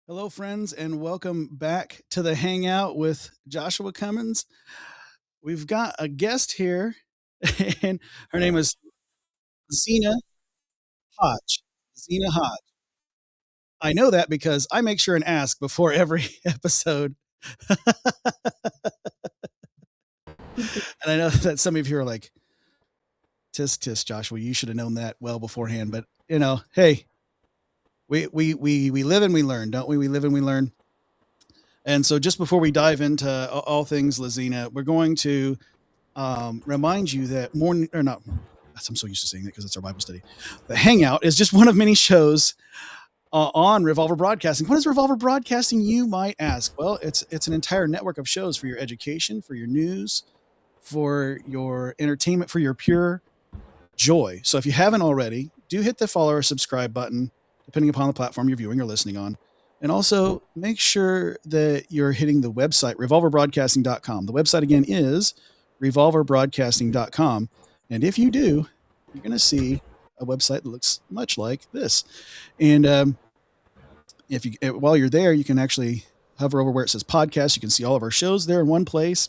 Hello, friends, and welcome back to the Hangout with Joshua Cummins. We've got a guest here, and her name is Laziena Hodge. Laziena Hodge. I know that because I make sure and ask before every episode. And I know that some of you are like, tisk tisk, Joshua, you should have known that well beforehand. But hey, we live and we learn, don't we? We live and we learn. And so, just before we dive into all things Laziena, we're going to remind you that morning or not. I'm so used to saying that because it's our Bible study. The Hangout is just one of many shows on Revolver Broadcasting. What is Revolver Broadcasting, you might ask? Well, it's an entire network of shows for your education, for your news, for your entertainment, for your pure joy. So if you haven't already, do hit the follow or subscribe button, depending upon the platform you're viewing or listening on. And also make sure that you're hitting the website, revolverbroadcasting.com. The website again is revolverbroadcasting.com. And if you do, you're going to see a website that looks much like this. And if you, while you're there, you can actually hover over where it says podcast. You can see all of our shows there in one place,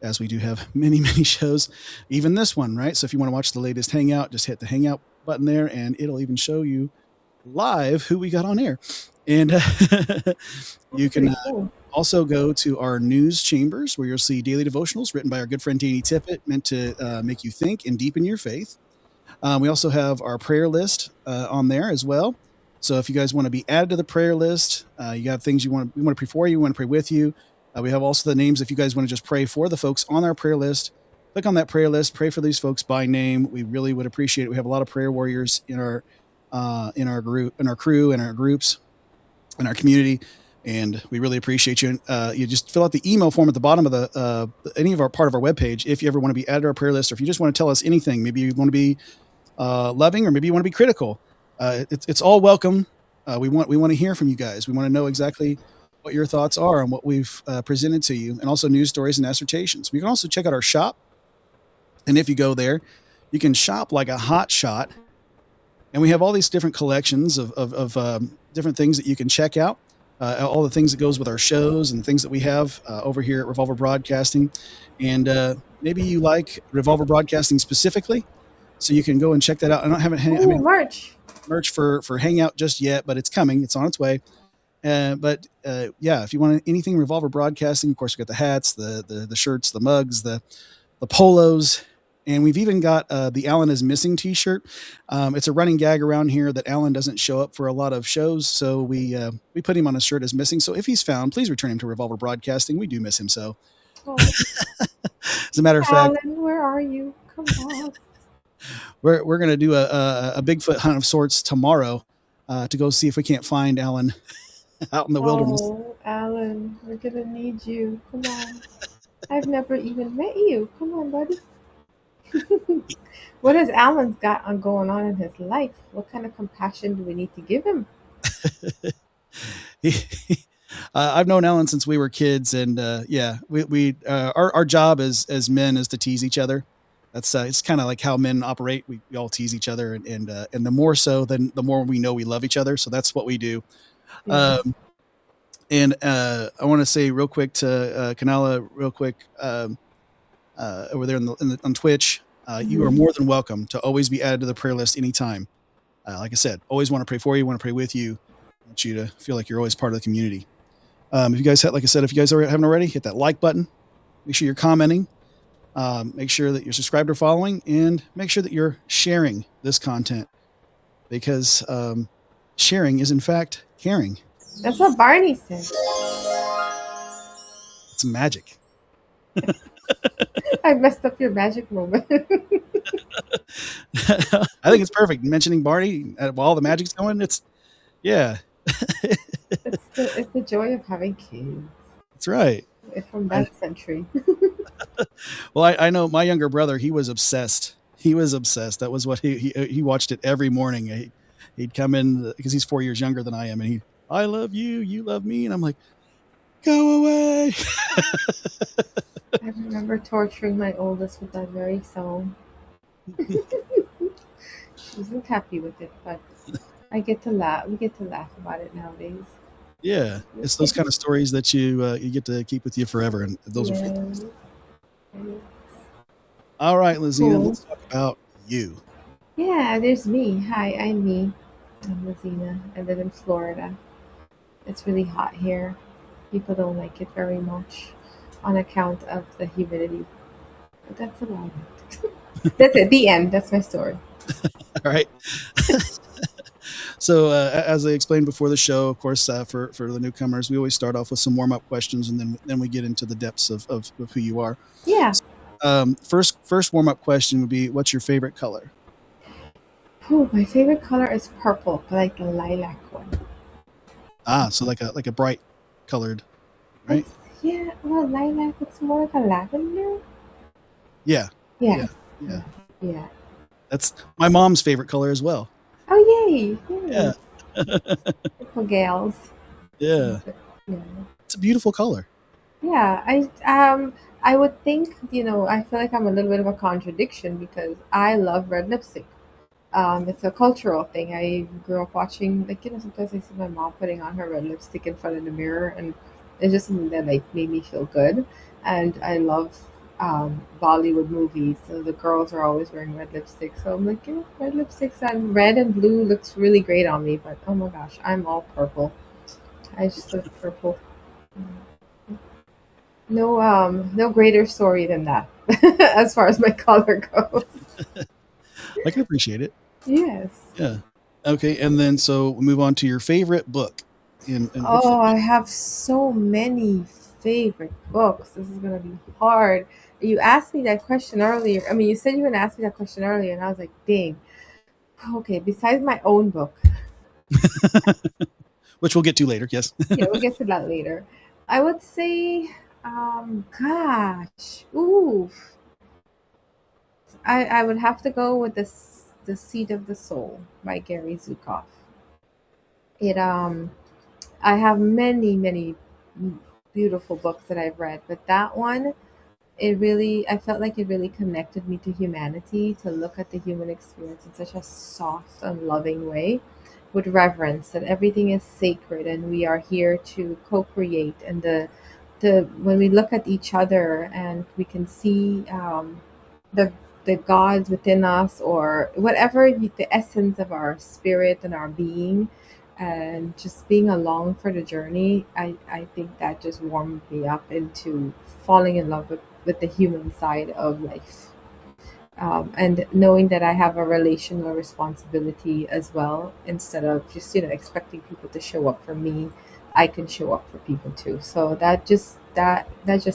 as we do have many, many shows, even this one, right? So if you want to watch the latest Hangout, just hit the Hangout button there, and it'll even show you live who we got on air. And you can also go to our news chambers where you'll see daily devotionals written by our good friend Danny Tippett, meant to make you think and deepen your faith. We also have our prayer list on there as well. So if you guys want to be added to the prayer list, you have things we want to pray for you, we want to pray with you. We have also the names if you guys want to just pray for the folks on our prayer list. Click on that prayer list, pray for these folks by name. We really would appreciate it. We have a lot of prayer warriors in our group, in our crew, in our groups, in our community, and we really appreciate you. You just fill out the email form at the bottom of the any of our part of our webpage if you ever want to be added to our prayer list, or if you just want to tell us anything. Maybe you want to be loving, or maybe you want to be critical. It's all welcome. We want to hear from you guys. We want to know exactly what your thoughts are on what we've presented to you, and also news stories and assertions. We can also check out our shop, and if you go there, you can shop like a hot shot. And we have all these different collections of different things that you can check out, all the things that goes with our shows and things that we have over here at Revolver Broadcasting. And maybe you like Revolver Broadcasting specifically, so you can go and check that out. I don't have merch for Hangout just yet, but it's coming. It's on its way. But if you want anything Revolver Broadcasting, of course, we got the hats, the shirts, the mugs, the polos. And we've even got the Alan is Missing t-shirt. It's a running gag around here that Alan doesn't show up for a lot of shows. So we put him on a shirt as missing. So if he's found, please return him to Revolver Broadcasting. We do miss him. So as a matter of fact, Alan, where are you? Come on. We're going to do a Bigfoot hunt of sorts tomorrow to go see if we can't find Alan out in the wilderness. Oh, Alan, we're going to need you. Come on. I've never even met you. Come on, buddy. What has Alan's got going on in his life? What kind of compassion do we need to give him? I've known Alan since we were kids, and our job as men is to tease each other. That's it's kind of like how men operate. We all tease each other, and the more so, then the more we know we love each other. So that's what we do. I want to say real quick to Kanala, real quick. Over there on Twitch, you are more than welcome to always be added to the prayer list anytime. Like I said, always want to pray for you, want to pray with you. I want you to feel like you're always part of the community. If you guys haven't already, hit that like button. Make sure you're commenting. Make sure that you're subscribed or following, and make sure that you're sharing this content, because sharing is in fact caring. That's what Barney said. It's magic. I messed up your magic moment. I think it's perfect. Mentioning Barney while the magic's going, it's the joy of having kids. That's right. It's from that century. Well, I know my younger brother, he was obsessed. That was what he watched it every morning. He'd come in because he's 4 years younger than I am, and I love you, you love me. And I'm like, go away. I remember torturing my oldest with that very song. She wasn't happy with it, but I get to laugh. We get to laugh about it nowadays. Yeah, it's those kind of stories that you get to keep with you forever, and those are Yeah. fantastic. All right, Laziena, Cool. let's talk about you. Yeah, there's me. Hi, I'm me. I'm Laziena. I live in Florida. It's really hot here. People don't like it very much on account of the humidity. But that's about it. That's it. The end. That's my story. All right. So, as I explained before the show, of course, for the newcomers, we always start off with some warm up questions, and then we get into the depths of who you are. Yeah. First warm up question would be, what's your favorite color? Oh, my favorite color is purple, but like the lilac one. Ah, so like a bright colored, right? It's yeah. Well, lilac. It's more like a lavender. Yeah, Yeah. yeah, yeah. Yeah. Yeah. That's my mom's favorite color as well. Oh, yay! Yeah, Yay! For gals. yeah. Yeah. It's a beautiful color. Yeah, I would think, I feel like I'm a little bit of a contradiction because I love red lipstick. It's a cultural thing. I grew up watching, like, sometimes I see my mom putting on her red lipstick in front of the mirror, and it's just something that like made me feel good. And I love Bollywood movies, so the girls are always wearing red lipstick. So I'm like, red lipsticks and red and blue looks really great on me. But oh my gosh, I'm all purple. I just love purple. No greater story than that, as far as my color goes. I can appreciate it. Yes. Yeah. Okay, and then so we move on to your favorite book. And which Oh, I have so many favorite books. This is gonna be hard. You asked me that question earlier. I mean, you said you were gonna ask me that question earlier, and I was like, dang. Okay, besides my own book, which we'll get to later. Yes. yeah, we'll get to that later. I would say, gosh, ooh, I would have to go with the Seat of the Soul by Gary Zukov. It I have many beautiful books that I've read, but that one, I felt like it really connected me to humanity, to look at the human experience in such a soft and loving way, with reverence that everything is sacred and we are here to co-create. And the when we look at each other and we can see the the gods within us, or whatever the essence of our spirit and our being, and just being along for the journey, I think that just warmed me up into falling in love with the human side of life. And knowing that I have a relational responsibility as well, instead of just expecting people to show up for me, I can show up for people too. So that just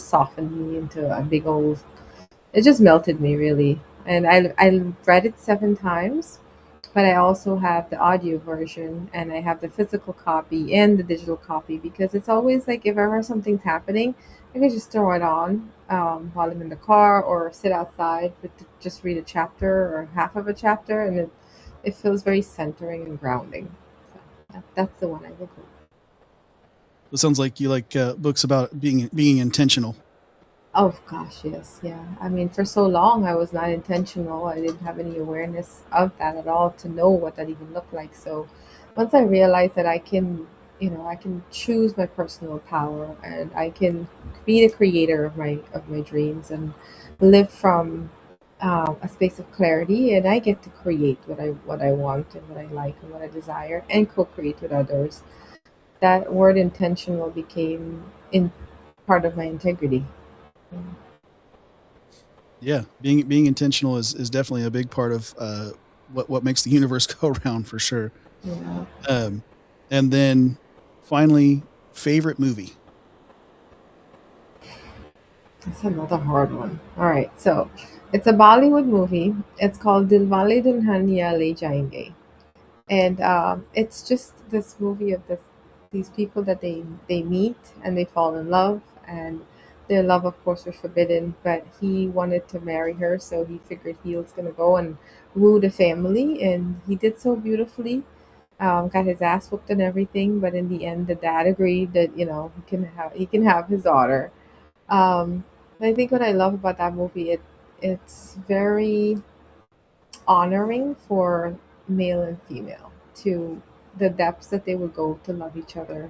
softened me into a big old, it just melted me really. And I read it 7 times, but I also have the audio version, and I have the physical copy and the digital copy, because it's always like if ever something's happening, I can just throw it on while I'm in the car, or sit outside with just read a chapter or half of a chapter, and it feels very centering and grounding. So that's the one I would go. It sounds like you like books about being intentional. Oh gosh, yes, yeah. I mean, for so long I was not intentional. I didn't have any awareness of that at all to know what that even looked like. So once I realized that I can choose my personal power, and I can be the creator of my dreams, and live from a space of clarity, and I get to create what I want and what I like and what I desire, and co-create with others. That word intentional became in part of my integrity. Yeah, being intentional is definitely a big part of what makes the universe go around for sure. Yeah. Um, and then finally, favorite movie. That's another hard one. All right, so it's a Bollywood movie. It's called Dilwale Dulhaniya Le Jayenge, and it's just this movie of these people that they meet and they fall in love, and their love, of course, was forbidden. But he wanted to marry her, so he figured he was gonna go and woo the family, and he did so beautifully. Got his ass whooped and everything, but in the end, the dad agreed that he can have his daughter. I think what I love about that movie, it's very honoring for male and female, to the depths that they would go to love each other,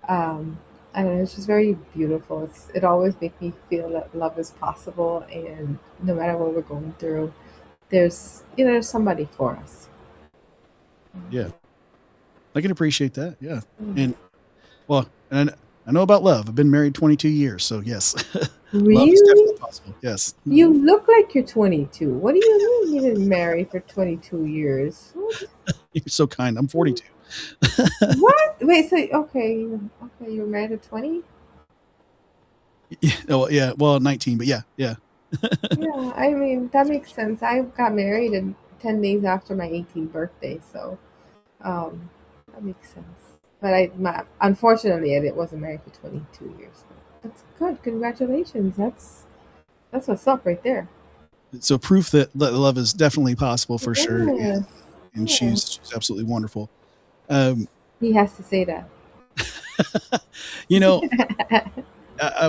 Um, I don't know, it's just very beautiful. It always makes me feel that love is possible, and no matter what we're going through, there's somebody for us. Yeah, I can appreciate that. Yeah, Mm. and well, and I know about love. I've been married 22 years, so yes, love is Really? definitely possible. Yes. You look like you're 22. What do you mean you've been married for 22 years? What? You're so kind. I'm 42. What? Wait, so okay, you were married at 20? Yeah, well, yeah, well, 19, but yeah, yeah. Yeah, I mean that makes sense. I got married in 10 days after my 18th birthday, so um, that makes sense. But unfortunately, I wasn't married for 22 years. That's good. Congratulations. That's what's up right there. So proof that love is definitely possible for sure, Yes. and Yeah. she's absolutely wonderful. Um, He has to say that. you know,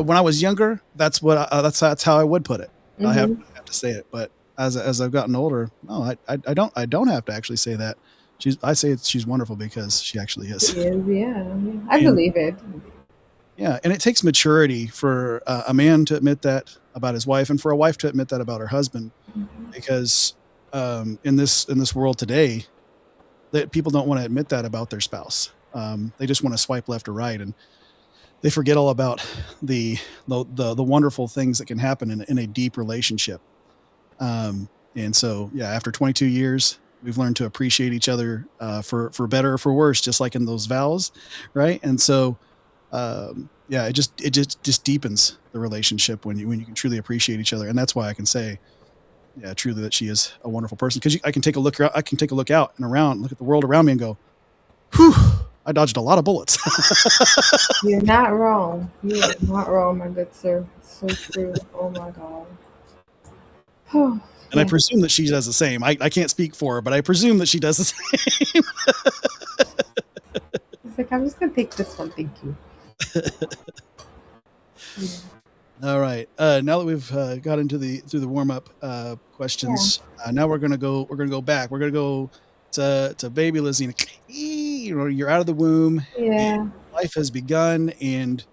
when I was younger, that's how I would put it. Hmm. I have to say it, but as I've gotten older, no, I don't have to actually say that. I say she's wonderful because she actually He is. is, yeah. I And believe it. yeah, and it takes maturity for a man to admit that about his wife, and for a wife to admit that about her husband, Mhm. because in this world today, that people don't want to admit that about their spouse. They just want to swipe left or right, and they forget all about the wonderful things that can happen in a deep relationship. And so, yeah, after 22 years, we've learned to appreciate each other for better or for worse, just like in those vows, right? And so, yeah, it just deepens the relationship when you can truly appreciate each other, and that's why I can say, yeah, truly that she is a wonderful person, because I can take a look out, and around, look at the world around me, and go, whew, I dodged a lot of bullets. You're not wrong. You are not wrong, my good sir. It's so true. Oh my God. Oh, And I yeah. presume that she does the same. I can't speak for her, but I presume that she does the same. It's like I'm just gonna take this one, thank you. Yeah. All right. Now that we've got into the through the warm up Yeah. questions, now we're gonna go back. We're gonna go to baby Laziena. You're out of the womb, and Yeah. life has begun, and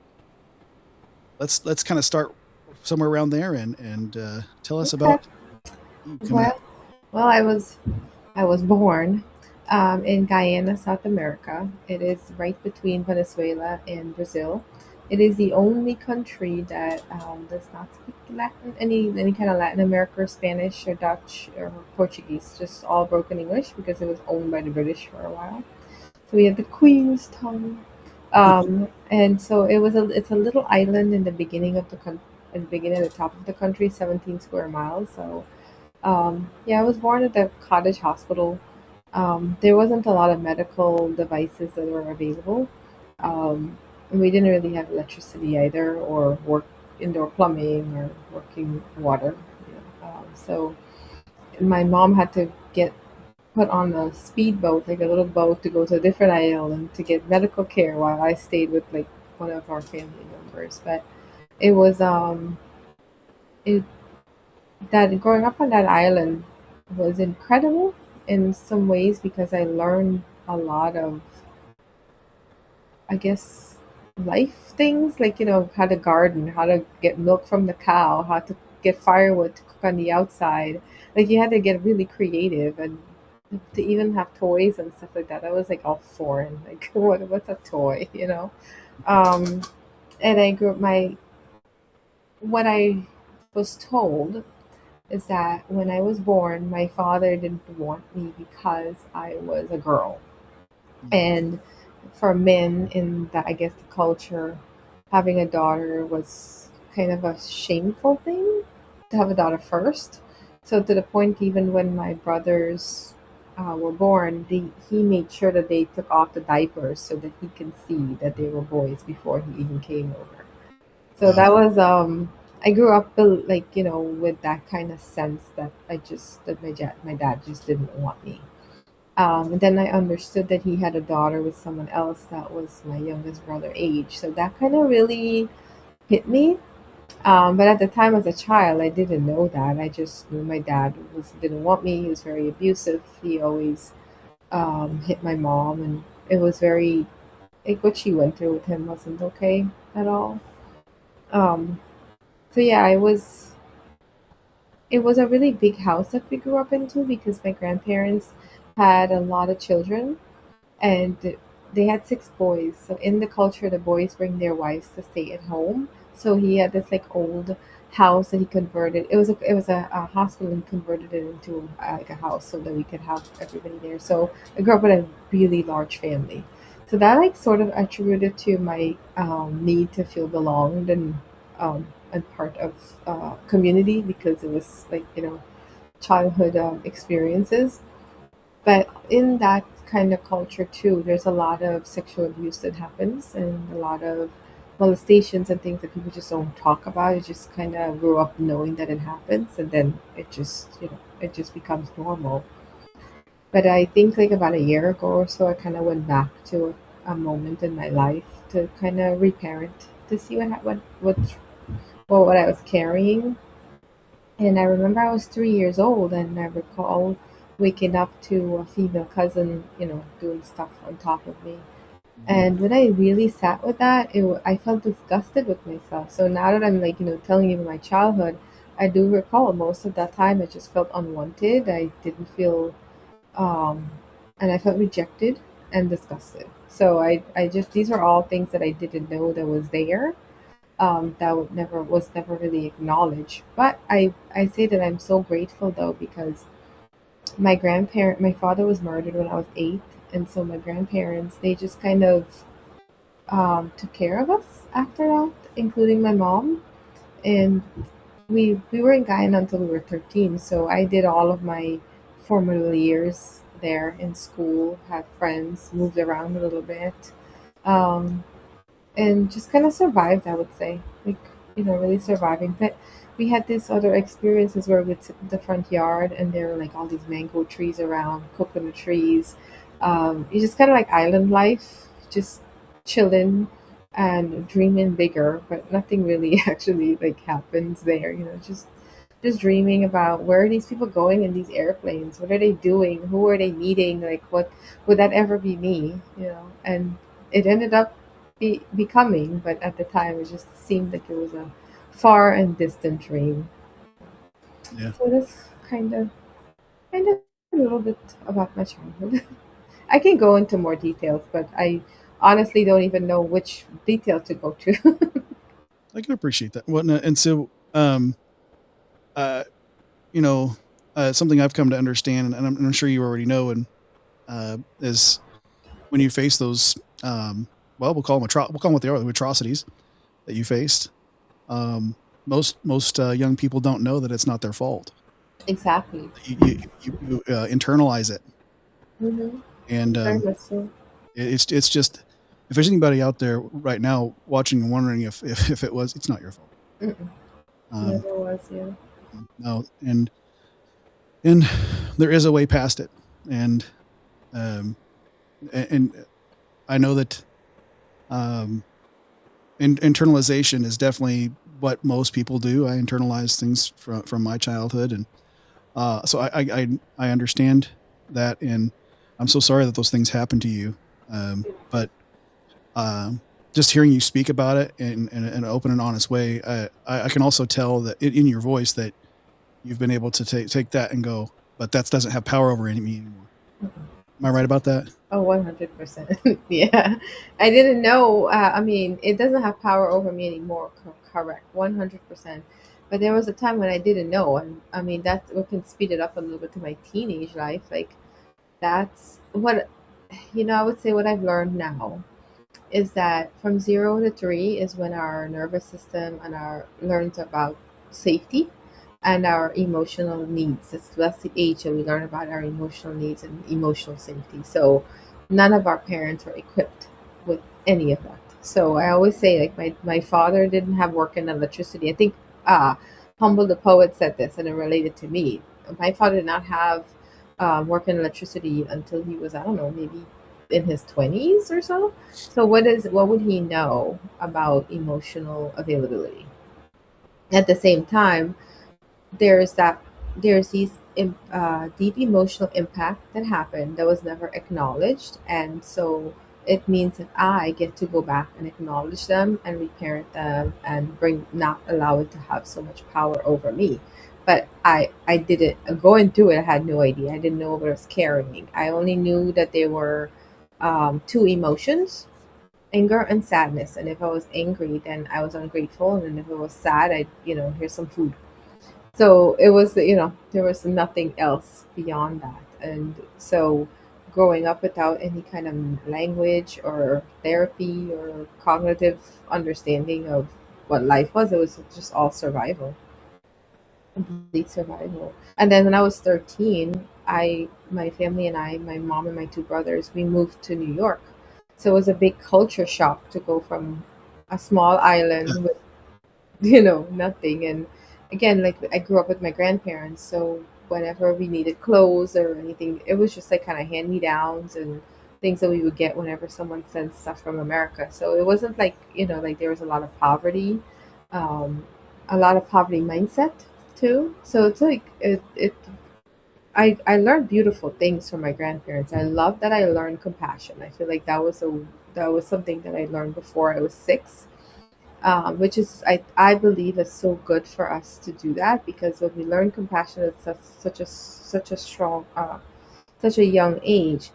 let's kind of start somewhere around there, and tell us Okay. about you coming out. Well, well, I was born in Guyana, South America. It is right between Venezuela and Brazil. It is the only country that does not speak Latin, any kind of Latin America, or Spanish, or Dutch, or Portuguese. Just all broken English because it was owned by the British for a while. So we have the Queen's tongue, and so it's a little island in the beginning of at the beginning at the top of the country, 17 square miles. So yeah, I was born at the cottage hospital. There wasn't a lot of medical devices that were available. And we didn't really have electricity either, or work indoor plumbing, or working water. So my mom had to get put on a speedboat, like a little boat, to go to a different island to get medical care while I stayed with like one of our family members. But it was it that growing up on that island was incredible in some ways because I learned a lot of, I guess, life things, like, how to garden, how to get milk from the cow, how to get firewood to cook on the outside. Like, you had to get really creative, and to even have toys and stuff like that. That was like all foreign. Like, what's a toy, Um, and I grew up, what I was told is that when I was born, my father didn't want me because I was a girl. And for men in that, I guess, the culture, having a daughter was kind of a shameful thing, to have a daughter first. So to the point, even when my brothers were born, he made sure that they took off the diapers so that he can see that they were boys before he even came over. So Wow. that was I grew up like, with that kind of sense that my dad just didn't want me. And then I understood that he had a daughter with someone else that was my youngest brother age. So that kind of really hit me. But at the time, as a child, I didn't know that. I just knew my dad didn't want me. He was very abusive. He always hit my mom, and it was very like what she went through with him wasn't okay at all. Um, so yeah, it was a really big house that we grew up into because my grandparents had a lot of children, and they had six boys. So in the culture, the boys bring their wives to stay at home. So he had this like old house that he converted. It was a hospital, and he converted it into like a house so that we could have everybody there. So I grew up with a really large family. So that like sort of attributed to my need to feel belonged and part of community, because it was like childhood experiences. But in that kind of culture too, there's a lot of sexual abuse that happens, and a lot of molestations and things that people just don't talk about. It just kind of grew up knowing that it happens, and then it just becomes normal. But I think like about a year ago or so, I kind of went back to a moment in my life to kind of reparent, to see what I was carrying. And I remember I was 3 years old, and I recall waking up to a female cousin, doing stuff on top of me. Mhm. And when I really sat with that, I felt disgusted with myself. So now that I'm like, telling you my childhood, I do recall most of that time I just felt unwanted. I didn't feel, um, and I felt rejected and disgusted. So I just, these are all things that I didn't know that was there, that was never really acknowledged. But I say that I'm so grateful though, because my father was murdered when I was 8, and so my grandparents, they just kind of took care of us after that, including my mom. And we were in Guyana until we were 13, so I did all of my formative years there in school, had friends, moved around a little bit. Um, and just kind of survived, I would say. Like, really surviving. But we had these other experiences where we'd sit in the front yard, and there were like all these mango trees around, coconut trees. You just kind of like island life, just chilling and dreaming bigger, but nothing really actually like happens there, just dreaming about where are these people going in these airplanes, what are they doing, who are they meeting, like what would that ever be me, and it ended up becoming, but at the time it just seemed like it was a far and distant dream. Yeah. So that's kind of a little bit about my childhood. I can go into more details, but I honestly don't even know which detail to go to. I can appreciate that. Whatnot. And so, uh, you know, something I've come to understand, and I'm sure you already know, and is when you face those, well, we'll call them what they are, the atrocities that you faced. Most young people don't know that it's not their fault. Exactly. You internalize it, Mm-hmm. and Very much so. it's just, if there's anybody out there right now watching and wondering if it was, it's not your fault. Mm-mm. Um, Never was, yeah. no, and there is a way past it, and um, and I know that um, internalization is definitely what most people do. I internalize things from my childhood, and so I understand that, and I'm so sorry that those things happened to you. But um, just hearing you speak about it in an open and honest way, I can also tell that in your voice that you've been able to take that and go, but that doesn't have power over me anymore. Am I right about that? Oh, 100%. Yeah. I didn't know. I mean, it doesn't have power over me anymore. Correct. 100%. But there was a time when I didn't know. And I mean, that's what can speed it up a little bit to my teenage life. Like, that's what, I would say what I've learned now is that from 0 to 3 is when our nervous system and our learns about safety and our emotional needs. That's the age that we learn about our emotional needs and emotional safety. So none of our parents were equipped with any of that. So I always say, like, my father didn't have work in electricity. I think Humble the poet said this, and it related to me. My father did not have work in electricity until he was, I don't know, maybe in his 20s or so. So what would he know about emotional availability? At the same time, there's that there's these deep emotional impact that happened that was never acknowledged, and so it means that I get to go back and acknowledge them and reparent them and bring not allow it to have so much power over me. But I didn't going through it. I had no idea. I didn't know what I was carrying. I only knew that there were two emotions: anger and sadness. And if I was angry, then I was ungrateful, and then if I was sad, I here's some food. So it was, there was nothing else beyond that. And so growing up without any kind of language or therapy or cognitive understanding of what life was, it was just all survival, complete survival. And then when I was 13, my family and I, my mom and my two brothers, we moved to New York. So it was a big culture shock to go from a small island with nothing. And again, like, I grew up with my grandparents, so whenever we needed clothes or anything, it was just like kind of hand me downs and things that we would get whenever someone sent stuff from America. So it wasn't like, like there was um, a lot of poverty mindset too. So it's like I learned beautiful things from my grandparents. I love that I learned compassion. I feel like that was something that I learned before I was 6, which is I believe is so good for us to do that, because when we learn compassion at such a strong such a young age,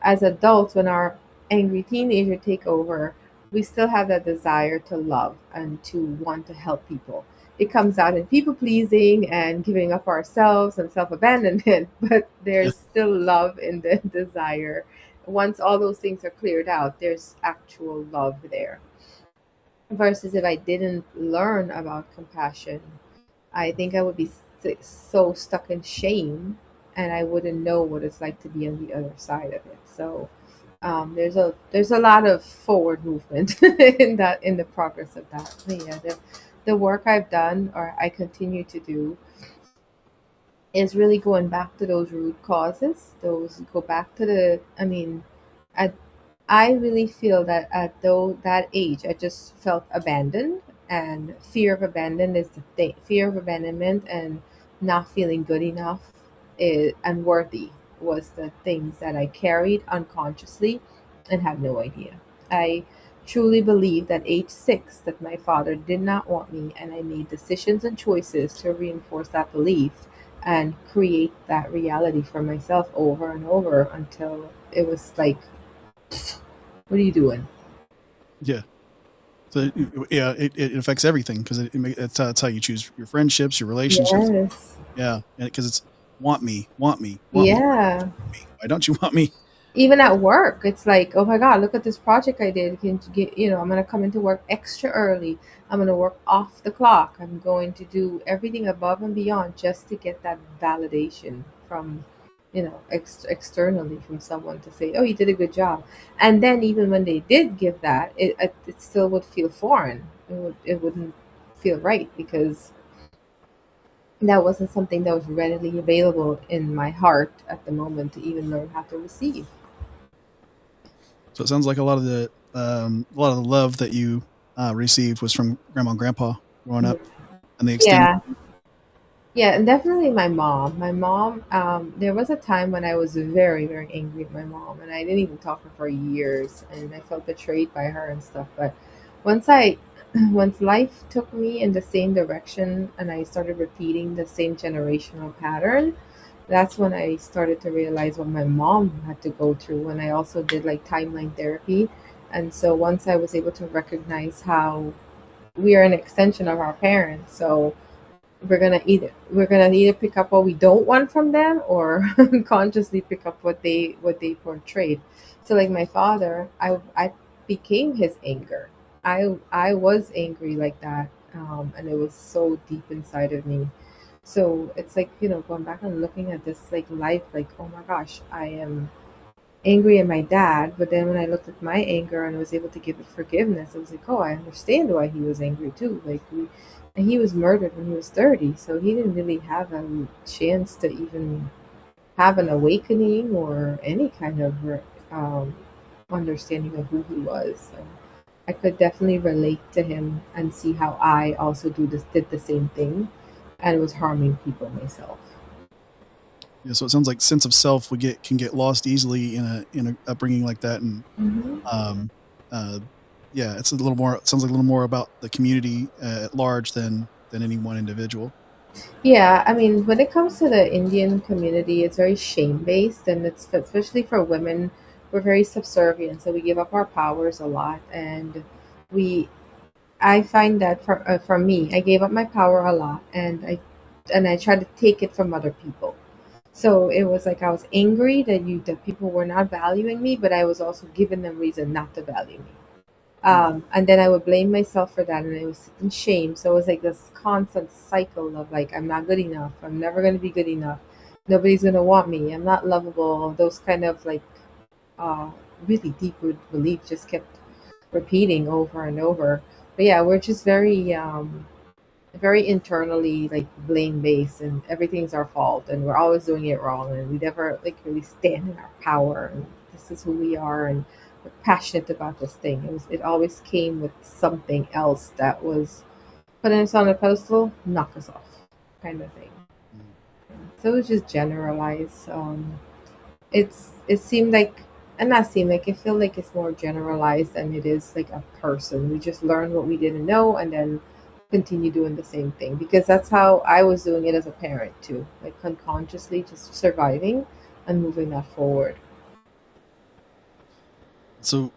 as adults, when our angry teenager take over, we still have that desire to love and to want to help people. It comes out in people pleasing and giving up ourselves and self abandonment, but Yeah. there's still love in the desire. Once all those things are cleared out, there's actual love there. Versus if I didn't learn about compassion, I think I would be so stuck in shame, and I wouldn't know what it's like to be on the other side of it. So there's a lot of forward movement in the progress of that. But yeah, the work I've done, or I continue to do, is really going back to those root causes. Those go back to I mean, at I really feel that at that age, I just felt abandoned, and fear of abandon is the thing. Fear of abandonment and not feeling good enough and worthy was the things that I carried unconsciously and had no idea. I truly believe that age 6 that my father did not want me, and I made decisions and choices to reinforce that belief and create that reality for myself over and over until it was like, what are you doing? Yeah. So yeah, it affects everything because that's how you choose your friendships, your relationships. Yes. Yeah, because it's want me, want me, want me. Yeah. Why don't you want me? Even at work, it's like, oh my God, look at this project I did. Can you get, I'm going to come into work extra early. I'm going to work off the clock. I'm going to do everything above and beyond just to get that validation from, externally from someone to say, oh, you did a good job. And then even when they did give that, it still would feel foreign. It wouldn't feel right, because that wasn't something that was readily available in my heart at the moment to even learn how to receive. So it sounds like a lot of the love that you received was from grandma and grandpa growing up, and the extended. Yeah, yeah, and definitely my mom. My mom, there was a time when I was very, very angry at my mom, and I didn't even talk to her for years, and I felt betrayed by her and stuff. But once I, once life took me in the same direction, and I started repeating the same generational pattern, that's when I started to realize what my mom had to go through. And I also did like timeline therapy, and so once I was able to recognize how we are an extension of our parents, so we're gonna either pick up what we don't want from them, or consciously pick up what they portrayed. So like my father, I became his anger. I was angry like that, and it was so deep inside of me. So it's like, going back and looking at this like life, like, oh my gosh, I am angry at my dad. But then when I looked at my anger and was able to give it forgiveness, it was like, oh, I understand why he was angry too. And he was murdered when he was 30, so he didn't really have a chance to even have an awakening or any kind of um, understanding of who he was. So I could definitely relate to him and see how I also did the same thing, and was harming people myself. Yeah, so it sounds like sense of self can get lost easily in a upbringing like that, and Hmm. um, uh, yeah, it's a little more. It sounds like a little more about the community at large than any one individual. Yeah, I mean, when it comes to the Indian community, it's very shame based, and it's especially for women, we're very subservient, so we give up our powers a lot, and we. I find that for me, I gave up my power a lot, and I tried to take it from other people. So it was like I was angry that people were not valuing me, but I was also giving them reason not to value me. Mm. And then I would blame myself for that, and I was in shame. So it was like this constant cycle of like, I'm not good enough. I'm never going to be good enough. Nobody's going to want me. I'm not lovable. Those kind of like uh, really deep root beliefs just kept repeating over and over. But yeah, we're just very internally like blame based, and everything's our fault, and we're always doing it wrong, and we never like really stand in our power, and this is who we are, and we're passionate about this thing. It always came with something else that was putting us on a pedestal, knock us off, kind of thing. Mm. So it was just generalized. It seemed like, and not seem like, it feel like it's more generalized than it is like a person. We just learn what we didn't know, and then continue doing the same thing, because that's how I was doing it as a parent too, like unconsciously just surviving and moving that forward. So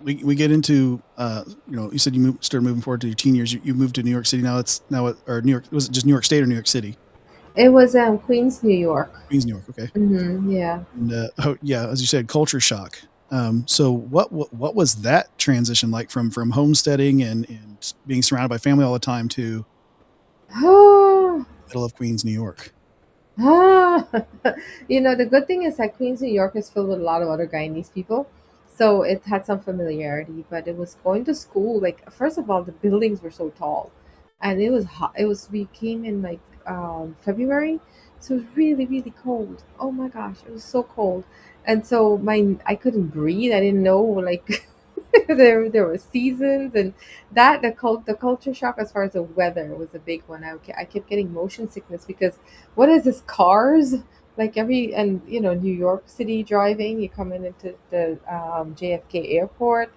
we get into you said started moving forward to your teen years. You moved to New York City now. It's now or New York, was it just New York State or New York City? It was Queens, New York. Queens, New York. Okay. Yeah. And oh, yeah, as you said, culture shock. So what was that transition like from homesteading and being surrounded by family all the time to middle of Queens, New York? Ah, the good thing is that Queens, New York is filled with a lot of other Guyanese people. So it had some familiarity, but it was going to school. Like, first of all, the buildings were so tall, and it was hot. We came in like February, so it was really, really cold. Oh my gosh, it was so cold. And so I couldn't breathe. I didn't know, like, there were seasons, and the culture shock as far as the weather was a big one. I kept getting motion sickness because what is this, cars like every, and New York City driving, you coming into the JFK airport,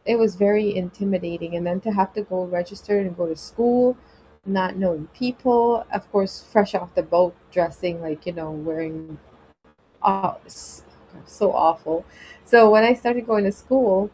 it was very intimidating, and then to have to go register and go to school, not knowing people, of course, fresh off the boat, dressing like, wearing, so awful. So when I started going to school,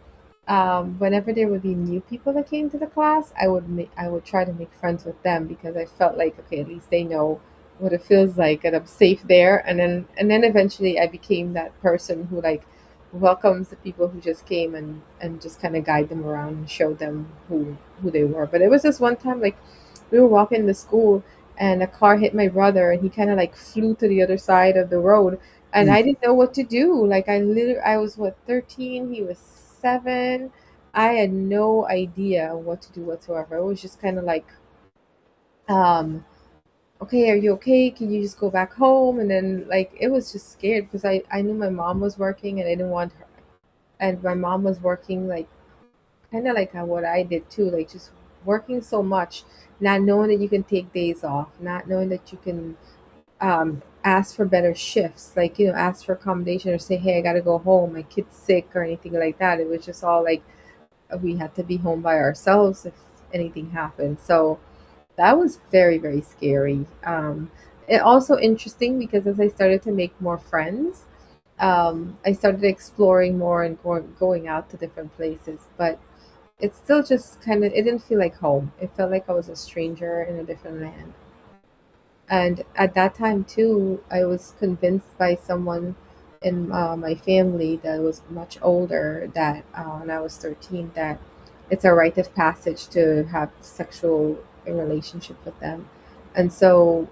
whenever there would be new people that came to the class, I would try to make friends with them, because I felt like, okay, at least they know what it feels like, and I'm safe there. And then eventually I became that person who like welcomes the people who just came, and just kind of guide them around and show them who they were. But it was this one time, like, we were walking to school, and a car hit my brother, and he kind of like flew to the other side of the road, and Mm. I didn't know what to do. Like, I was what, 13, he was 7. I had no idea what to do whatsoever. It was just kind of like, um, okay, are you okay? Can you just go back home? And then, like, it was just scared, because I knew my mom was working, and I didn't want her. And my mom was working, like, kind of like what I did too, like just working so much, not knowing that you can take days off, not knowing that you can ask for better shifts, like, ask for accommodation, or say, hey, I gotta go home, my kid's sick, or anything like that. It was just all like we had to be home by ourselves if anything happened. So that was very, very scary. It also interesting, because as I started to make more friends, I started exploring more and going out to different places, but it's still just kind of, it didn't feel like home. It felt like I was a stranger in a different land. And at that time too, I was convinced by someone in my family that was much older, that when I was 13, that it's a rite of passage to have sexual relationship with them. And so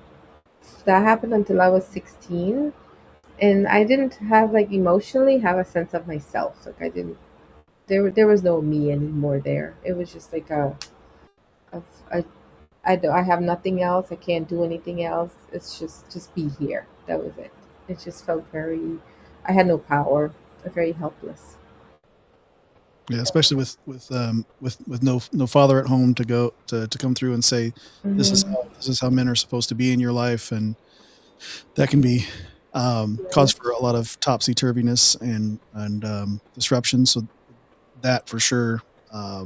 that happened until I was 16, and I didn't have, like, emotionally have a sense of myself. Like, I didn't, there was no me anymore there. It was just like a, a I have nothing else. I can't do anything else. It's just be here. That was it. It just felt very, I had no power, very helpless. Yeah, especially with no father at home to go to come through and say Hmm. this is how men are supposed to be in your life, and that can be cause for a lot of topsy turviness and disruption. So that for sure, I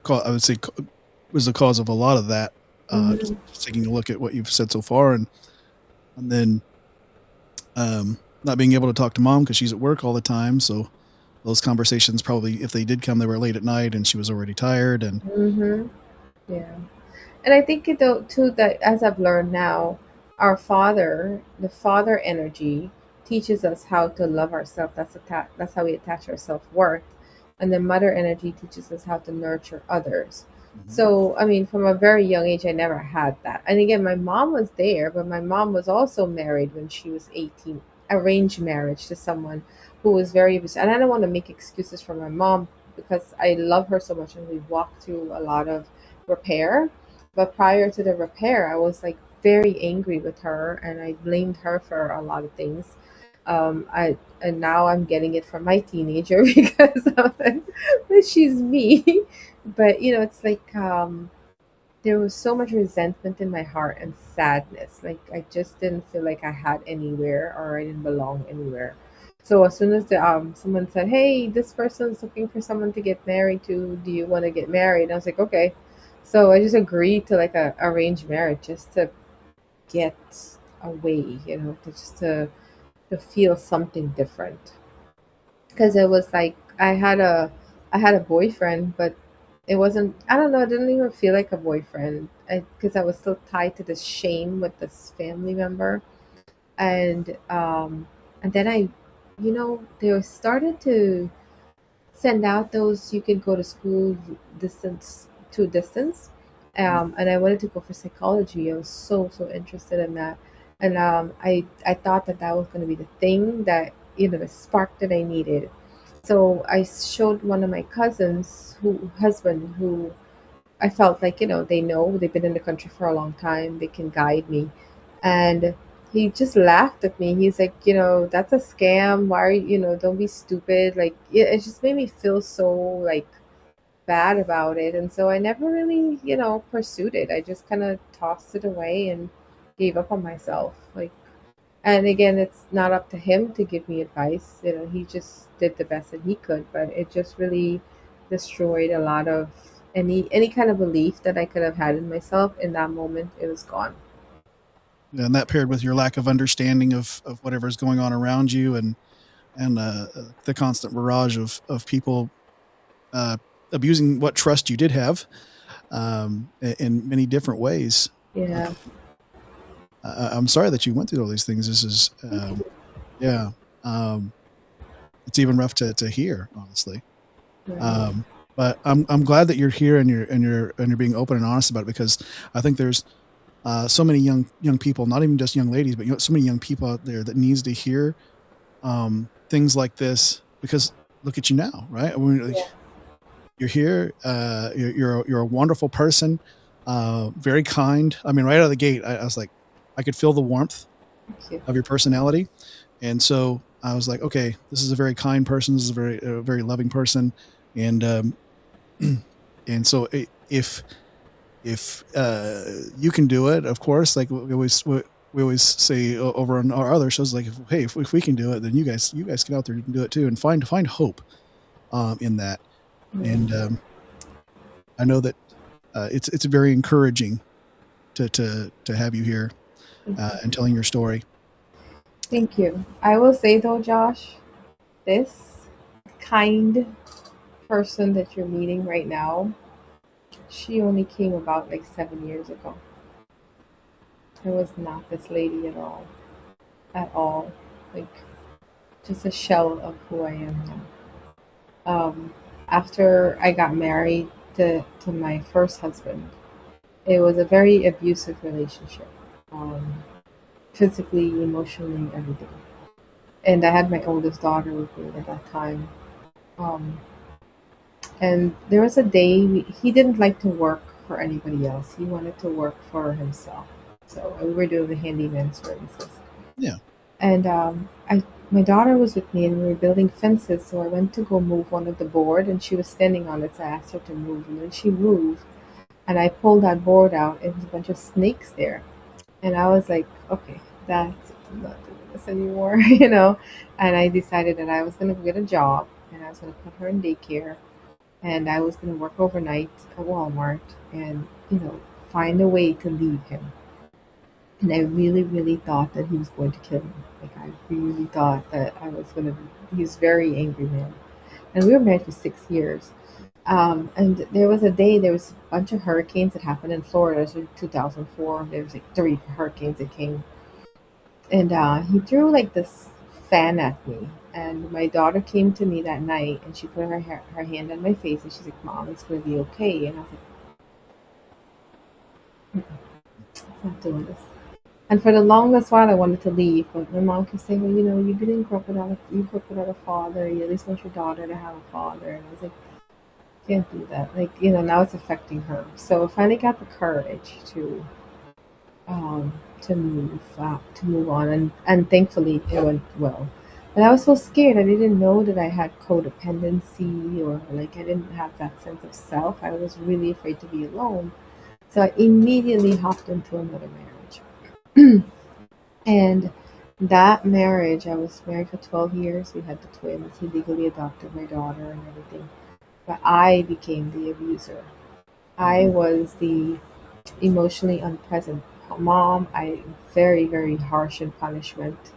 would say, was the cause of a lot of that. Mm-hmm. Just taking a look at what you've said so far, and then not being able to talk to mom because she's at work all the time. So those conversations probably, if they did come, they were late at night and she was already tired. And Mm-hmm. Yeah. And I think though too that as I've learned now, the father energy teaches us how to love ourselves. That's how we attach our self worth, and the mother energy teaches us how to nurture others. Mhm. So I mean, from a very young age, I never had that. And again, my mom was there, but my mom was also married when she was 18, arranged marriage to someone who was very abusive. And I don't want to make excuses for my mom because I love her so much, and we walked through a lot of repair, but prior to the repair, I was like very angry with her and I blamed her for a lot of things. I and now I'm getting it from my teenager because of it. But she's me. But it's like there was so much resentment in my heart and sadness. Like I just didn't feel like I had anywhere or I didn't belong anywhere. So as soon as someone said, "Hey, this person's looking for someone to get married to. Do you want to get married?" I was like, "Okay." So I just agreed to like a arranged marriage just to get away, to feel something different. Because it was like I had a boyfriend, but it wasn't. I don't know. It didn't even feel like a boyfriend because I was still tied to this shame with this family member, and then they started to send out those you can go to school distance, and I wanted to go for psychology. I was so interested in that, and I thought that was going to be the thing that the spark that I needed. So I showed one of my cousins who husband who I felt like they've been in the country for a long time, they can guide me, and he just laughed at me. He's like, that's a scam. Why are don't be stupid. Like it just made me feel so like bad about it. And so I never really, pursued it. I just kind of tossed it away and gave up on myself. Like, and again, it's not up to him to give me advice. He just did the best that he could, but it just really destroyed a lot of any kind of belief that I could have had in myself. In that moment, it was gone. and that paired with your lack of understanding of whatever's going on around you, and the constant barrage of people uh, abusing what trust you did have in many different ways. Yeah. I'm sorry that you went through all these things. This is, yeah, it's even rough to hear, honestly. Right. Um, but I'm glad that you're here and you're being open and honest about it, because I think there's so many young people, not even just young ladies, but so many young people out there that needs to hear things like this, because look at you now, right? I mean, Yeah. you're here. You're a wonderful person. Very kind. I mean, right out of the gate, I was like, I could feel the warmth Thank you. of your personality, and so I was like, okay, this is a very kind person. This is a very loving person, and and so if you can do it, of course, like we always say over on our other shows, like, hey, if we can do it, then you guys get out there and do it too, and find hope in that. And Yeah. I know that it's very encouraging to have you here and telling your story. Thank you. I will say though, Josh, this kind person that you're meeting right now, she only came about like 7 years ago. I was not this lady at all. At all. Like just a shell of who I am now. After I got married to my first husband, it was a very abusive relationship. Um, Physically, emotionally, everything. And I had my oldest daughter with me at that time. Um, and there was a day he didn't like to work for anybody else. He wanted to work for himself. So we were doing the handyman services. Yeah. And my daughter was with me, and we were building fences. So I went to go move one of the board, and she was standing on it. So I asked her to move, and then she moved, and I pulled that board out, and there was a bunch of snakes there. And I was like, okay, that's I'm not doing this anymore, you know. And I decided that I was going to get a job and I was going to put her in daycare and I was going to work overnight at Walmart and, find a way to leave him. And I really, really thought that he was going to kill me. Like, I really thought that I was going to be, he was a very angry man. And we were married for 6 years. And there was a day, there was a bunch of hurricanes that happened in Florida. It was in 2004. There was like 3 hurricanes that came. And he threw like this fan at me. And my daughter came to me that night and she put her hand on my face and she's like, Mom, it's going to be okay. And I was like, I'm not doing this. And for the longest while, I wanted to leave, but my mom kept saying, "Well, you didn't grow up without you grew up without a father. You at least want your daughter to have a father." And I was like, "Can't do that." Like, now it's affecting her. So I finally got the courage um, to move on, and thankfully it went well. But I was so scared. I didn't know that I had codependency or like I didn't have that sense of self. I was really afraid to be alone. So I immediately hopped into another marriage. And that marriage, I was married for 12 years. We had the twins. He legally adopted my daughter and everything. But I became the abuser. I was the emotionally unpresent mom. I very, very harsh in punishment,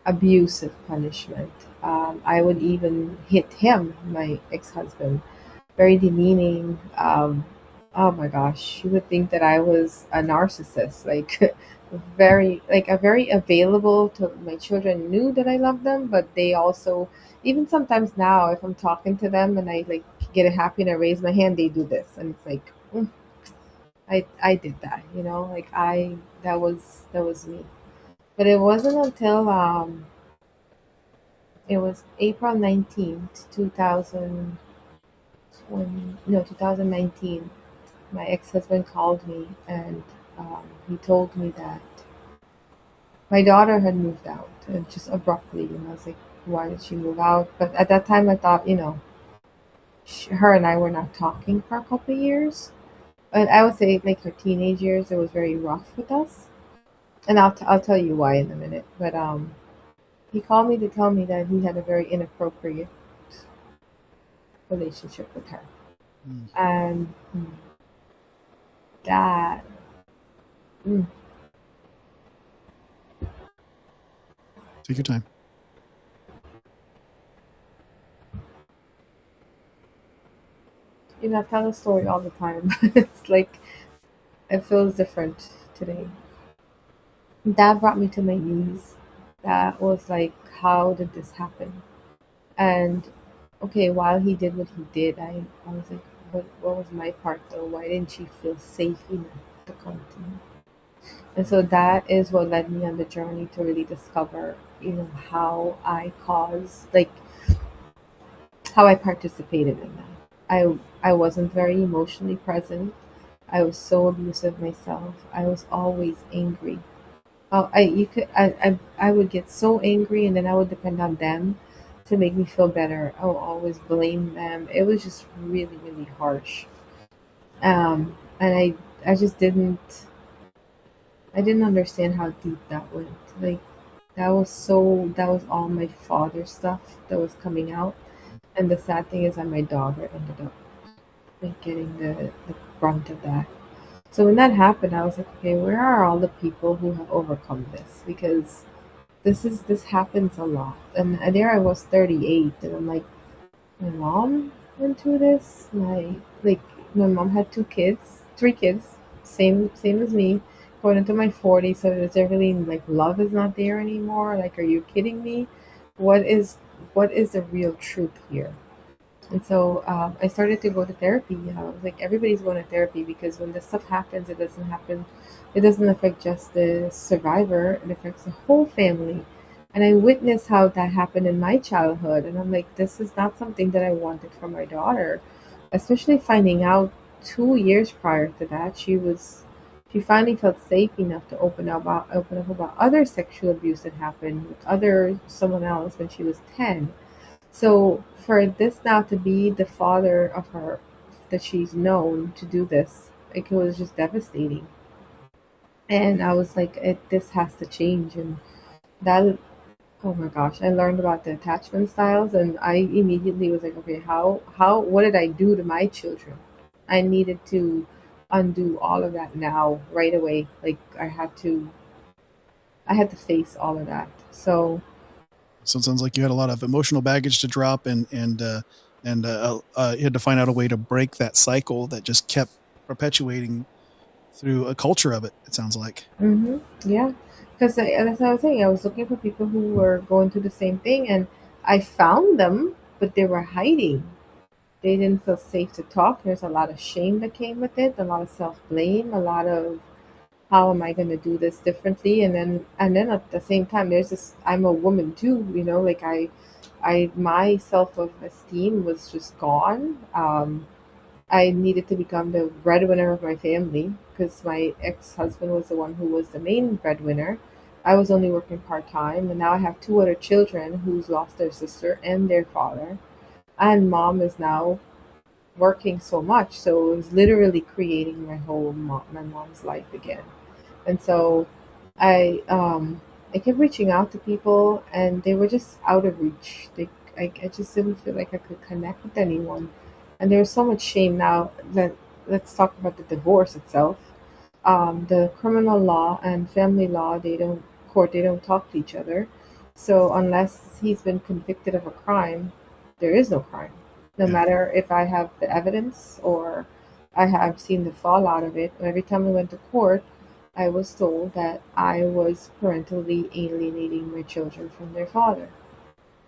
abusive punishment. I would even hit him, my ex-husband, very demeaning. Oh my gosh, you would think that I was a narcissist, like very available to my children. Knew that I loved them, but they also, even sometimes now, if I'm talking to them and I like get happy and I raise my hand, they do this, and it's like, I did that, like that was me. But it wasn't until it was April 19th, 2020, no, 2019. My ex-husband called me and he told me that my daughter had moved out and just abruptly, I was like, why did she move out? But at that time I thought, her and I were not talking for a couple of years. But I would say like her teenage years, it was very rough with us. And I'll tell you why in a minute. But he called me to tell me that he had a very inappropriate relationship with her. Mm. And that, mm, Take your time. I tell the story all the time. It's like it feels different today. That brought me to my knees. That was like, how did this happen? And okay, while he did what he did, I was like, what was my part though? Why didn't she feel safe enough to come to me? And so that is what led me on the journey to really discover, how I caused, like, how I participated in that. I wasn't very emotionally present. I was so abusive myself. I was always angry. Oh, I would get so angry, and then I would depend on them to make me feel better. I would always blame them. It was just really, really harsh. And I just I didn't understand how deep that went. Like that was all my father stuff that was coming out. And the sad thing is that my daughter ended up like getting the brunt of that. So when that happened, I was like, okay, where are all the people who have overcome this? Because this happens a lot. And there I was 38, and I'm like, my mom went through this. My mom had 2 kids, 3 kids, same as me, going into my 40s. So is there really like love is not there anymore? Like, are you kidding me? What is what is the real truth here? And so I started to go to therapy. I was like, everybody's going to therapy because when this stuff happens, it doesn't affect just the survivor, it affects the whole family. And I witnessed how that happened in my childhood. And I'm like, this is not something that I wanted for my daughter, especially finding out 2 years prior to that, she finally felt safe enough to open up about other sexual abuse that happened with someone else when she was 10. So for this now to be the father of her that she's known to do this, like it was just devastating. And I was like, this has to change. And that, oh my gosh, I learned about the attachment styles, and I immediately was like, okay, what did I do to my children? I needed to undo all of that now, right away. Like I had to face all of that. So, So it sounds like you had a lot of emotional baggage to drop, and you had to find out a way to break that cycle that just kept perpetuating through a culture of it. It sounds like. yeah, because that's what I was saying. I was looking for people who were going through the same thing, and I found them, but they were hiding. They didn't feel safe to talk. There's a lot of shame that came with it, a lot of self blame, a lot of how am I going to do this differently, and then at the same time, there's this. I'm a woman too, like I my self of esteem was just gone. I needed to become the breadwinner of my family because my ex husband was the one who was the main breadwinner. I was only working part time, and now I have two other children who's lost their sister and their father. And mom is now working so much, so it was literally creating my mom's life again. And so I I kept reaching out to people, and they were just out of reach. I just didn't feel like I could connect with anyone, and there's so much shame now. That Let's talk about the divorce itself. The criminal law and family law, they don't talk to each other. So unless he's been convicted of a crime, there is no crime. No Yeah. matter if I have the evidence or I have seen the fallout of it. Every time I went to court, I was told that I was parentally alienating my children from their father.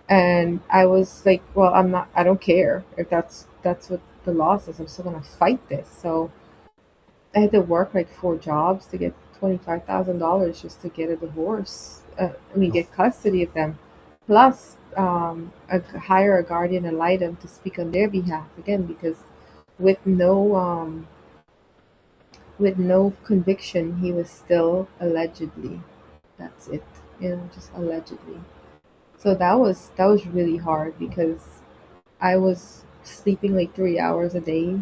And I was like, well, I don't care if that's what the law says. I'm still gonna fight this. So I had to work like four jobs to get $25,000 just to get a divorce. Oh, Get custody of them, plus hire a guardian ad litem to speak on their behalf again, because with no um, with no conviction, he was still allegedly. That's it, just allegedly. So that was really hard because I was sleeping like 3 hours a day,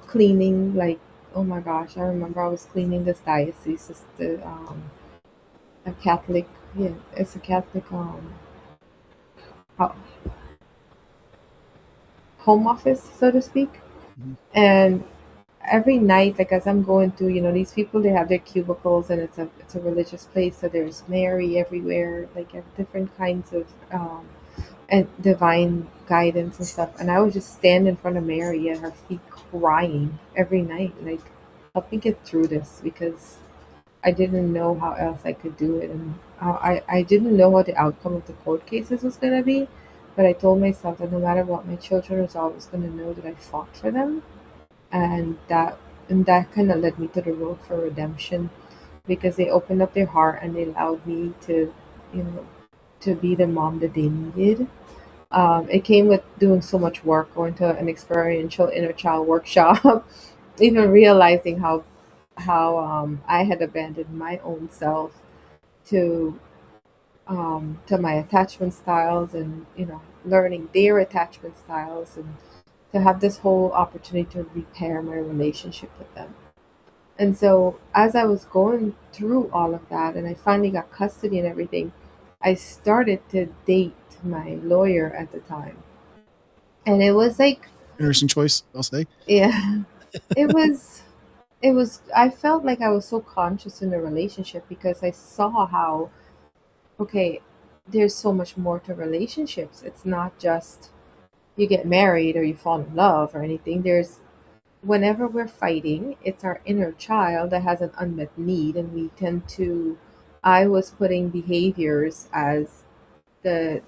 cleaning like, oh my gosh, I remember I was cleaning this diocese. It's a Catholic, yeah, it's a Catholic ho- home office, so to speak. mhm. And every night, like as I'm going through, these people, they have their cubicles, and it's a religious place, so there's Mary everywhere, like different kinds of and divine guidance and stuff. And I would just stand in front of Mary at her feet crying every night, like, help me get through this, because I didn't know how else I could do it. And I didn't know what the outcome of the court cases was going to be. But I told myself that no matter what, my children was always going to know that I fought for them. And that kind of led me to the road for redemption, because they opened up their heart and they allowed me to, you know, to be the mom that they needed. It came with doing so much work, going to an experiential inner child workshop, even realizing how I had abandoned my own self to to my attachment styles, and learning their attachment styles, and to have this whole opportunity to repair my relationship with them. And so as I was going through all of that, and I finally got custody and everything, I started to date my lawyer at the time. And it was like, Interesting choice, I'll say. yeah, it was, I felt like I was so conscious in the relationship, because I saw how, okay, there's so much more to relationships. It's not just you get married or you fall in love or anything. Whenever we're fighting, it's our inner child that has an unmet need, and we tend to, I was putting behaviors as the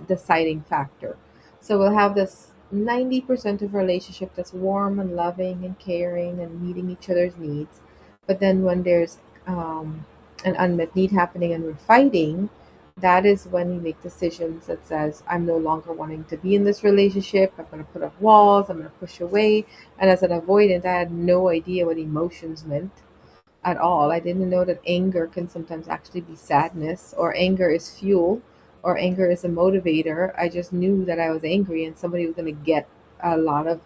deciding factor. So we'll have this 90% of relationship that's warm and loving and caring and meeting each other's needs. But then when there's an unmet need happening and we're fighting, that is when we make decisions that says, I'm no longer wanting to be in this relationship. I'm going to put up walls. I'm going to push away. And as an avoidant, I had no idea what emotions meant at all. I didn't know that anger can sometimes actually be sadness, or anger is fuel, or anger is a motivator. I just knew that I was angry, and somebody was going to get a lot of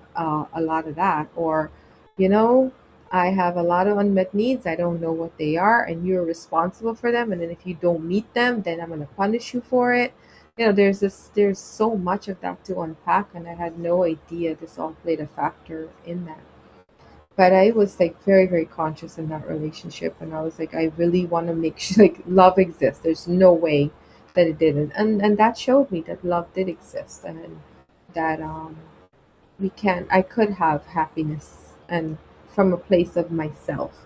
that, or, you know. I have a lot of unmet needs. I don't know what they are, and you're responsible for them. And then if you don't meet them, then I'm going to punish you for it. There's so much of that to unpack, and I had no idea this all played a factor in that. But I was like very, very conscious in that relationship, and I was like, I really want to make sure like love exists. There's no way that it didn't, and that showed me that love did exist, and that we can I could have happiness and from a place of myself.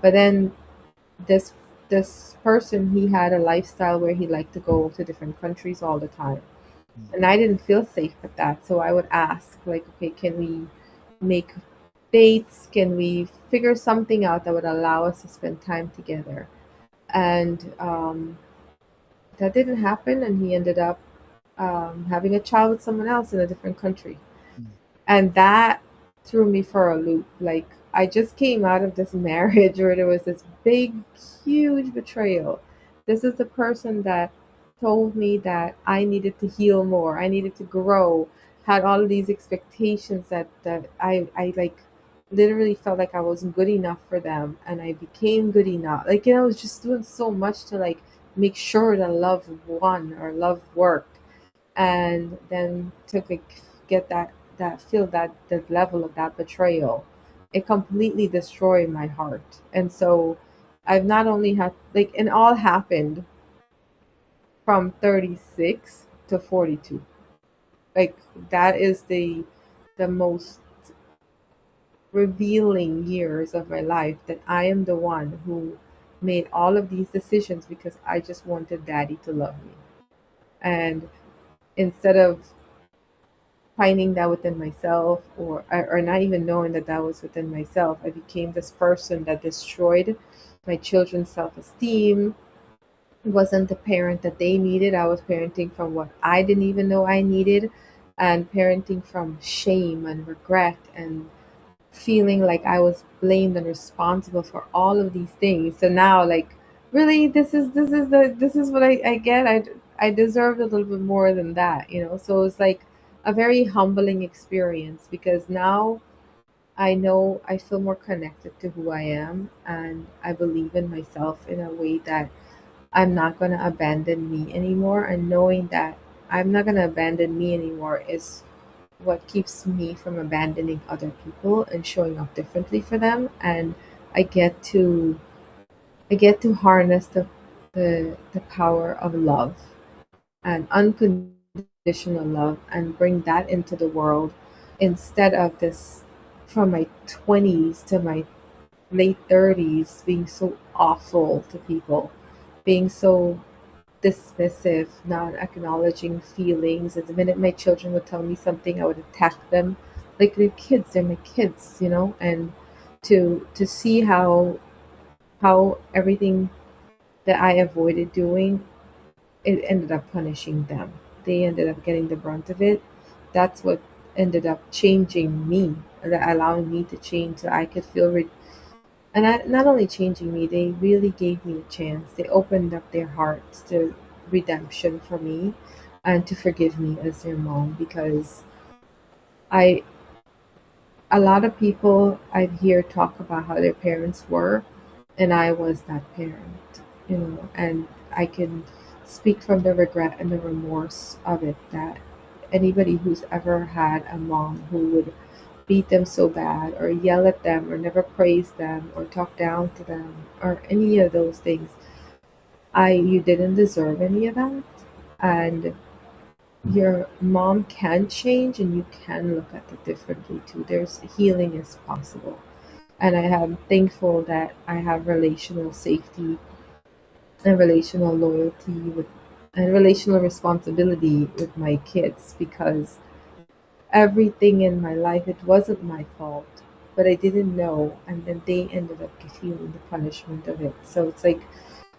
But then this this person, he had a lifestyle where he liked to go to different countries all the time, and I didn't feel safe with that. So I would ask like, okay, can we make dates? Can we figure something out that would allow us to spend time together? And that didn't happen, and he ended up having a child with someone else in a different country. And that threw me for a loop. Like, I just came out of this marriage where there was this big, huge betrayal. This is the person that told me that I needed to heal more, I needed to grow, had all of these expectations that I like literally felt like I wasn't good enough for them, and I became good enough. Like, I was just doing so much to like make sure that love won or love worked. And then to like get that feel that the level of that betrayal, it completely destroyed my heart. And so I've not only had like, and all happened from 36 to 42. Like, that is the most revealing years of my life, that I am the one who made all of these decisions because I just wanted daddy to love me. And instead of finding that within myself, or not even knowing that that was within myself, I became this person that destroyed my children's self-esteem. Wasn't the parent that they needed. I was parenting from what I didn't even know I needed, and parenting from shame and regret, and feeling like I was blamed and responsible for all of these things. So now, like, really, this is what I get. I deserved a little bit more than that. So it's like a very humbling experience, because now I know I feel more connected to who I am, and I believe in myself in a way that I'm not going to abandon me anymore. And knowing that I'm not going to abandon me anymore is what keeps me from abandoning other people and showing up differently for them. And I get to I get to harness the power of love and unconditional love, and bring that into the world, instead of this, from my 20s to my late 30s, being so awful to people, being so dismissive, not acknowledging feelings. And the minute my children would tell me something, I would attack them. Like, they're kids, they're my kids. And to see how everything that I avoided doing, it ended up punishing them. They ended up getting the brunt of it. That's what ended up changing me, allowing me to change, so I could feel not only changing me, they really gave me a chance. They opened up their hearts to redemption for me, and to forgive me as their mom. Because I a lot of people I hear talk about how their parents were, and I was that parent. And I can speak from the regret and the remorse of it, that anybody who's ever had a mom who would beat them so bad, or yell at them, or never praise them, or talk down to them, or any of those things, you didn't deserve any of that. And your mom can change, and you can look at it differently too. There's healing is possible. And I am thankful that I have relational safety and relational loyalty and relational responsibility with my kids, because everything in my life, it wasn't my fault, but I didn't know, and then they ended up feeling the punishment of it. So it's like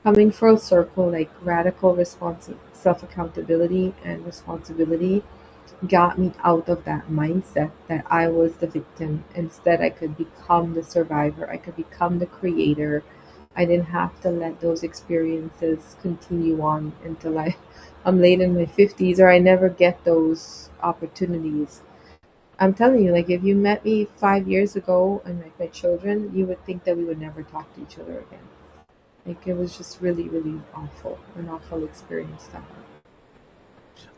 coming full circle, like radical self accountability and responsibility got me out of that mindset that I was the victim. Instead, I could become the survivor, I could become the creator. I didn't have to let those experiences continue on until I'm late in my 50s, or I never get those opportunities. I'm telling you, like if you met me 5 years ago and like my children, you would think that we would never talk to each other again. Like it was just really, really awful, an awful experience to have.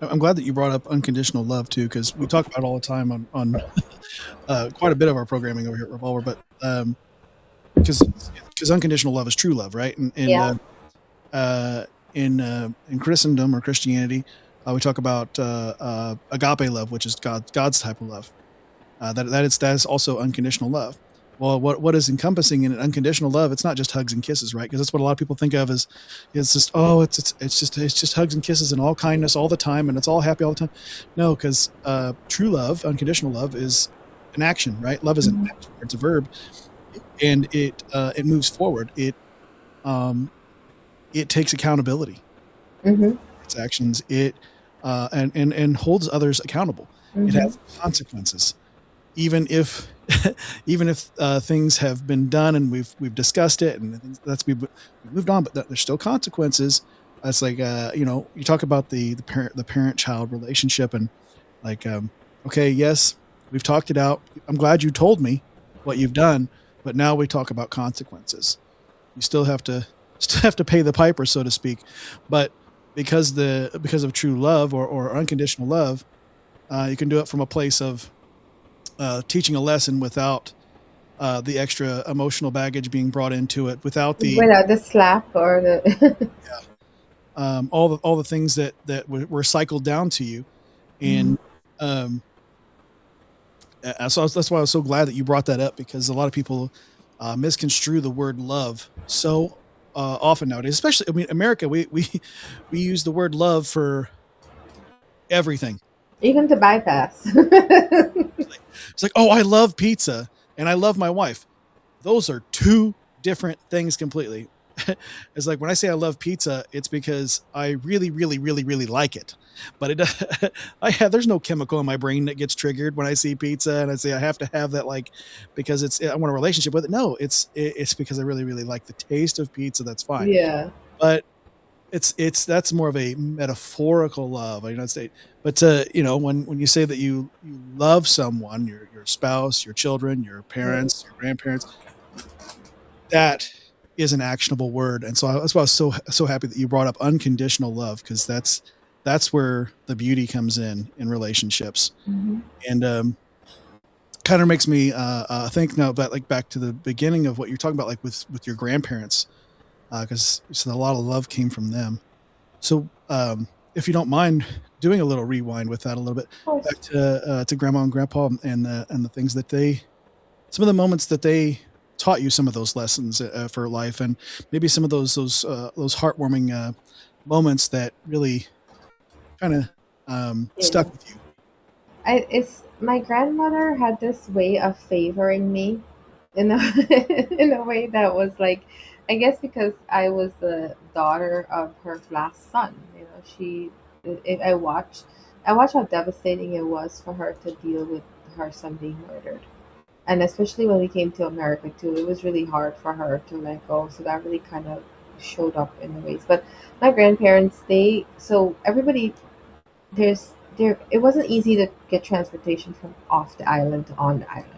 I'm glad that you brought up unconditional love too, because we talk about it all the time on quite a bit of our programming over here at Revolver, but because unconditional love is true love, right? Yeah. In Christendom or Christianity, we talk about agape love, which is God's type of love. That is also unconditional love. Well, what is encompassing in an unconditional love? It's not just hugs and kisses, right? Because that's what a lot of people think of as it's just it's just hugs and kisses and all kindness all the time, and it's all happy all the time. No, because true love, unconditional love, is an action, right? Love is an action; it's a verb, and it moves forward. It takes accountability. Mm-hmm. Its actions. It and holds others accountable. It Mm-hmm. has consequences, even if even if things have been done and we've discussed it and we've moved on, but there's still consequences. It's like you talk about the parent child relationship and like okay, yes, we've talked it out. I'm glad you told me what you've done, but now we talk about consequences. You still have to pay the piper, so to speak. But because of true love or unconditional love, you can do it from a place of teaching a lesson without the extra emotional baggage being brought into it, without Without the slap or the. all the things that were cycled down to you. And um, so that's why I was so glad that you brought that up, because a lot of people misconstrue the word love so often nowadays. Especially, I mean, America, we use the word love for everything. Even to bypass. It's like, oh, I love pizza and I love my wife. Those are two different things completely. It's like when I say I love pizza, it's because I really, really, really, really like it. But there's no chemical in my brain that gets triggered when I see pizza and I say I have to have that, like, because I want a relationship with it. No, it's because I really, really like the taste of pizza. That's fine. Yeah. But that's more of a metaphorical love, United States. But when you say that you love someone, your spouse, your children, your parents, your grandparents, that is an actionable word. And so that's why I was so happy that you brought up unconditional love, because that's where the beauty comes in relationships. Mm-hmm. And kind of makes me think now about, like, back to the beginning of what you're talking about, like with your grandparents, because a lot of love came from them. So if you don't mind doing a little rewind with that a little bit, Of course. back to grandma and grandpa and the things that some of the moments that they taught you, some of those lessons for life, and maybe some of those heartwarming moments that really kind of Yeah. stuck with you. It's my grandmother had this way of favoring me in a in a way that was like, I guess because I was the daughter of her last son. You know, I watched how devastating it was for her to deal with her son being murdered, and especially when we came to America too, it was really hard for her to let go. So that really kind of showed up in the ways. But my grandparents, everybody there it wasn't easy to get transportation from off the island to on the island.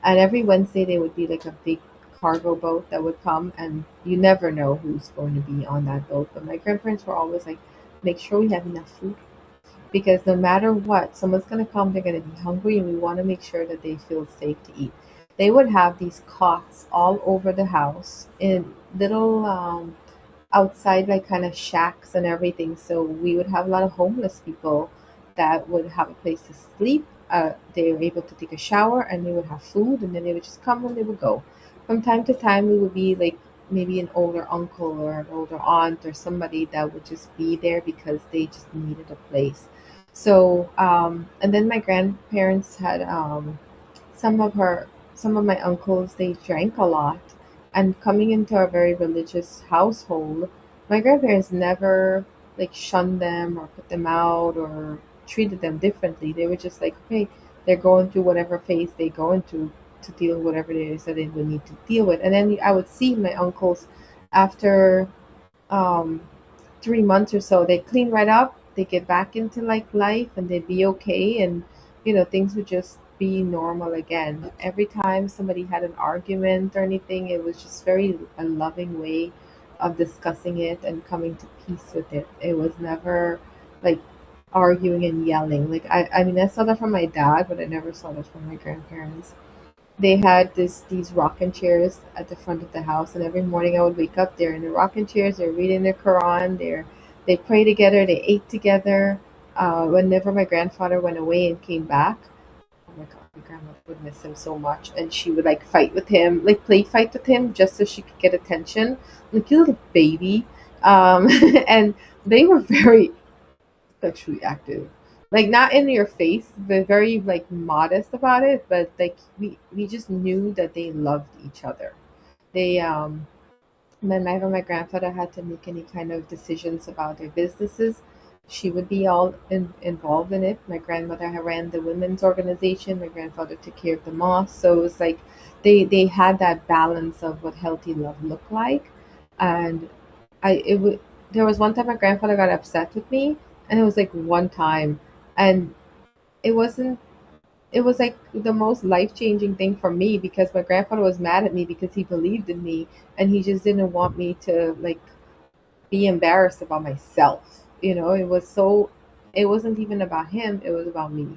And every Wednesday there would be like a big cargo boat that would come, and you never know who's going to be on that boat. But my grandparents were always like, make sure we have enough food, because no matter what, someone's going to come, they're going to be hungry, and we want to make sure that they feel safe to eat. They would have these cots all over the house in little outside, like kind of shacks and everything. So we would have a lot of homeless people that would have a place to sleep. They were able to take a shower, and they would have food, and then they would just come and they would go. From time to time, we would be like maybe an older uncle or an older aunt or somebody that would just be there because they just needed a place. So, and then my grandparents had some of her, some of my uncles, they drank a lot. And coming into a very religious household, my grandparents never like shunned them or put them out or treated them differently. They were just like, okay, they're going through whatever phase they go into to deal with whatever it is that they would need to deal with. And then I would see my uncles after um, 3 months or so, they clean right up, they get back into like life, and they'd be okay. And things would just be normal again. Every time somebody had an argument or anything, it was just very a loving way of discussing it and coming to peace with it. It was never like arguing and yelling. Like I mean, I saw that from my dad, but I never saw that from my grandparents. They had these rocking chairs at the front of the house, and every morning I would wake up there in the rocking chairs. They're reading the Quran. They pray together. They ate together. Whenever my grandfather went away and came back, oh my god, my grandmother would miss him so much, and she would like fight with him, like play fight with him, just so she could get attention, like a little baby. Um, and they were very sexually active, like not in your face, but very like modest about it. But like we just knew that they loved each other. They Whenever my grandfather had to make any kind of decisions about their businesses, she would be involved in it. My grandmother had ran the women's organization. My grandfather took care of the mosque. So it was like they had that balance of what healthy love looked like. And it would there was one time my grandfather got upset with me, and it was like one time, and it wasn't it was like the most life changing thing for me, because my grandfather was mad at me because he believed in me, and he just didn't want me to like be embarrassed about myself. It wasn't even about him, it was about me.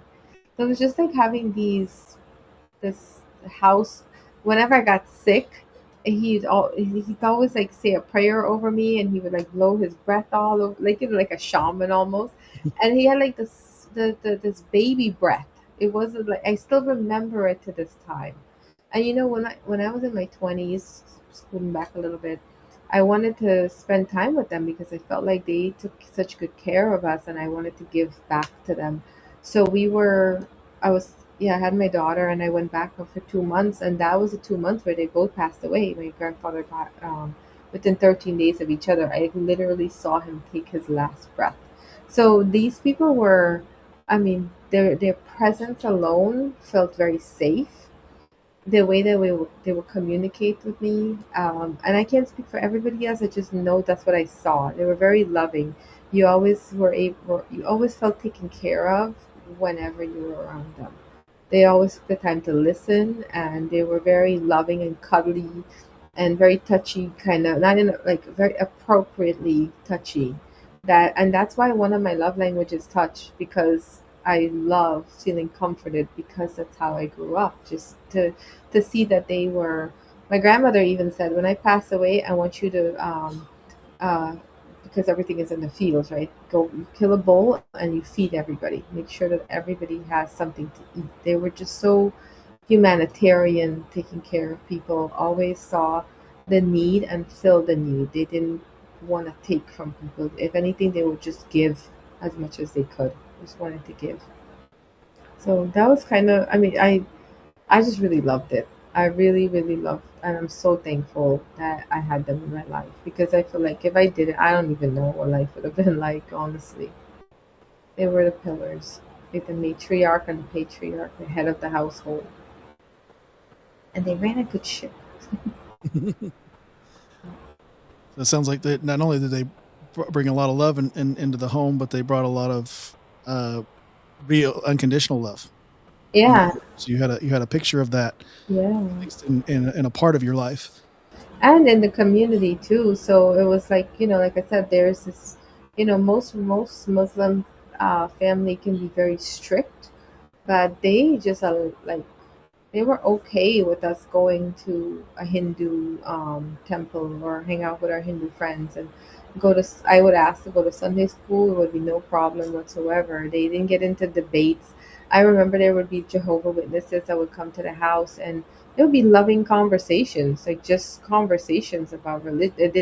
So it was just like having this house. Whenever I got sick, he'd always like say a prayer over me, and he would like blow his breath all over, like like a shaman almost. And he had like this baby breath. It wasn't like, I still remember it to this time. And when I was in my 20s, scooting back a little bit, I wanted to spend time with them because I felt like they took such good care of us, and I wanted to give back to them. So I was, yeah, I had my daughter, and I went back for 2 months, and that was the 2 months where they both passed away. My grandfather got, within 13 days of each other. I literally saw him take his last breath. So these people were, I mean, their presence alone felt very safe. The way that they would communicate with me, and I can't speak for everybody else. I just know that's what I saw. They were very loving. You always felt taken care of whenever you were around them. They always took the time to listen, and they were very loving and cuddly and very touchy, kind of, not in like very appropriately touchy. That's why one of my love languages touch, because I love feeling comforted, because that's how I grew up. Just to see that they were. My grandmother even said, "When I pass away, I want you to uh, because everything is in the fields, right? Go you kill a bull and you feed everybody. Make sure that everybody has something to eat." They were just so humanitarian, taking care of people. Always saw the need and fill the need. They didn't want to take from people. If anything, they would just give as much as they could. Just wanted to give. So that was kind of. I mean, I just really loved it. I really, really loved, and I'm so thankful that I had them in my life, because I feel like if I didn't, I don't even know what life would have been like, honestly. They were the pillars, like the matriarch and the patriarch, the head of the household. And they ran a good ship. So it sounds like that not only did they bring a lot of love into the home, but they brought a lot of real unconditional love. Yeah, So you had a picture of that, yeah. at least in a part of your life. And in the community too. So it was like, like I said, there's this, most Muslim family can be very strict, but they just like they were okay with us going to a Hindu temple or hang out with our Hindu friends and I would ask to go to Sunday school. It would be no problem whatsoever. They didn't get into debates. I remember there would be Jehovah Witnesses that would come to the house, and it would be loving conversations, like just conversations about religion. It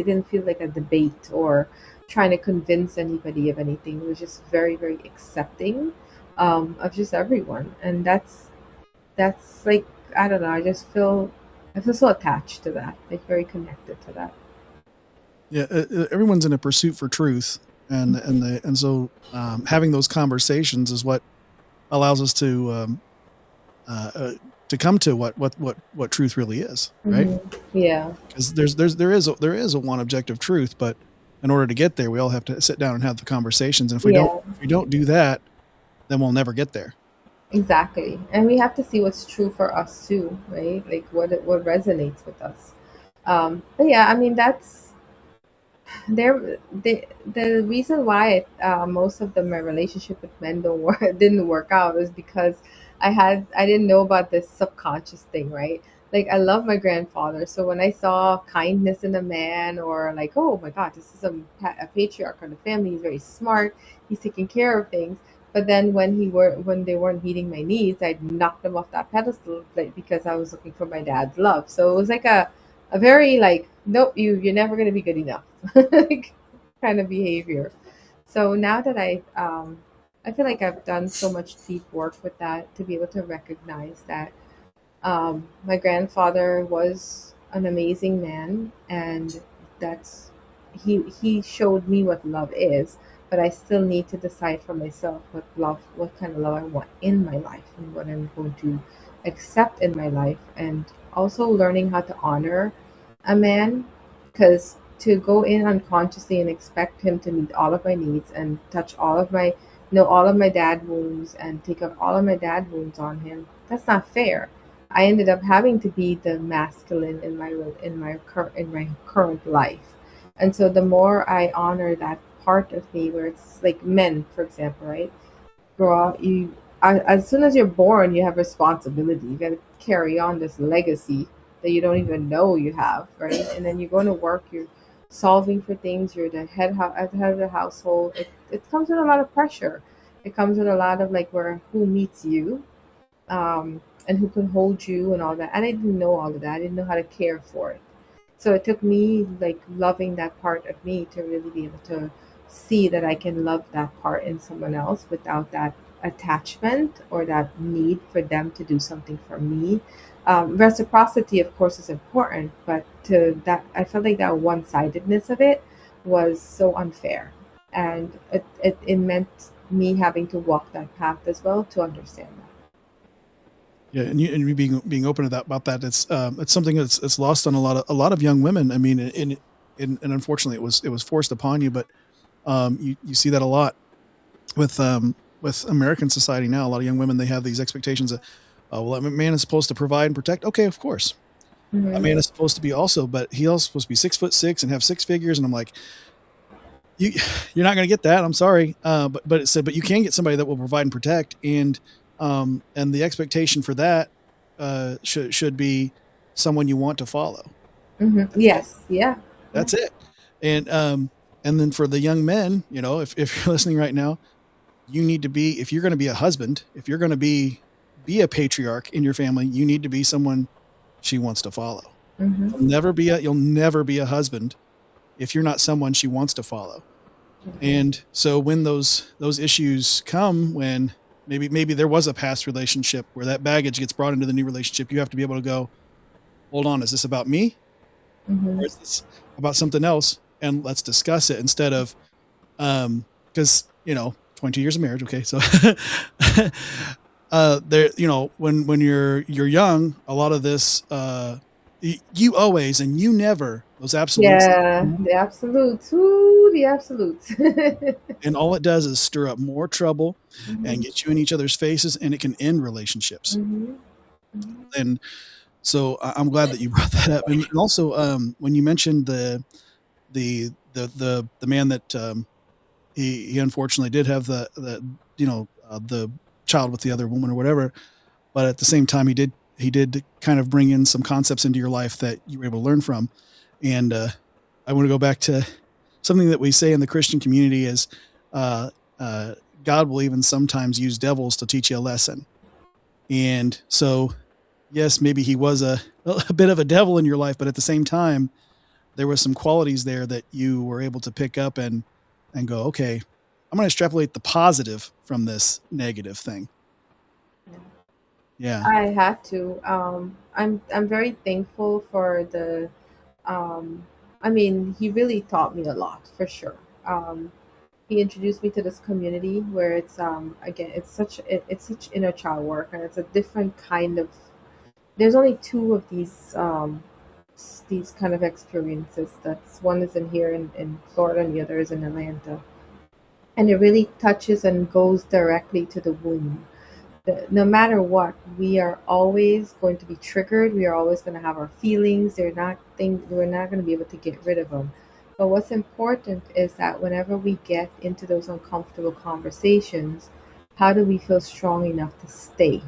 didn't feel like a debate or trying to convince anybody of anything. It was just very, very accepting of just everyone, and that's like, I don't know. I feel so attached to that, like very connected to that. Yeah, everyone's in a pursuit for truth, and so having those conversations is what allows us to come to what truth really is, right? Yeah. Because there is a one objective truth, but in order to get there, we all have to sit down and have the conversations. And if we Yeah. don't do that, then we'll never get there. Exactly. And we have to see what's true for us too, right? Like what resonates with us. But yeah, I mean that's the reason why most of my relationship with men don't work didn't work out is because I didn't know about this subconscious thing, right? Like I love my grandfather, so when I saw kindness in a man, or like, oh my god, this is a patriarch of the family, he's very smart, he's taking care of things. But then when they weren't meeting my needs, I'd knocked them off that pedestal, like, because I was looking for my dad's love. So it was like a very like, nope, you're never gonna be good enough like kind of behavior. So now that I feel like I've done so much deep work with that to be able to recognize that my grandfather was an amazing man, and that's he showed me what love is. But I still need to decide for myself what kind of love I want in my life, and what I'm going to accept in my life, and also learning how to honor a man, because to go in unconsciously and expect him to meet all of my needs and touch all of my know all of my dad wounds and take up all of my dad wounds on him, that's not fair. I ended up having to be the masculine in in my current life. And so the more I honor that part of me, where it's like men, for example, right? Grow up, as soon as you're born, you have responsibility. You got to carry on this legacy that you don't even know you have, right? And then you're going to work. You're solving for things. You're the head of the household. It comes with a lot of pressure. It comes with a lot of like where who meets you, and who can hold you and all that. And I didn't know all of that. I didn't know how to care for it. So it took me like loving that part of me to really be able to see that I can love that part in someone else without that attachment or that need for them to do something for me. Reciprocity, of course, is important, but to that, I felt like that one-sidedness of it was so unfair, and it meant me having to walk that path as well to understand that. Yeah, and you being open to that about that, it's something that's lost on a lot of young women. I mean, and unfortunately, it was forced upon you, but you see that a lot with American society now. A lot of young women, they have these expectations of, well, a man is supposed to provide and protect. Okay, of course, a Hmm. man is supposed to be also, but he also supposed to be 6'6" and have six figures. And I'm like, you you're not going to get that. I'm sorry, but it said, but you can get somebody that will provide and protect, and the expectation for that should be someone you want to follow. Hmm. That's it. Yes. Yeah. Yeah. That's it. And then for the young men, if you're listening right now, you need to be, if you're going to be a husband, if you're going to be a patriarch in your family, you need to be someone she wants to follow. Hmm. You'll never be a husband if you're not someone she wants to follow. And so when those issues come, when maybe there was a past relationship where that baggage gets brought into the new relationship, you have to be able to go, hold on, is this about me, Hmm. or is this about something else? And let's discuss it, instead of, because 22 years of marriage. Okay, so there, when you're young, a lot of this, you always and you never, those absolutes, Yeah, the absolutes. Ooh, the absolutes. and all it does is stir up more trouble and Hmm. get you in each other's faces, and it can end relationships. Hmm. Hmm. And so I'm glad that you brought that up. And also, when you mentioned the man that, he unfortunately did have the child with the other woman or whatever, but at the same time, he did kind of bring in some concepts into your life that you were able to learn from. And I want to go back to something that we say in the Christian community is, uh, uh, God will even sometimes use devils to teach you a lesson. And so, yes, maybe he was a bit of a devil in your life, but at the same time, there was some qualities there that you were able to pick up and go, okay, I'm going to extrapolate the positive from this negative thing. Yeah. I had to. I'm very thankful for the. Um, I mean, he really taught me a lot for sure. He introduced me to this community where it's again it's such inner child work, and it's a different kind of. There's only two of these kind of experiences. That's one is in here in Florida, and the other is in Atlanta, and it really touches and goes directly to the womb. No matter what, we are always going to be triggered. We are always going to have our feelings. They're not things we're not going to be able to get rid of them. But what's important is that whenever we get into those uncomfortable conversations, how do we feel strong enough to stay?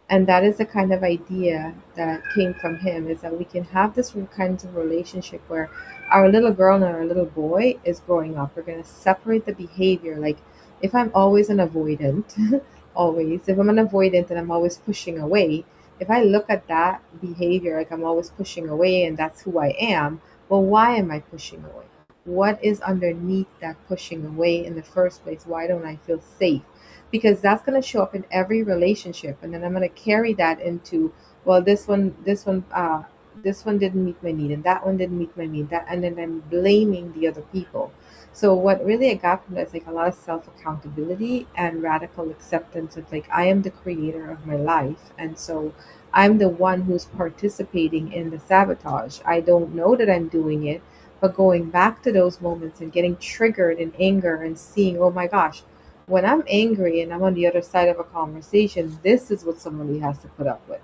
And that is the kind of idea that came from him, is that we can have this kind of relationship where our little girl and our little boy is growing up. We're going to separate the behavior. Like, if I'm always an avoidant, always, if I'm an avoidant and I'm always pushing away, if I look at that behavior like I'm always pushing away and that's who I am, well, why am I pushing away? What is underneath that pushing away in the first place? Why don't I feel safe? Because that's going to show up in every relationship, and then I'm going to carry that into, well, this one didn't meet my need, and that one didn't meet my need, that, and then I'm blaming the other people. So what really I got from that is like a lot of self accountability and radical acceptance of, like, I am the creator of my life, and so I'm the one who's participating in the sabotage. I don't know that I'm doing it, but going back to those moments and getting triggered in anger and seeing, oh my gosh, when I'm angry and I'm on the other side of a conversation, this is what somebody has to put up with.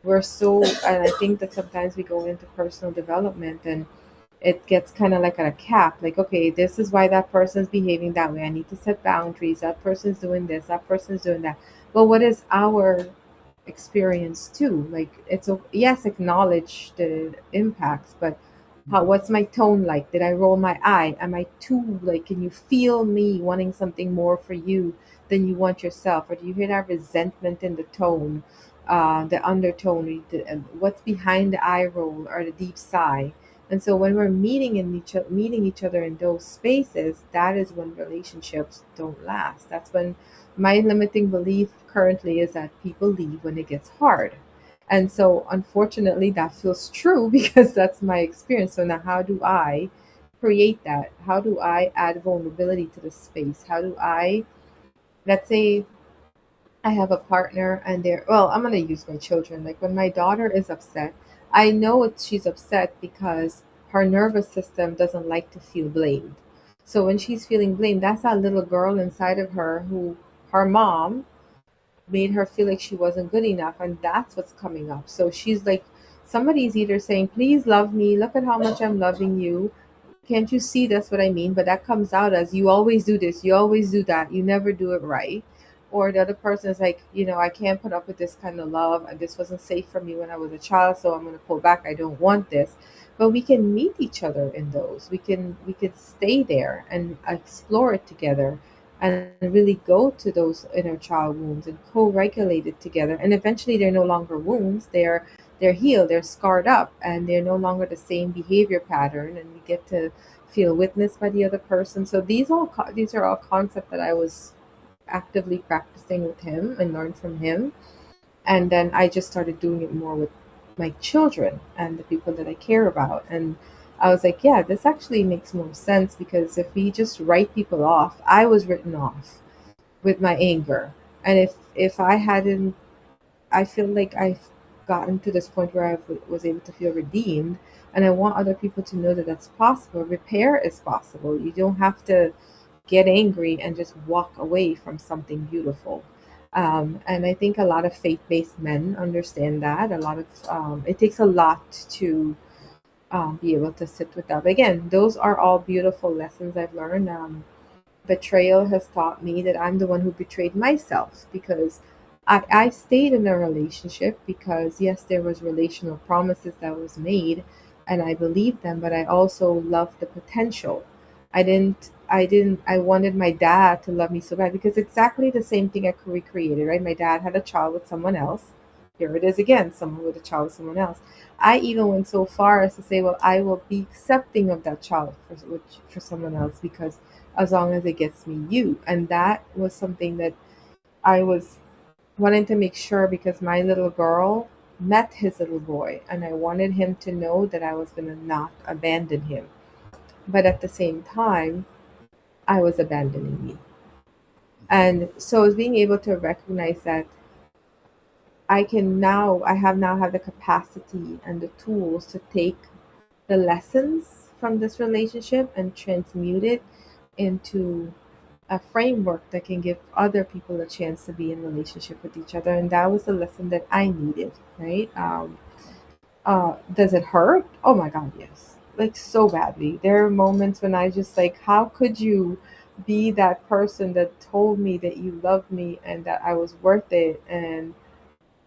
We're so, and I think that sometimes we go into personal development and it gets kind of like at a cap, like, okay, this is why that person's behaving that way. I need to set boundaries. That person's doing this, that person's doing that. But what is our experience too? Like, it's a, yes, acknowledge the impacts, but what's my tone like? Did I roll my eye? Am I too, like, can you feel me wanting something more for you than you want yourself? Or do you hear that resentment in the tone, the undertone, what's behind the eye roll or the deep sigh? And so when we're meeting each other in those spaces, that is when relationships don't last. That's when my limiting belief currently is that people leave when it gets hard. And so, unfortunately, that feels true because that's my experience. So, now how do I create that? How do I add vulnerability to the space? How do I, let's say, I have a partner and they're, well, I'm going to use my children. Like, when my daughter is upset, I know she's upset because her nervous system doesn't like to feel blamed. So, when she's feeling blamed, that's that little girl inside of her who her mom made her feel like she wasn't good enough, and that's what's coming up. So she's like, somebody's either saying, please love me, look at how much I'm loving you, can't you see that's what I mean? But that comes out as, you always do this, you always do that, you never do it right. Or the other person is like, I can't put up with this kind of love, and this wasn't safe for me when I was a child, so I'm going to pull back, I don't want this. But we can meet each other in those, we can stay there and explore it together, and really go to those inner child wounds and co-regulate it together, and eventually they're no longer wounds, they're healed, they're scarred up, and they're no longer the same behavior pattern, and we get to feel witnessed by the other person. So these are all concepts that I was actively practicing with him and learned from him, and then I just started doing it more with my children and the people that I care about. And I was like, yeah, this actually makes more sense, because if we just write people off, I was written off with my anger. And if I hadn't, I feel like I've gotten to this point where was able to feel redeemed, and I want other people to know that that's possible. Repair is possible. You don't have to get angry and just walk away from something beautiful. And I think a lot of faith-based men understand that. A lot of it takes a lot to be able to sit with that. But again, those are all beautiful lessons I've learned. Betrayal has taught me that I'm the one who betrayed myself, because I stayed in a relationship because, yes, there was relational promises that was made and I believed them, but I also loved the potential. I wanted my dad to love me so bad, because exactly the same thing I recreated, right? My dad had a child with someone else. Here it is again, someone with a child with someone else. I even went so far as to say, well, I will be accepting of that child for someone else, because as long as it gets me you. And that was something that I was wanting to make sure, because my little girl met his little boy, and I wanted him to know that I was going to not abandon him. But at the same time, I was abandoning me. And so being able to recognize that I have now have the capacity and the tools to take the lessons from this relationship and transmute it into a framework that can give other people a chance to be in relationship with each other. And that was a lesson that I needed, right? Does it hurt? Oh my God, yes. Like so badly. There are moments when I just like, how could you be that person that told me that you loved me and that I was worth it, and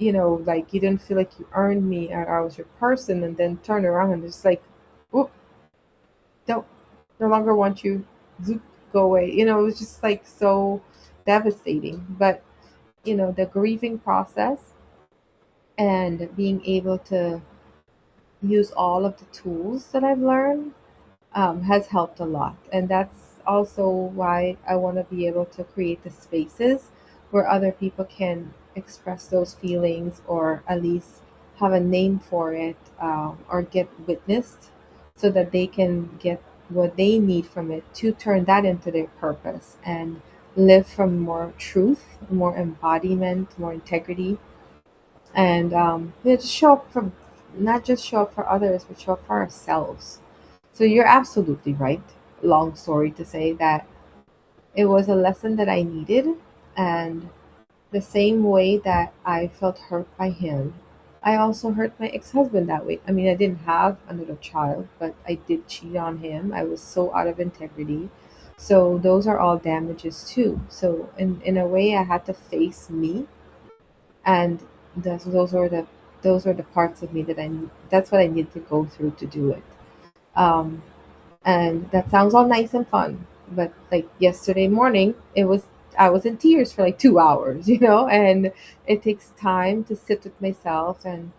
like you didn't feel like you earned me or I was your person, and then turn around and just like, oh, don't, no longer want you, zoop, go away. It was just like so devastating. But the grieving process and being able to use all of the tools that I've learned has helped a lot. And that's also why I want to be able to create the spaces where other people can express those feelings, or at least have a name for it, or get witnessed, so that they can get what they need from it to turn that into their purpose and live from more truth, more embodiment, more integrity, and just show up for, not just show up for others, but show up for ourselves. So you're absolutely right. Long story to say that it was a lesson that I needed, and the same way that I felt hurt by him, I also hurt my ex-husband that way. I mean, I didn't have another child, but I did cheat on him. I was so out of integrity. So those are all damages too. So in a way, I had to face me, and those are the parts of me that that's what I need to go through to do it. Um, and that sounds all nice and fun, but like yesterday morning, I was in tears for like 2 hours, and it takes time to sit with myself and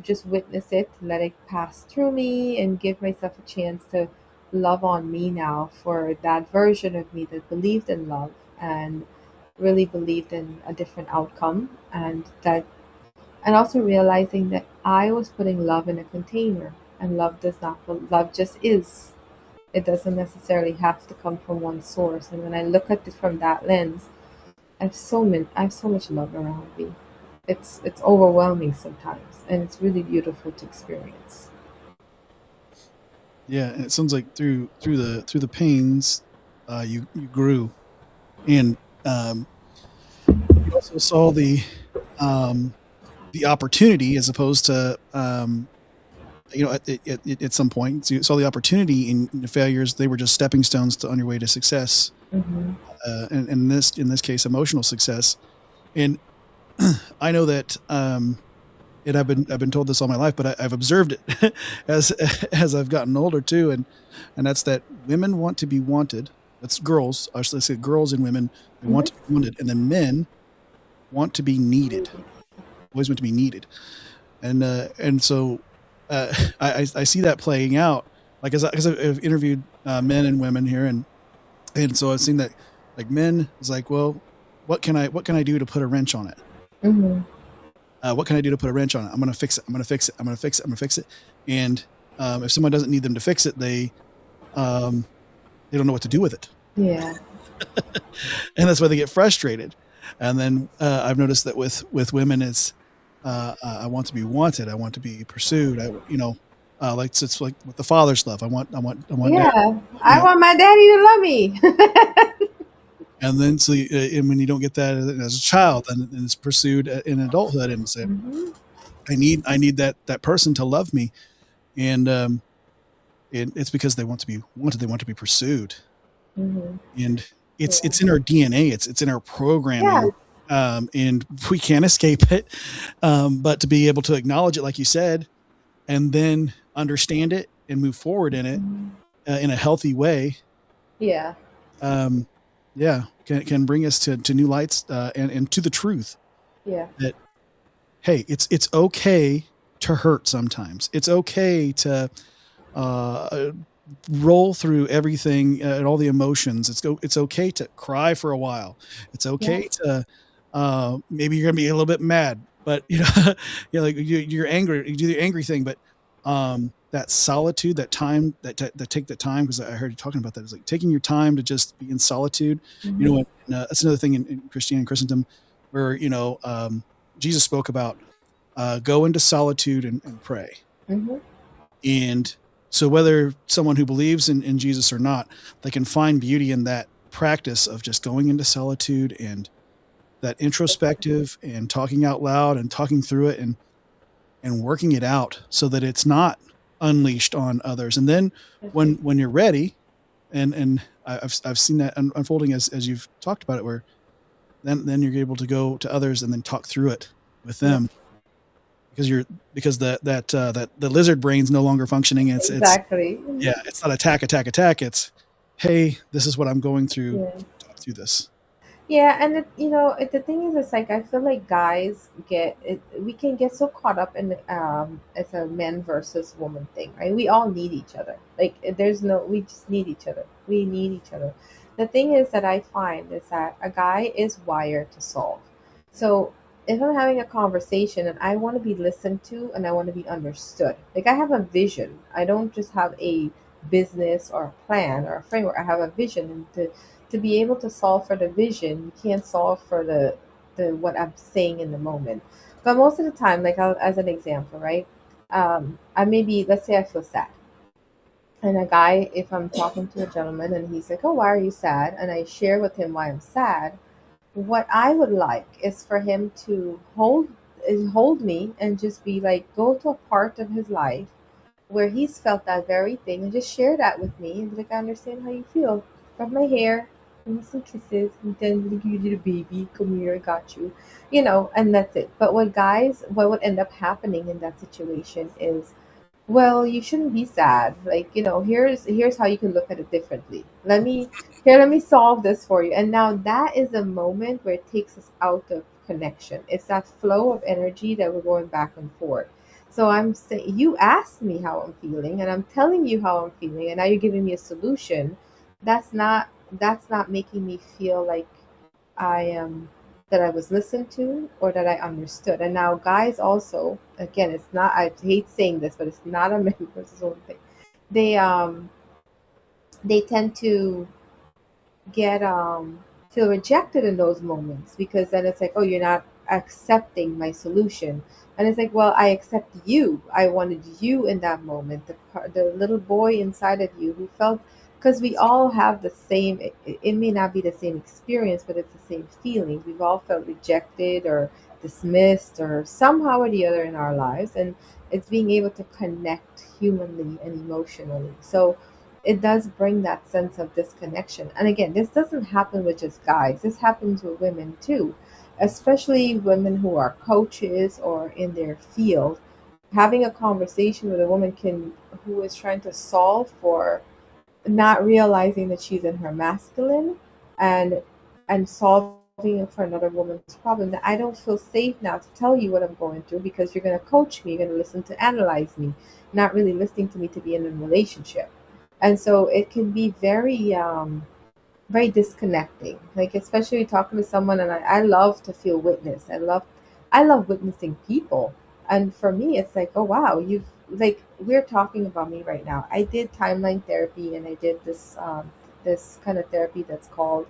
just witness it, let it pass through me, and give myself a chance to love on me now for that version of me that believed in love and really believed in a different outcome, and also realizing that I was putting love in a container, and love does not, love just is. It doesn't necessarily have to come from one source. And when I look at it from that lens, I have so much love around me. It's overwhelming sometimes, and it's really beautiful to experience. Yeah, and it sounds like through the pains, you grew, and you also saw the opportunity, as opposed to at some point, so you saw the opportunity in the failures. They were just stepping stones on your way to success, Hmm. and in this case, emotional success. And I know that, and I've been told this all my life, but I've observed it as as I've gotten older too, and that's that women want to be wanted. That's girls. I should say girls and women. They want to Hmm. be wanted, and then men want to be needed. Always want to be needed, and so I see that playing out. Like, as I've interviewed men and women here, and so I've seen that, like, men is like, well, what can I do to put a wrench on it? Hmm. What can I do to put a wrench on it? I'm going to fix it. I'm going to fix it. I'm going to fix it. I'm going to fix it. And if someone doesn't need them to fix it, um, they don't know what to do with it, Yeah. and that's why they get frustrated. And then I've noticed that with women, it's I want to be wanted. I want to be pursued. Like, it's like with the father's love. I want dad. Yeah. You I know, want my daddy to love me. and then so and when you don't get that as a child, and it's pursued in adulthood, and say, Hmm. I need that person to love me, and it's because they want to be wanted. They want to be pursued, Hmm. and Yeah. it's in our DNA. It's in our Yeah. programming, and we can't escape it. But to be able to acknowledge it, like you said, and then understand it and move forward in it, Mhm. in a healthy way, Yeah. um, yeah, can bring us to new lights, and to the truth Yeah. that, hey, it's okay to hurt sometimes. It's okay to uh, roll through everything, and all the emotions. It's okay to cry for a while. It's Yeah. okay to, maybe you're gonna be a little bit mad, but like, you're angry. You do the angry thing, but that solitude, that time, that take that time, because I heard you talking about that. It's like taking your time to just be in solitude. Hmm. That's another thing in Christianity and Christendom, where Jesus spoke about, go into solitude and pray. Hmm. And so whether someone who believes in Jesus or not, they can find beauty in that, practice of just going into solitude and that introspective and talking out loud and talking through it and working it out so that it's not unleashed on others. And then when you're ready, and I've seen that unfolding as you've talked about it, where then you're able to go to others and then talk through it with Yeah, them because the lizard brain's no longer functioning. It's exactly. yeah, it's not attack. It's, hey, this is what I'm going through. Yeah. Talk through this. Yeah, and the thing is, it's like I feel like guys get it. We can get so caught up in it's a men versus woman thing, right? We all need each other. Like there's no, we just need each other. We need each other. The thing is that I find is that a guy is wired to solve. So if I'm having a conversation and I want to be listened to and I want to be understood, like I have a vision. I don't just have a business or a plan or a framework. I have a vision, and to be able to solve for the vision, you can't solve for the what I'm saying in the moment. But most of the time, like as an example, right? I maybe, let's say I feel sad, and a guy, if I'm talking to a gentleman and he's like, "Oh, why are you sad?" and I share with him why I'm sad, what I would like is for him to hold me and just be like, go to a part of his life where he's felt that very thing and just share that with me and be like, I understand how you feel. Rub my hair, give me some kisses, and then give you the baby, come here, I got you. And that's it. But what would end up happening in that situation is, well, you shouldn't be sad. Like, here's how you can look at it differently. Let me solve this for you. And now that is a moment where it takes us out of connection. It's that flow of energy that we're going back and forth. So I'm saying, you asked me how I'm feeling, and I'm telling you how I'm feeling, and now you're giving me a solution. That's not making me feel like I am that I was listened to or that I understood. And now guys also, again, it's not, I hate saying this, but it's not a men versus woman thing. They tend to get feel rejected in those moments, because then it's like, oh, you're not accepting my solution. And it's like, well, I accept you. I wanted you in that moment, the little boy inside of you who felt, because we all have the same, it may not be the same experience, but it's the same feelings. We've all felt rejected or dismissed or somehow or the other in our lives, and it's being able to connect humanly and emotionally. So it does bring that sense of disconnection. And again, this doesn't happen with just guys, this happens with women too, especially women who are coaches or in their field. Having a conversation with a woman who is trying to solve for, not realizing that she's in her masculine, and solving it for another woman's problem, that I don't feel safe now to tell you what I'm going through, because you're going to coach me, you're going to listen to analyze me, not really listening to me to be in a relationship. And so it can be very disconnecting, like especially talking to someone. And I love to feel witnessed. I love witnessing people. And for me, it's like, oh wow, you've, like, we're talking about me right now. I did timeline therapy, and I did this kind of therapy that's called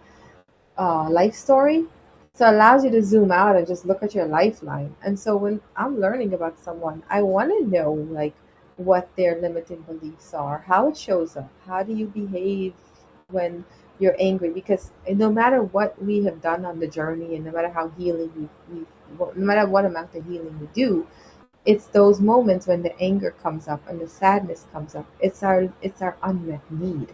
life story. So it allows you to zoom out and just look at your lifeline. And so when I'm learning about someone, I want to know, like, what their limiting beliefs are, how it shows up, how do you behave when you're angry. Because no matter what we have done on the journey, and no matter how healing no matter what amount of healing we do, it's those moments when the anger comes up and the sadness comes up. It's our unmet need.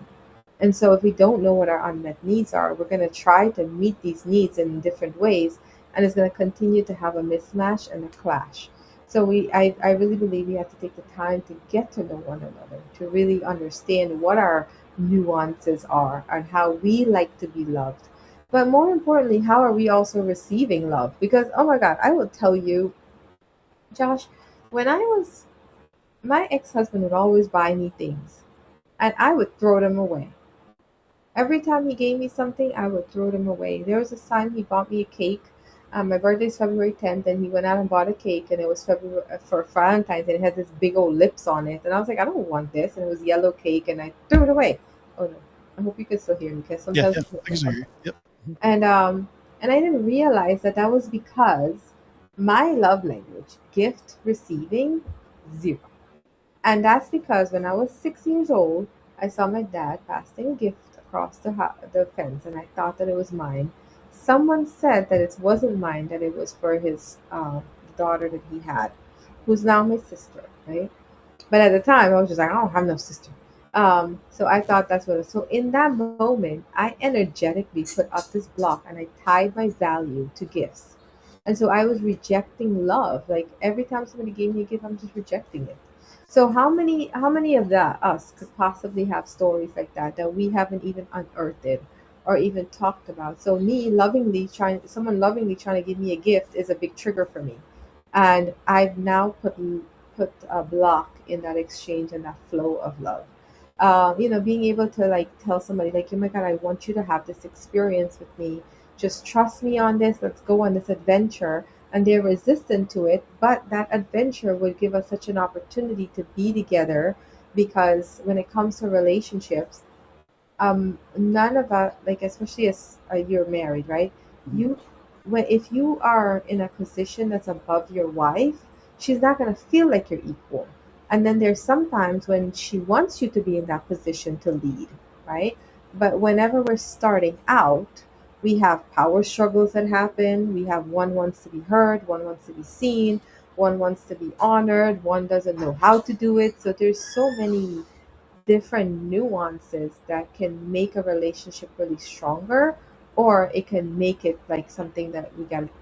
And so if we don't know what our unmet needs are, we're going to try to meet these needs in different ways, and it's going to continue to have a mismatch and a clash. So I really believe we have to take the time to get to know one another, to really understand what our nuances are and how we like to be loved. But more importantly, how are we also receiving love? Because, oh my God, I will tell you, Josh, when I was, my ex husband would always buy me things, and I would throw them away. Every time he gave me something, I would throw them away. There was this time he bought me a cake. My birthday's February 10th, and he went out and bought a cake, and it was February for Valentine's, and it had this big old lips on it. And I was like, I don't want this, and it was yellow cake, and I threw it away. Oh no, I hope you can still hear me, because Yeah, sometimes. yeah, I can still hear you. Yep. And I didn't realize that that was because my love language, gift receiving, zero. And that's because when I was 6 years old, I saw my dad passing a gift across the fence, and I thought that it was mine. Someone said that it wasn't mine, that it was for his daughter that he had, who's now my sister, right? But at the time, I was just like, I don't have no sister. So I thought that's what it was. So in that moment, I energetically put up this block and I tied my value to gifts. And so I was rejecting love. Like every time somebody gave me a gift, I'm just rejecting it. So how many of that us could possibly have stories like that we haven't even unearthed or even talked about? So me lovingly trying someone lovingly trying to give me a gift is a big trigger for me. And I've now put a block in that exchange and that flow of love. Being able to like tell somebody like, oh my God, I want you to have this experience with me. Just trust me on this. Let's go on this adventure. And they're resistant to it, but that adventure would give us such an opportunity to be together because when it comes to relationships, none of us, like especially as you're married, right? You when if you are in a position that's above your wife, she's not going to feel like you're equal. And then there's sometimes when she wants you to be in that position to lead, right? But whenever we're starting out, we have power struggles that happen. We have one wants to be heard, one wants to be seen, one wants to be honored, one doesn't know how to do it. So there's so many different nuances that can make a relationship really stronger, or it can make it like something that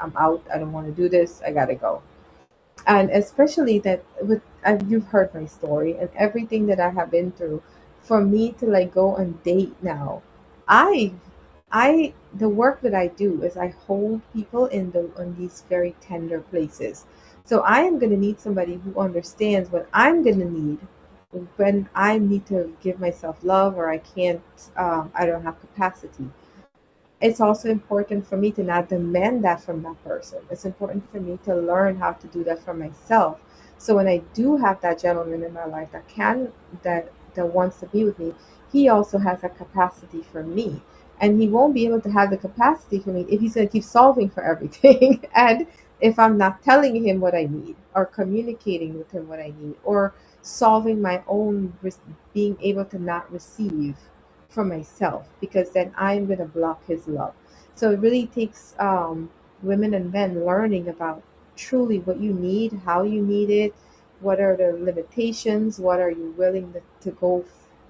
I'm out, I don't want to do this, I gotta go. And especially that you've heard my story and everything that I have been through. For me to like go on date now, I the work that I do is I hold people in the on these very tender places. So I am going to need somebody who understands what I'm going to need when I need to give myself love, or I can't, I don't have capacity. It's also important for me to not demand that from that person. It's important for me to learn how to do that for myself. So when I do have that gentleman in my life that wants to be with me, he also has a capacity for me. And he won't be able to have the capacity for me if he's going to keep solving for everything. And if I'm not telling him what I need, or communicating with him what I need, or solving my own, being able to not receive for myself, because then I'm going to block his love. So it really takes women and men learning about truly what you need, how you need it, what are the limitations, what are you willing to go,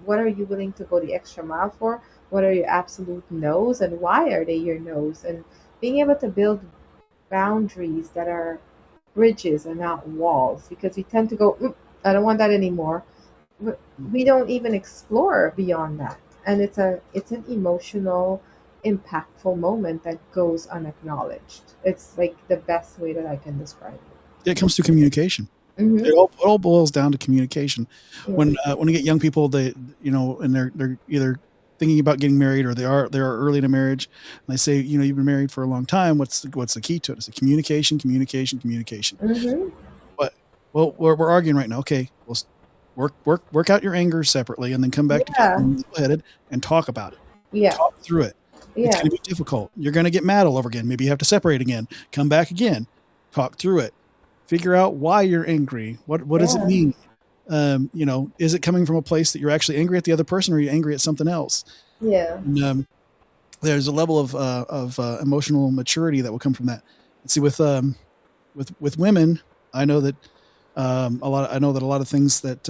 what are you willing to go the extra mile for, what are your absolute no's, and why are they your no's, and being able to build boundaries that are bridges and not walls, because we tend to go, I don't want that anymore. We don't even explore beyond that, and it's an emotional, impactful moment that goes unacknowledged. It's like the best way that I can describe it. It comes to communication. Mm-hmm. It all boils down to communication. Yeah. When you get young people, and they're either thinking about getting married, or they are early in a marriage, and they say, you've been married for a long time. What's the key to it? It's communication, communication, communication. Mm-hmm. But we're arguing right now. Okay, well, work out your anger separately, and then come back together, Yeah. level-headed, and talk about it. Yeah. Talk through it. It's Yeah. going to be difficult. You're going to get mad all over again. Maybe you have to separate again. Come back again. Talk through it. Figure out why you're angry. What does it Yeah. mean? Is it coming from a place that you're actually angry at the other person, or are you angry at something else? Yeah. And, there's a level of emotional maturity that will come from that. And see, with women, I know that I know that a lot of things that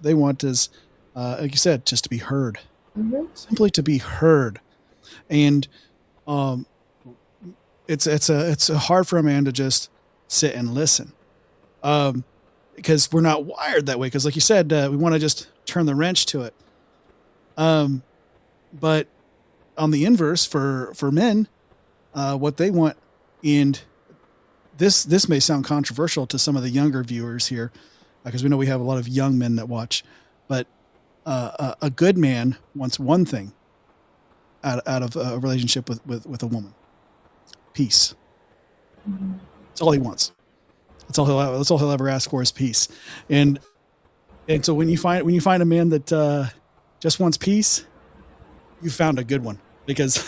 they want is, like you said, just to be heard, Mm-hmm. simply to be heard. And um, it's hard for a man to just sit and listen, because we're not wired that way. Because, like you said, we want to just turn the wrench to it. But on the inverse, for men, what they want, and this may sound controversial to some of the younger viewers here, because we know we have a lot of young men that watch, but a good man wants one thing out of a relationship with a woman: peace. Mm-hmm. That's all he wants. That's all he'll ever ask for is peace. And so when you find a man that just wants peace, you found a good one, because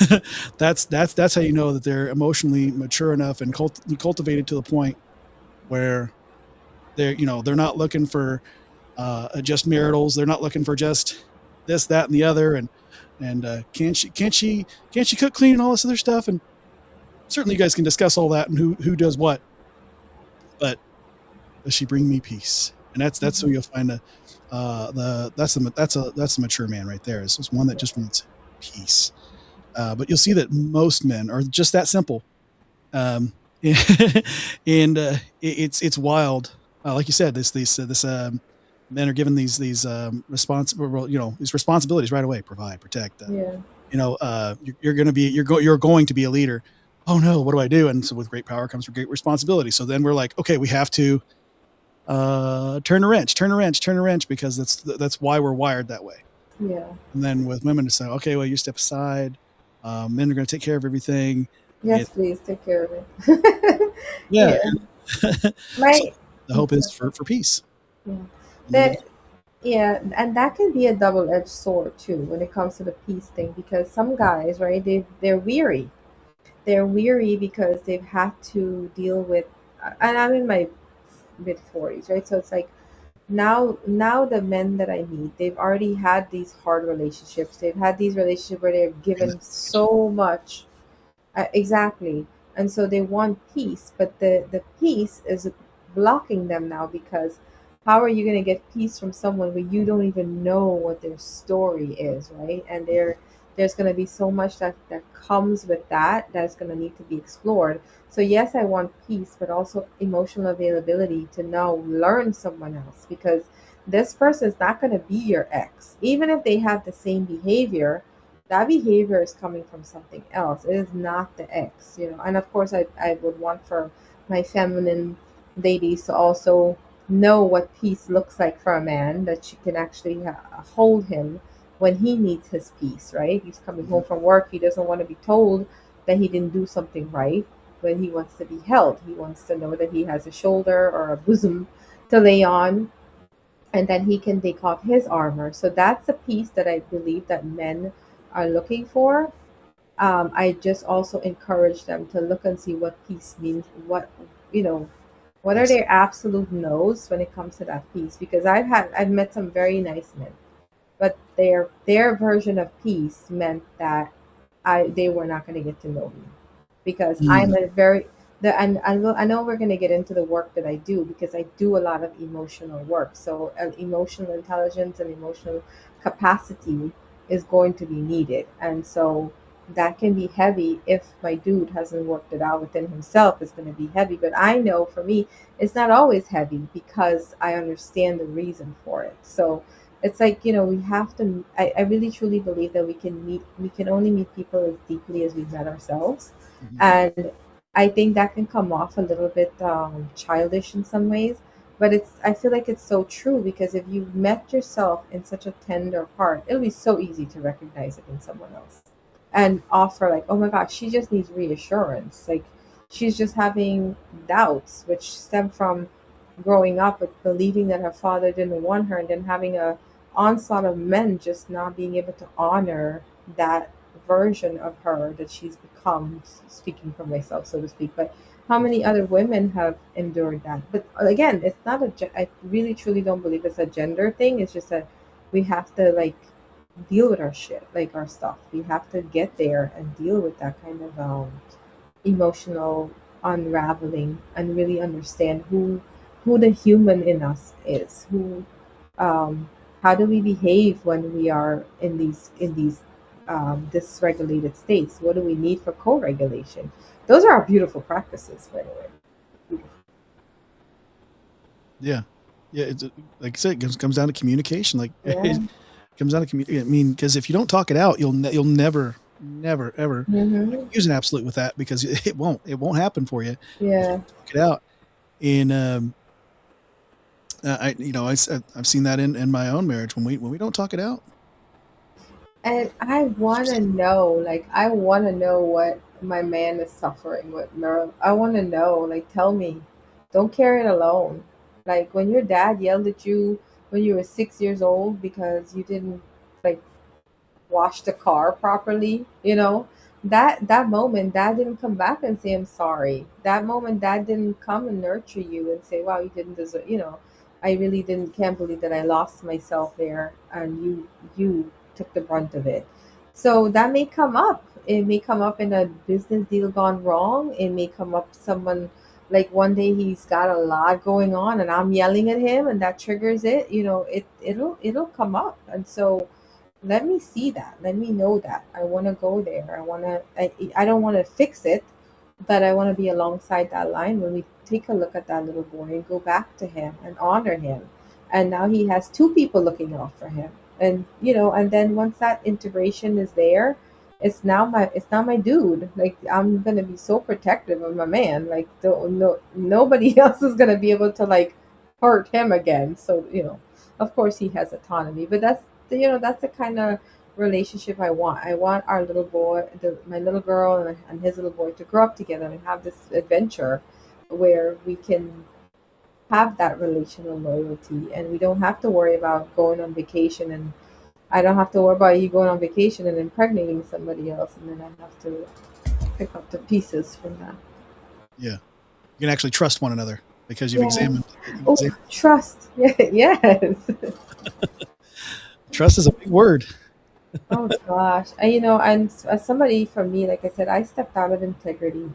that's how you know that they're emotionally mature enough and cultivated to the point where they're not looking for just maritals. They're not looking for just this, that, and the other, and can't she cook, clean, and all this other stuff. And certainly, you guys can discuss all that and who does what. But does she bring me peace? And that's where you'll find that's the mature man right there. It's just one that just wants peace. But you'll see that most men are just that simple. Um, and it's wild. Like you said, this men are given these these responsibilities right away: provide, protect. Yeah. You're going to be a leader. Oh no, what do I do? And so with great power comes great responsibility. So then we're like, okay, we have to turn a wrench, because that's why we're wired that way. Yeah. And then with women to say, okay, well, you step aside. Men are going to take care of everything. Yes, please take care of it. Yeah. Yeah. So the hope is for peace. Yeah. That, yeah, and that can be a double-edged sword too when it comes to the peace thing, because some guys, right, they're weary. They're weary because they've had to deal with, and I'm in my mid 40s, right? So it's like now the men that I meet, they've already had these hard relationships. They've had these relationships where they're given so much. Exactly. And so they want peace, but the peace is blocking them now, because how are you going to get peace from someone where you don't even know what their story is, right? And there's going to be so much that comes with that's going to need to be explored. So yes, I want peace, but also emotional availability to now learn someone else, because this person is not going to be your ex. Even if they have the same behavior, that behavior is coming from something else. It is not the ex. And of course, I would want for my feminine ladies to also know what peace looks like for a man, that she can actually hold him when he needs his peace, right? He's coming home from work. He doesn't want to be told that he didn't do something right. When he wants to be held, he wants to know that he has a shoulder or a bosom to lay on, and that he can take off his armor. So that's the peace that I believe that men are looking for. I just also encourage them to look and see what peace means. What are their absolute no's when it comes to that peace? Because I've met some very nice men, but their version of peace meant that they were not going to get to know me, because I'm a very and I know we're going to get into the work that I do, because I do a lot of emotional work. So emotional intelligence and emotional capacity is going to be needed, and so that can be heavy if my dude hasn't worked it out within himself. It's going to be heavy, but I know for me it's not always heavy, because I understand the reason for it. So it's like, we have to, I really truly believe that we can only meet people as deeply as we've met ourselves. And I think that can come off a little bit childish in some ways, but I feel like it's so true, because if you've met yourself in such a tender part, it'll be so easy to recognize it in someone else and offer, like, oh my gosh, she just needs reassurance. Like, she's just having doubts, which stem from growing up with believing that her father didn't want her, and then having a onslaught of men just not being able to honor that version of her that she's become, speaking for myself, so to speak. But how many other women have endured that? But again, it's not I really truly don't believe it's a gender thing. It's just that we have to, like, deal with our shit, like our stuff. We have to get there and deal with that kind of emotional unraveling, and really understand who the human in us is. How do we behave when we are in these dysregulated states? What do we need for co-regulation? Those are our beautiful practices, by the way. Yeah. It's like I said, it comes down to communication. Like, Yeah. it comes down to communication. I mean, because if you don't talk it out, you'll never ever use an absolute with that, because it won't happen for you. Yeah. Talk it out. And I've seen that in my own marriage, when we don't talk it out. And I want to know, what my man is suffering with, Meryl. I want to know, like, tell me. Don't carry it alone. Like, when your dad yelled at you when you were 6 years old because you didn't, like, wash the car properly, that moment, dad didn't come back and say, I'm sorry. That moment, dad didn't come and nurture you and say, wow, you didn't deserve, I really can't believe that I lost myself there, and you took the brunt of it. So that may come up. It may come up in a business deal gone wrong. It may come up someone like one day he's got a lot going on and I'm yelling at him and that triggers it. It'll come up. And so let me see that. Let me know that. I want to go there. I don't want to fix it, but I want to be alongside that line when we take a look at that little boy and go back to him and honor him. And now he has two people looking out for him. And then once that integration is there, it's now my dude. Like I'm gonna be so protective of my man. Like nobody else is gonna be able to like hurt him again. So of course he has autonomy, but that's the kind of relationship I want. I want our little boy, my little girl, and his little boy to grow up together and have this adventure where we can have that relational loyalty, and we don't have to worry about going on vacation, and I don't have to worry about you going on vacation and impregnating somebody else, and then I have to pick up the pieces from that. Yeah, you can actually trust one another because you've Yeah. examined. Oh, trust. Yeah, yes. Trust is a big word. Oh gosh. And as somebody, for me, like I said, I stepped out of integrity.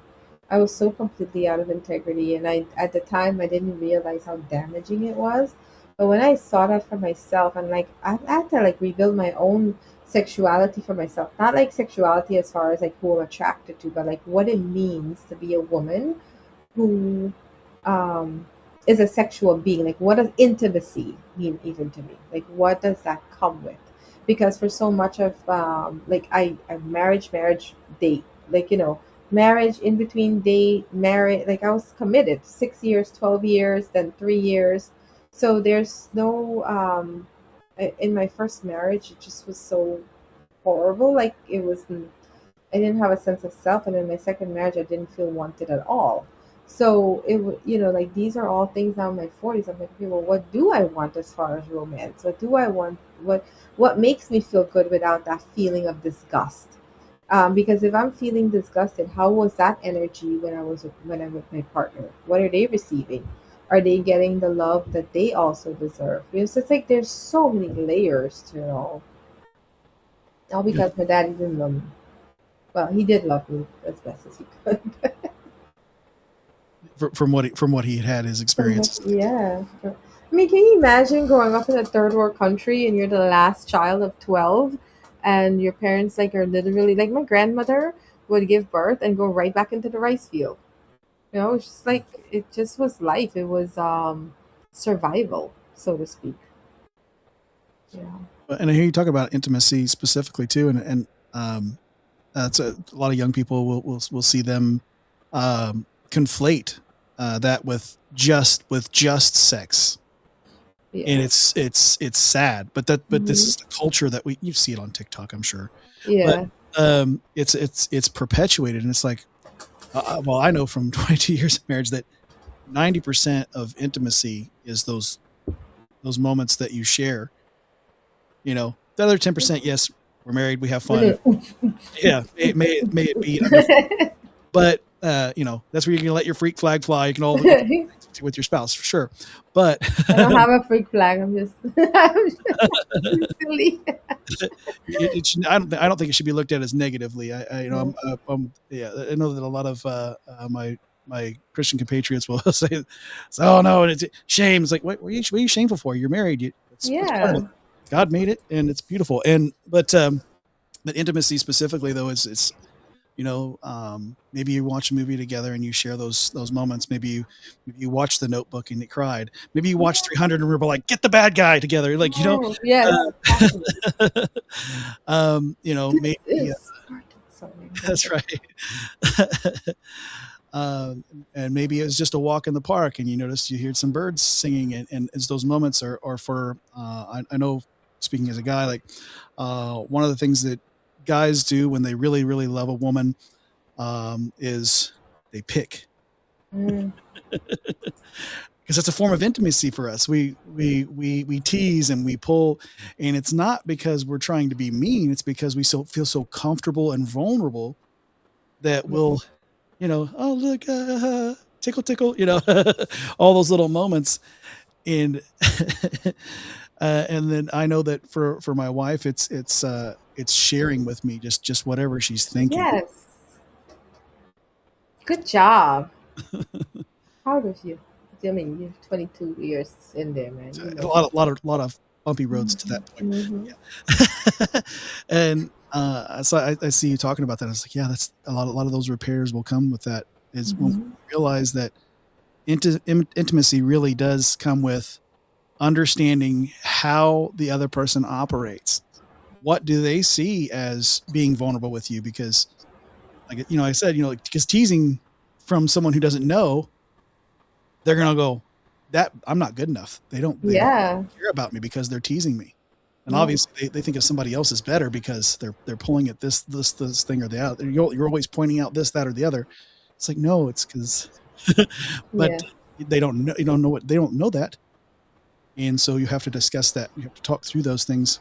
I was so completely out of integrity, and I at the time I didn't realize how damaging it was. But when I saw that for myself, and like I had to like rebuild my own sexuality for myself. Not like sexuality as far as like who I'm attracted to, but like what it means to be a woman who um is a sexual being. Like what does intimacy mean even to me? Like what does that come with? Because for so much of like I marriage date, like marriage, in between date, marriage, like I was committed 6 years, 12 years, then 3 years. So there's no in my first marriage it just was so horrible. Like I didn't have a sense of self, and in my second marriage, I didn't feel wanted at all. So like these are all things now in my 40s. I'm like, okay, well, what do I want as far as romance? What do I want? What makes me feel good without that feeling of disgust? Because if I'm feeling disgusted, how was that energy when I'm with my partner? What are they receiving? Are they getting the love that they also deserve? So it's like there's so many layers to it all Yeah. because my daddy didn't love me. Well, he did love me as best as he could. From what he had his experiences. Yeah. I mean, can you imagine growing up in a third world country and you're the last child of 12 and your parents like are literally like my grandmother would give birth and go right back into the rice field. It's just like it just was life. It was survival, so to speak. Yeah. And I hear you talk about intimacy specifically too, and that's a lot of young people will see them conflate that with just sex, Yeah. and it's sad, but this Mhm. is the culture that you see it on TikTok, I'm sure, but Yeah. it's perpetuated, and it's like, well, I know from 22 years of marriage that 90% of intimacy is those moments that you share. The other 10%, yes, we're married, we have fun. Yeah, may it be under, but that's where you can let your freak flag fly. You can all with your spouse for sure, but I don't have a freak flag. I'm just, I'm just silly. I don't think it should be looked at as negatively. Yeah, I know that a lot of my Christian compatriots will say, "Oh no, and it's shame." It's like, what are you shameful for? You're married. It's part of Yeah. it. God made it, and it's beautiful. But the intimacy specifically, though, is maybe you watch a movie together and you share those moments. Maybe you watch The Notebook and you cried. Maybe you watch 300 and we're like, get the bad guy together. Like, Oh, yes. Exactly. Maybe It's sorry. that's right. And maybe it was just a walk in the park and you heard some birds singing, and as those moments are for, I know, speaking as a guy, like one of the things that guys do when they really, really love a woman is they pick, Mm. because it's a form of intimacy for us. We tease and we pull, and it's not because we're trying to be mean. It's because we feel so comfortable and vulnerable that we'll, oh look, tickle, tickle, all those little moments, and And then I know that for my wife, it's sharing with me just whatever she's thinking. Yes. Good job. Proud of you. I mean, you're 22 years in there, man. You A know. lot of bumpy roads to that point. Mm-hmm. Yeah. And so I see you talking about that. I was like, yeah, that's a lot of those repairs will come with that. Is when we Mm-hmm. realize that intimacy really does come with understanding how the other person operates. What do they see as being vulnerable with you? Because, like I said, because teasing from someone who doesn't know, they're gonna go, that I'm not good enough. They don't Yeah. care about me because they're teasing me. And Yeah. obviously they think of somebody else is better because they're pulling at this thing or the other. You're always pointing out this, that, or the other. It's like, no, it's because, but Yeah. they don't know, they don't know that. And so you have to discuss that. You have to talk through those things.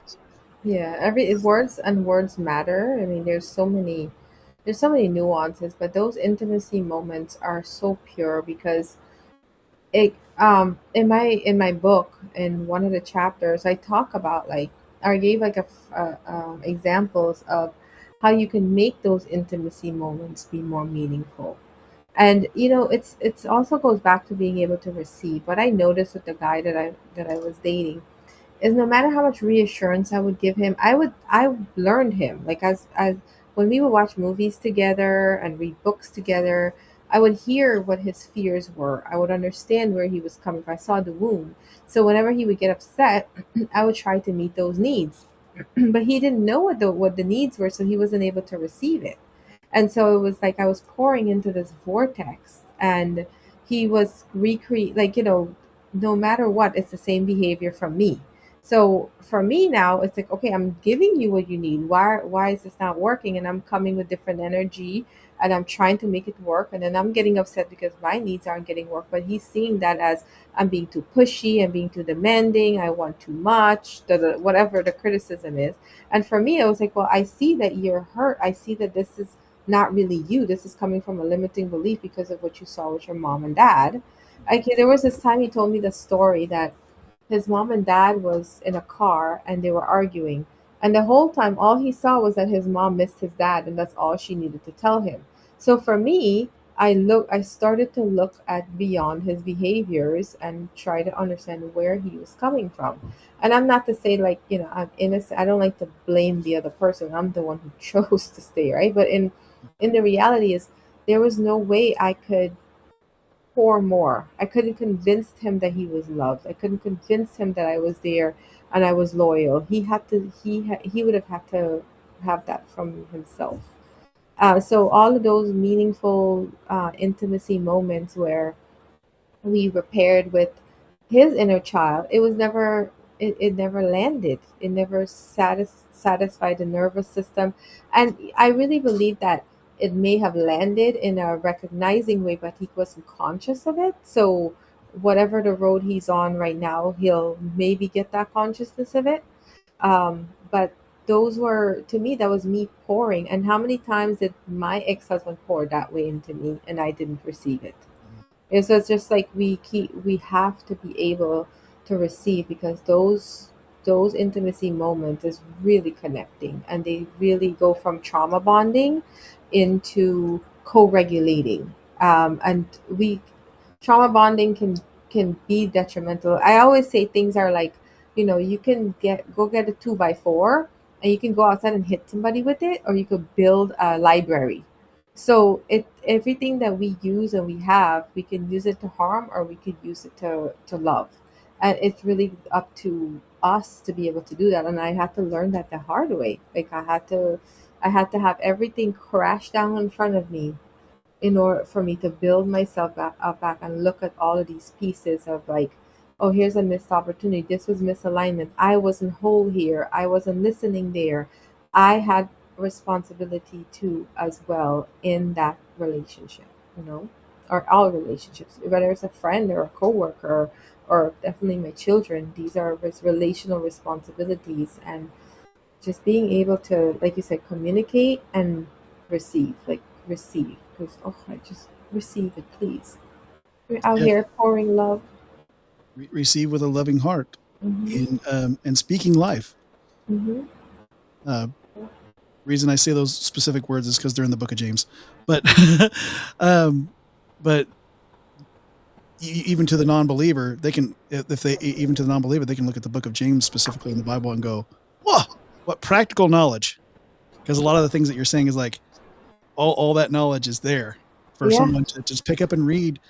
Yeah. Every words and words matter. I mean, there's so many nuances, but those intimacy moments are so pure because it in my book in one of the chapters I talk about like I gave like examples of how you can make those intimacy moments be more meaningful. And it's also goes back to being able to receive. What I noticed with the guy that I was dating is no matter how much reassurance I would give him, I learned him. Like as when we would watch movies together and read books together, I would hear what his fears were. I would understand where he was coming from. I saw the wound. So whenever he would get upset, I would try to meet those needs. But he didn't know what the needs were, so he wasn't able to receive it. And so it was like I was pouring into this vortex, and he was recreate like no matter what, it's the same behavior from me. So for me now, it's like, okay, I'm giving you what you need. Why is this not working? And I'm coming with different energy, and I'm trying to make it work, and then I'm getting upset because my needs aren't getting work. But he's seeing that as I'm being too pushy, I'm being too demanding, I want too much, whatever the criticism is. And for me, I was like, well, I see that you're hurt. I see that this is not really you. This is coming from a limiting belief because of what you saw with your mom and dad. Like there was this time he told me the story that his mom and dad was in a car and they were arguing. And the whole time all he saw was that his mom missed his dad, and that's all she needed to tell him. So for me, I started to look at beyond his behaviors and try to understand where he was coming from. And I'm not to say like, I'm innocent. I don't like to blame the other person. I'm the one who chose to stay, right? But in the reality is there was no way I could pour more. I couldn't convince him that he was loved. I couldn't convince him that I was there and I was loyal. He would have had to have that from himself. So all of those meaningful intimacy moments where we repaired with his inner child, it never landed. It never satisfied the nervous system. And I really believe that it may have landed in a recognizing way, but he wasn't conscious of it. So whatever the road he's on right now, he'll maybe get that consciousness of it. But those were, to me, that was me pouring. And how many times did my ex-husband pour that way into me and I didn't receive it? It's just like we have to be able to receive, because those intimacy moments is really connecting, and they really go from trauma bonding into co-regulating. And we trauma bonding can be detrimental. I always say things are like, you can get a 2x4 and you can go outside and hit somebody with it, or you could build a library. So everything that we use and we have, we can use it to harm or we could use it to love. And it's really up to us to be able to do that. And I had to learn that the hard way. Like I had to have everything crash down in front of me in order for me to build myself back and look at all of these pieces of like, oh, here's a missed opportunity. This was misalignment. I wasn't whole here. I wasn't listening there. I had responsibility too as well in that relationship, or all relationships, whether it's a friend or a coworker or definitely my children. These are relational responsibilities, and just being able to, like you said, communicate and receive, like receive, because I just receive it, please. We're out Yeah. here pouring love. Receive with a loving heart. Mm-hmm. and speaking life. Mm-hmm. Uh, reason I say those specific words is because they're in the book of James. But um, but even to the non-believer, they can, if they, even to the non-believer, they can look at the book of James specifically in the Bible and go, whoa, what practical knowledge. Because a lot of the things that you're saying is like all that knowledge is there for Yeah. someone to just pick up and read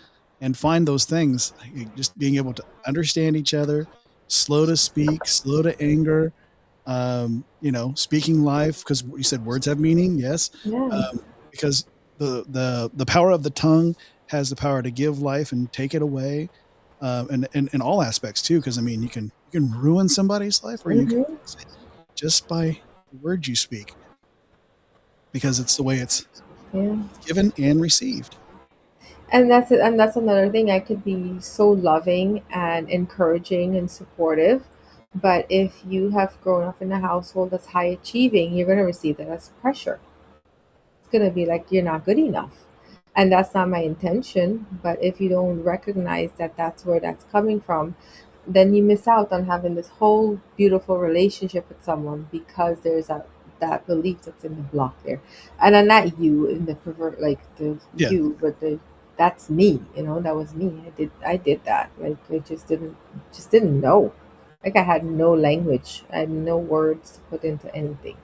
and find those things. Like, just being able to understand each other, slow to speak, slow to anger, speaking life, because you said words have meaning. Yes. Yeah. Because the power of the tongue has the power to give life and take it away. And in all aspects too. Cause I mean, you can ruin somebody's life, or you can Mm-hmm. just by the words you speak, because it's the way it's Yeah. given and received. And that's another thing. I could be so loving and encouraging and supportive, but if you have grown up in a household that's high achieving, you're going to receive that as pressure. It's going to be like you're not good enough. And that's not my intention, but if you don't recognize that that's where that's coming from, then you miss out on having this whole beautiful relationship with someone because there's that belief that's in the block there. And I'm not you in the pervert, like the Yeah. you, but the that's me. That was me. I did that. Like I just didn't know. Like I had no language. I had no words to put into anything.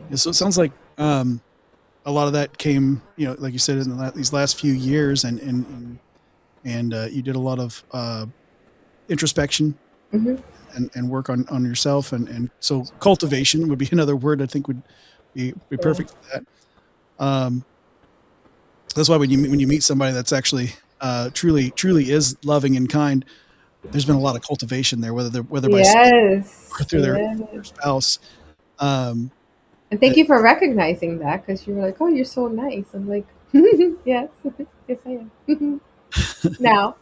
Yeah, so it sounds like a lot of that came, like you said, in these last few years, and you did a lot of introspection Hmm. and work on yourself, and so cultivation would be another word I think would be Yeah. perfect for that. Um, that's why when you meet somebody that's actually truly is loving and kind, there's been a lot of cultivation there, whether by self or Yes. through their Yes. spouse. Um, And thank that you for recognizing that because you were like, "Oh, you're so nice." I'm like, "Yes, yes, I am." Now,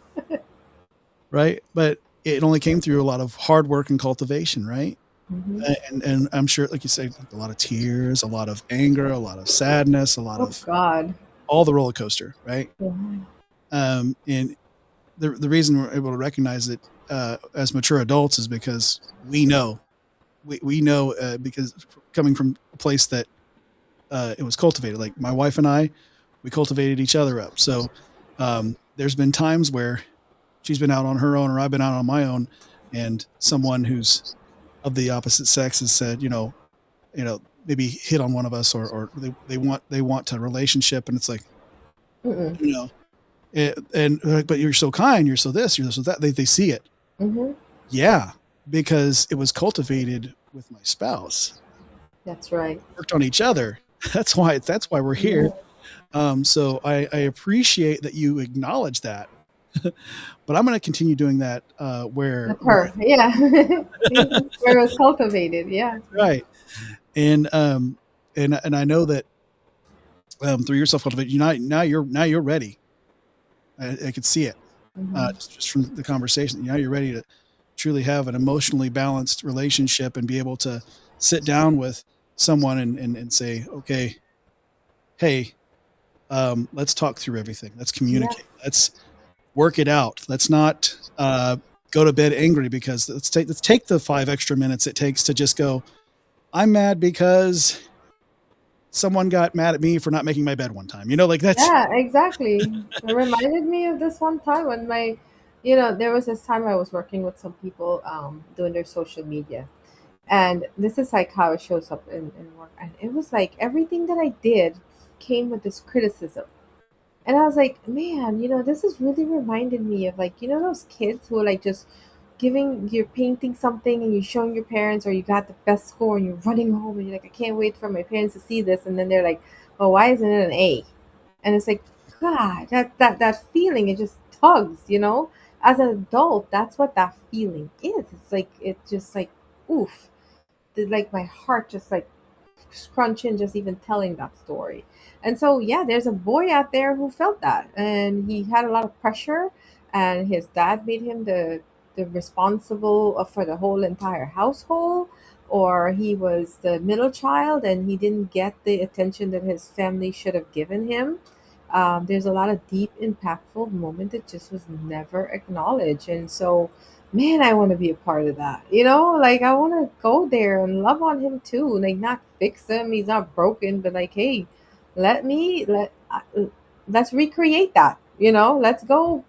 right, but it only came through a lot of hard work and cultivation, right? hmm And I'm sure, like you said, like a lot of tears, a lot of anger, a lot of sadness, a lot oh of God, all the roller coaster, right? yeah, And the reason we're able to recognize it as mature adults is because we know because coming from a place that it was cultivated. Like my wife and I, we cultivated each other up. So there's been times where she's been out on her own, or I've been out on my own, and someone who's of the opposite sex has said, maybe hit on one of us, or they want a relationship, and it's like, mm-mm. you know, and like, but you're so kind, you're so this, you're so that. They see it, hmm yeah, because it was cultivated with my spouse, That's right. worked on each other. That's why we're here. Yeah. So I appreciate that you acknowledge that, but I'm going to continue doing that With where her, yeah, where it was cultivated, yeah. right. And I know that through your self cultivation, now you're ready. I could see it hmm just from the conversation. Now you're ready to truly have an emotionally balanced relationship and be able to sit down with someone and say, okay, hey, let's talk through everything. Let's Yeah. communicate. Let's work it out. Let's not go to bed angry, because let's take the 5 extra minutes it takes to just go, I'm mad because someone got mad at me for not making my bed one time. Like that's Yeah, exactly. It reminded me of this one time when there was this time I was working with some people doing their social media. And this is like how it shows up in work. And it was like everything that I did came with this criticism. And I was like, man, this is really reminding me of like, those kids who are like just you're painting something and you're showing your parents or you got the best score and you're running home and you're like, I can't wait for my parents to see this. And then they're like, well, why isn't it an A? And it's like, God, that feeling, it just tugs. As an adult, that's what that feeling is. It's like, it just like, oof. Like my heart just like scrunching just even telling that story. And so yeah, there's a boy out there who felt that, and he had a lot of pressure, and his dad made him the responsible for the whole entire household, or he was the middle child and he didn't get the attention that his family should have given him. There's a lot of deep, impactful moment that just was never acknowledged. And so, man, I want to be a part of that. Like I want to go there and love on him too. Like not fix him; he's not broken, but like, hey, let me let's recreate that. Let's go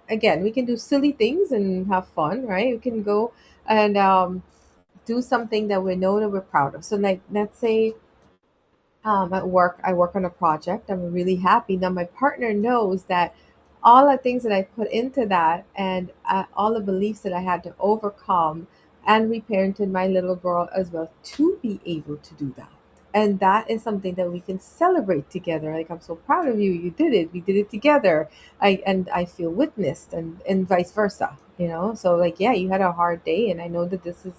again. We can do silly things and have fun, right? We can go and do something that we know that we're proud of. So, like, let's say at work, I work on a project. I'm really happy. Now, my partner knows that all the things that I put into that and all the beliefs that I had to overcome and reparented my little girl as well to be able to do that. And that is something that we can celebrate together. Like, I'm so proud of you. You did it. We did it together. I feel witnessed and vice versa. So, like, yeah, you had a hard day. And I know that this is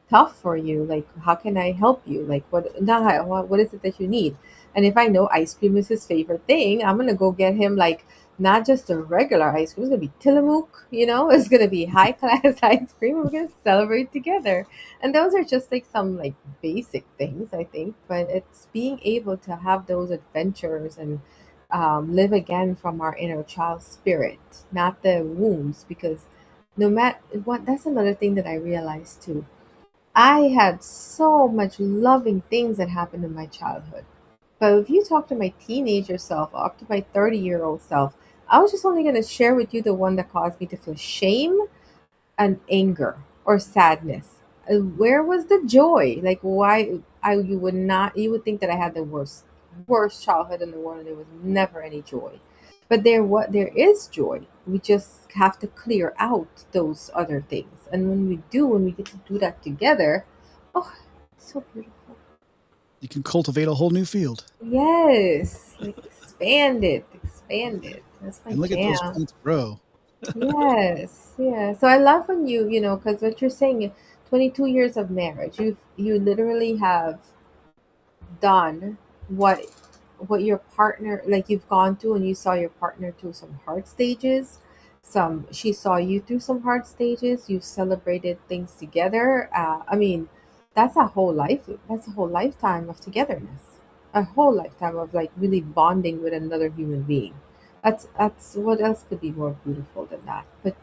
tough for you. Like, how can I help you? Like, what is it that you need? And if I know ice cream is his favorite thing, I'm gonna go get him like not just a regular ice cream. It's gonna be Tillamook. It's gonna be high class ice cream. We're gonna celebrate together. And those are just like some like basic things, I think. But it's being able to have those adventures and live again from our inner child spirit, not the wounds. Because no matter what, that's another thing that I realized too. I had so much loving things that happened in my childhood. But if you talk to my teenager self, or up to my 30-year-old self, I was just only going to share with you the one that caused me to feel shame and anger or sadness. Where was the joy? Like, why you would think that I had the worst childhood in the world and there was never any joy. But there is joy. We just have to clear out those other things. And when we get to do that together, oh, it's so beautiful. You can cultivate a whole new field. Yes. Like expand it. Expand it. That's my And look at those jam. plants grow. Yes, yeah. So I love when because what you're saying, 22 years of marriage, you literally have done what your partner, like, you've gone through, and you saw your partner through some hard stages. She saw you through some hard stages. You celebrated things together. I mean, that's a whole life. That's a whole lifetime of togetherness. A whole lifetime of like really bonding with another human being. That's what else could be more beautiful than that? But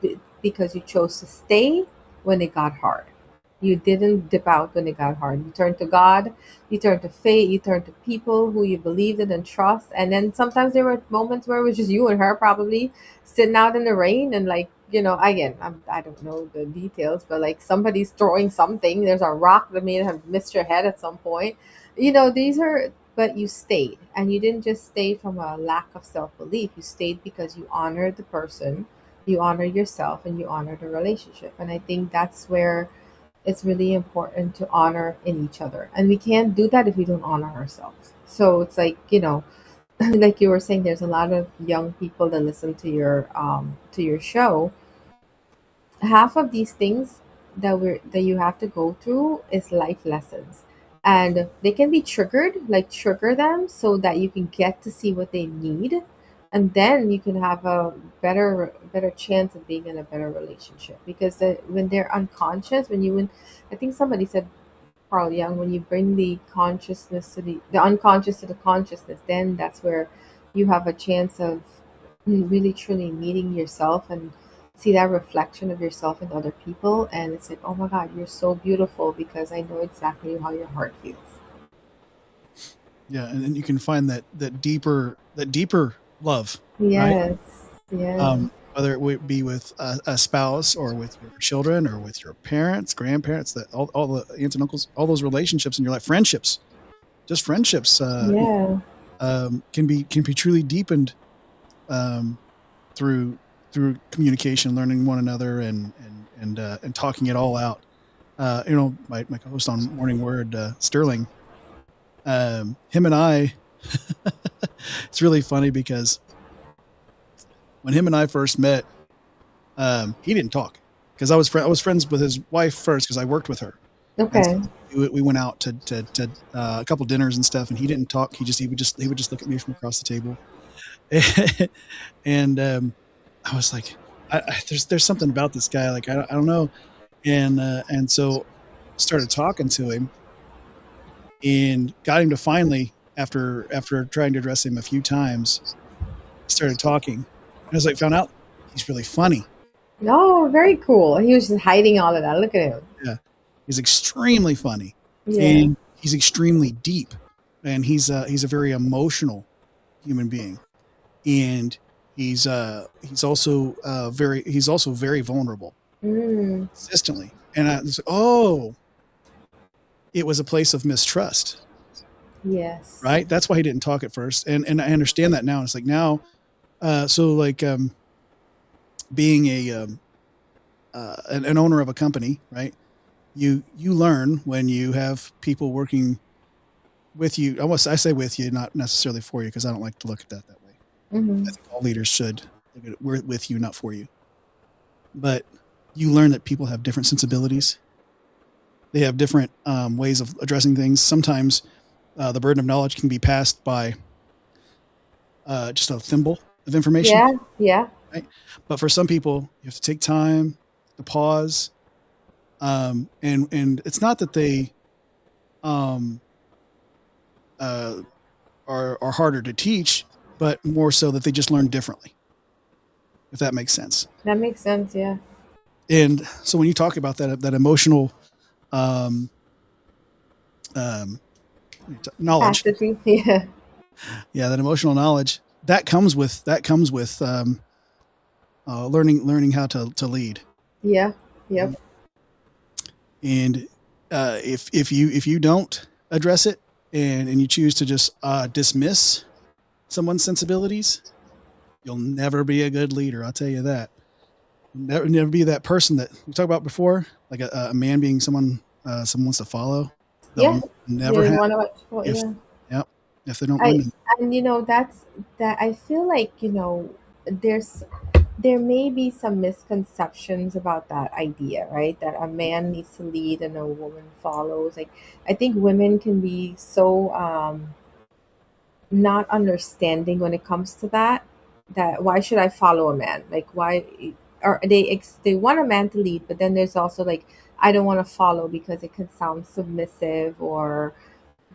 because you chose to stay when it got hard. You didn't dip out when it got hard. You turned to God, you turned to faith, you turned to people who you believed in and trust. And then sometimes there were moments where it was just you and her probably sitting out in the rain and like, again, I don't know the details, but like somebody's throwing something. There's a rock that may have missed your head at some point. But you stayed, and you didn't just stay from a lack of self belief. You stayed because you honored the person, you honored yourself, and you honored the relationship. And I think that's where it's really important to honor in each other. And we can't do that if we don't honor ourselves. So it's like, like you were saying, there's a lot of young people that listen to your show. Half of these things that you have to go through is life lessons. And they can be triggered, like trigger them so that you can get to see what they need, and then you can have a better chance of being in a better relationship. Because when they're unconscious, when I think somebody said, Carl Young, when you bring the consciousness to the unconscious to the consciousness, then that's where you have a chance of really truly meeting yourself and see that reflection of yourself in other people. And it's like, oh my God, you're so beautiful because I know exactly how your heart feels. Yeah, and then you can find that deeper love, right? Yes. Yeah. Whether it would be with a spouse or with your children or with your parents, grandparents, that all the aunts and uncles, all those relationships in your life, friendships, just friendships, Yeah. can be truly deepened through communication, learning one another, and talking it all out. My co-host on Morning Word, Sterling, him and I, it's really funny because when him and I first met, he didn't talk because I was friends with his wife first because I worked with her. Okay. And so we went out to a couple dinners and stuff, and he didn't talk. He would just look at me from across the table, and I was like, there's something about this guy, like I don't know, and so started talking to him and got him to finally after trying to address him a few times, he started talking. And I was like, found out he's really funny. Oh, very cool. He was just hiding all of that. Look at him. Yeah. He's extremely funny. Yeah. And he's extremely deep. And he's a very emotional human being. And he's also very vulnerable Mm, consistently. And I was like, oh, it was a place of mistrust, yes. right? That's why he didn't talk at first. And I understand that now. It's like now, being an owner of a company, right? You learn when you have people working with you. I say with you, not necessarily for you, because I don't like to look at that way. Hmm. I think all leaders should look at it, we're with you, not for you. But you learn that people have different sensibilities. They have different ways of addressing things. Sometimes the burden of knowledge can be passed by just a thimble of information, Yeah. Yeah. right? But for some people, you have to take time to pause. And it's not that they um, uh, are harder to teach, but more so that they just learn differently, if that makes sense. That makes sense. Yeah. And so when you talk about that emotional um, um, knowledge, Capacity. Yeah. yeah, that emotional knowledge that comes with learning how to lead. Yeah. Yep. And if you don't address it and you choose to just dismiss someone's sensibilities, you'll never be a good leader. I'll tell you that. Never be that person that we talked about before, like a man being someone someone wants to follow. Yeah. They'll never You have want to watch? Well, if yeah. yep, if they don't I learn. and that's that. I feel like there's there may be some misconceptions about that idea, right? That a man needs to lead and a woman follows. Like, I think women can be so not understanding when it comes to that. That why should I follow a man? Like, why? Or they want a man to lead, but then there's also like, I don't want to follow because it can sound submissive or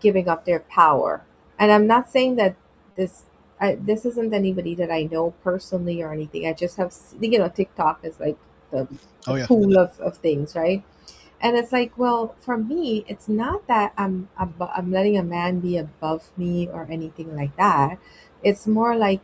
giving up their power. And I'm not saying that this this isn't anybody that I know personally or anything. I just have TikTok is like the Oh yeah, pool of things, right? And it's like, well, for me, it's not that I'm letting a man be above me or anything like that. It's more like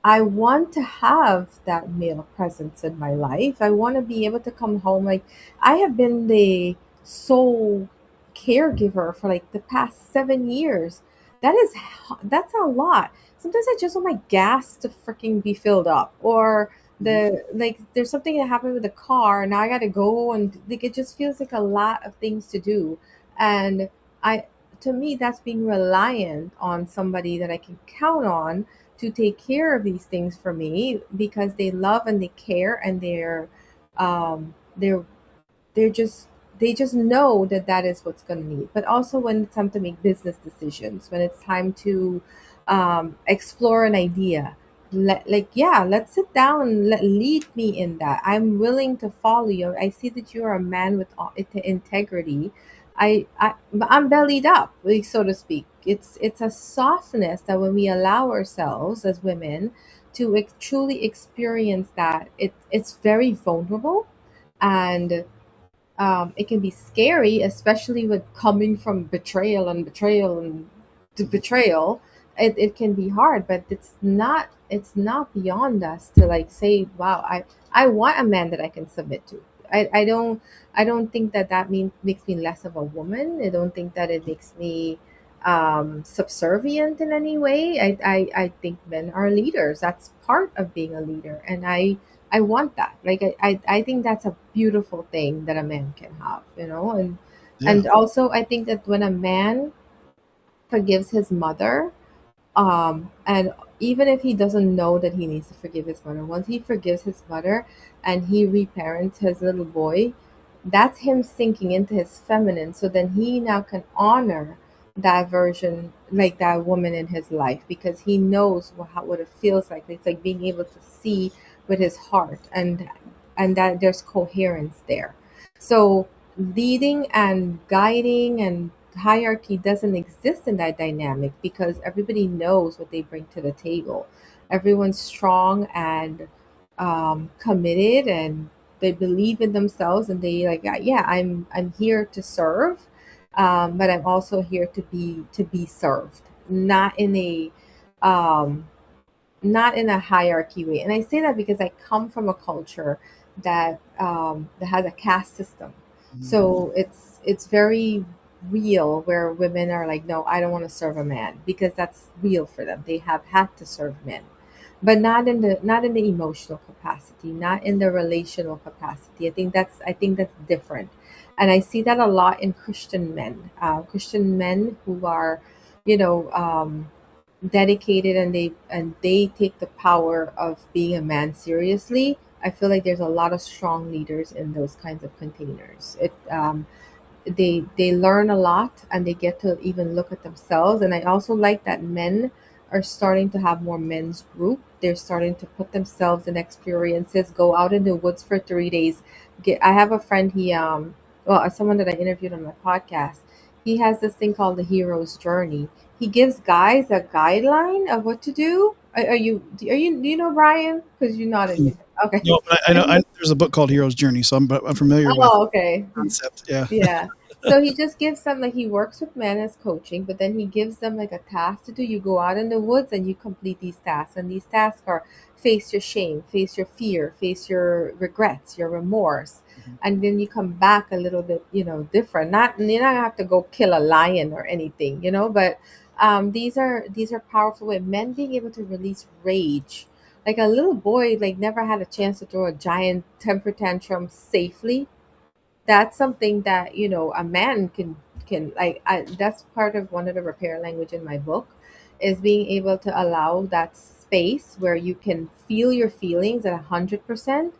I want to have that male presence in my life. I want to be able to come home. Like, I have been the sole caregiver for like the past 7 years. That's a lot. Sometimes I just want my gas to freaking be filled up, or there's something that happened with the car. Now I got to go, and like it just feels like a lot of things to do. And I, to me, that's being reliant on somebody that I can count on to take care of these things for me because they love and they care, and um they're they're just they just know that that is what's going to need. But also when it's time to make business decisions, when it's time to explore an idea, yeah, let's sit down and lead me in that. I'm willing to follow you. I see that you're a man with integrity. I'm bellied up, like, so to speak. It's a softness that when we allow ourselves as women to truly experience that, it's very vulnerable, and it can be scary, especially with coming from betrayal and to betrayal. It can be hard, but it's not beyond us to like say, wow, I want a man that I can submit to. I don't think that makes me less of a woman. I don't think that it makes me subservient in any way. I think men are leaders. That's part of being a leader, and I want that. Like, I think that's a beautiful thing that a man can have, and yeah, also I think that when a man forgives his mother, and even if he doesn't know that he needs to forgive his mother, once he forgives his mother and he reparents his little boy, that's him sinking into his feminine. So then he now can honor that version, like that woman in his life, because he knows what it feels like. It's like being able to see with his heart, and that there's coherence there. So leading and guiding and hierarchy doesn't exist in that dynamic because everybody knows what they bring to the table. Everyone's strong and committed, and they believe in themselves, and they like, yeah, I'm here to serve, but I'm also here to be served, not in a um, not in a hierarchy way. And I say that because I come from a culture that has a caste system. Mhm. So it's very real where women are like, no, I don't want to serve a man because that's real for them. They have had to serve men, but not in the emotional capacity, not in the relational capacity. I think that's different, and I see that a lot in Christian men who are, you know. Dedicated, and they take the power of being a man seriously. I feel like there's a lot of strong leaders in those kinds of containers. They learn a lot, and they get to even look at themselves. And I also like that men are starting to have more men's group. They're starting to put themselves in experiences, go out in the woods for 3 days. I have a friend, someone that I interviewed on my podcast. He has this thing called the hero's journey. He gives guys a guideline of what to do. Do you know Brian? Because you're not in it. Okay. No, but I know there's a book called Hero's Journey, so I'm familiar with Oh, okay. the concept. Yeah. Yeah. So he just gives them, like, he works with men as coaching, but then he gives them like a task to do. You go out in the woods and you complete these tasks. And these tasks are face your shame, face your fear, face your regrets, your remorse. Mhm. And then you come back a little bit, different. Not you're not gonna have to go kill a lion or anything, but these are powerful ways. Men being able to release rage. Like a little boy, like never had a chance to throw a giant temper tantrum safely. That's something that a man can like. That's part of one of the repair language in my book, is being able to allow that space where you can feel your feelings at 100%,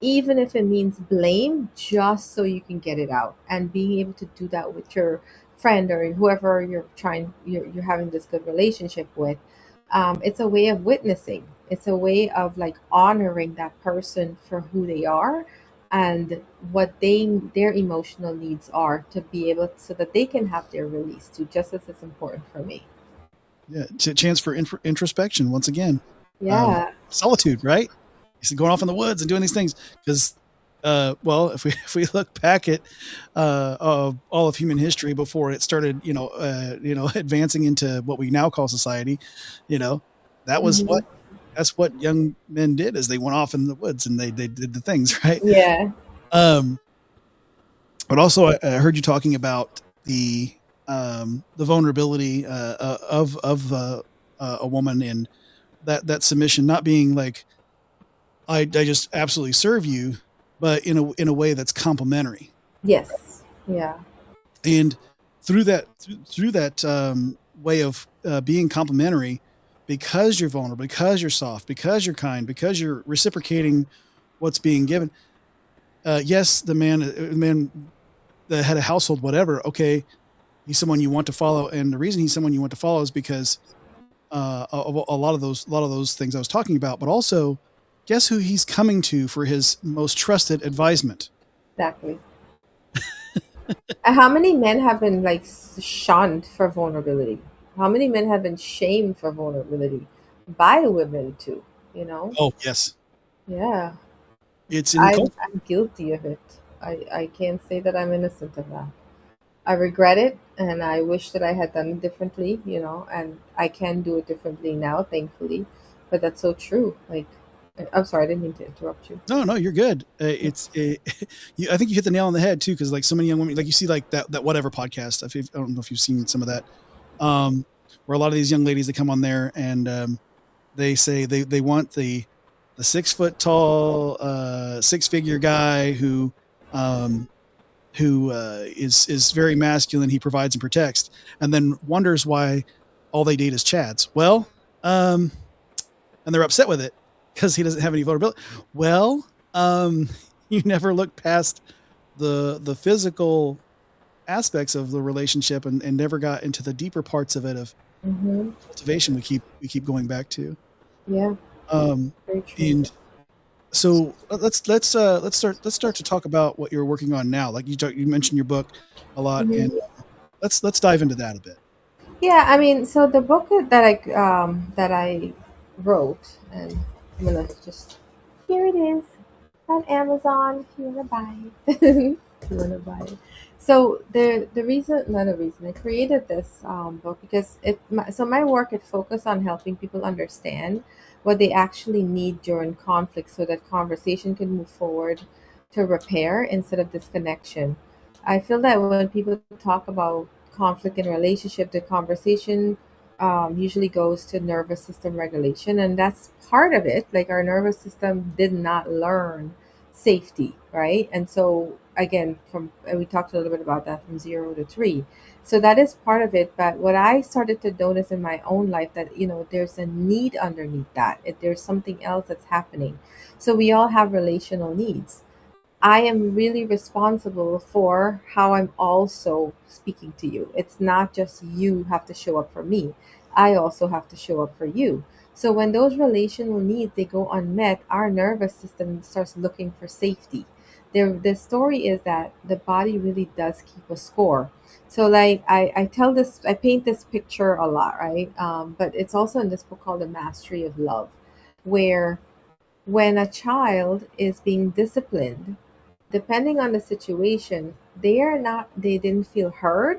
even if it means blame, just so you can get it out. And being able to do that with your friend or whoever you're having this good relationship with. It's a way of witnessing. It's a way of like honoring that person for who they are, and what their emotional needs are, to be able so that they can have their release too, just as it's important for me. Yeah. It's a chance for introspection once again. Yeah. Solitude, right? He's going off in the woods and doing these things because, well, if we look back at of all of human history before it started, advancing into what we now call society, you know, that was Hmm. that's what young men did, is they went off in the woods and they did the things, right? Yeah. Um, but also, I heard you talking about the vulnerability of a woman, and that submission not being like, I just absolutely serve you, but in a way that's complimentary. Yes. Yeah. And through that way of being complimentary, because you're vulnerable, because you're soft, because you're kind, because you're reciprocating what's being given. Yes, the man that had a household, whatever. Okay, he's someone you want to follow, and the reason he's someone you want to follow is because of a lot of those things I was talking about. But also, guess who he's coming to for his most trusted advisement? Exactly. How many men have been like shunned for vulnerability? How many men have been shamed for vulnerability by women too? You know? Oh, yes, Yeah. it's in the I'm culture. I'm guilty of it. I can't say that I'm innocent of that. I regret it, and I wish that I had done it differently, and I can do it differently now, thankfully. But that's so true. Like, I'm sorry, I didn't mean to interrupt you. No, no, you're good. I think you hit the nail on the head too, because like so many young women, like you see, like that whatever podcast. I don't know if you've seen some of that, where a lot of these young ladies that come on there and they say they want the 6 foot tall, 6 figure guy um, who is very masculine. He provides and protects, and then wonders why all they date is Chads. Well, um, and they're upset with it because he doesn't have any vulnerability. Well, you never look past the physical aspects of the relationship, and never got into the deeper parts of it, of Mm-hmm. cultivation. We keep going back to. Yeah, Um, very true. and so let's start to talk about what you're working on now. Like you mentioned your book a lot, and Hmm. let's dive into that a bit. Yeah, I mean, so the book that I wrote, and I'm gonna just here it is on Amazon. If you wanna buy it, if you wanna buy it. So the reason, another reason I created this book because my work it focused on helping people understand what they actually need during conflict, so that conversation can move forward to repair instead of disconnection. I feel that when people talk about conflict in a relationship, the conversation usually goes to nervous system regulation, and that's part of it. Like our nervous system did not learn safety, right? And so again, from and we talked a little bit about that from 0 to 3. So that is part of it. But what I started to notice in my own life that there's a need underneath that. There's something else that's happening. So we all have relational needs. I am really responsible for how I'm also speaking to you. It's not just you have to show up for me. I also have to show up for you. So when those relational needs they go unmet, our nervous system starts looking for safety. The story is that the body really does keep a score. So like I paint this picture a lot, right? But it's also in this book called The Mastery of Love, where when a child is being disciplined, depending on the situation, they didn't feel heard,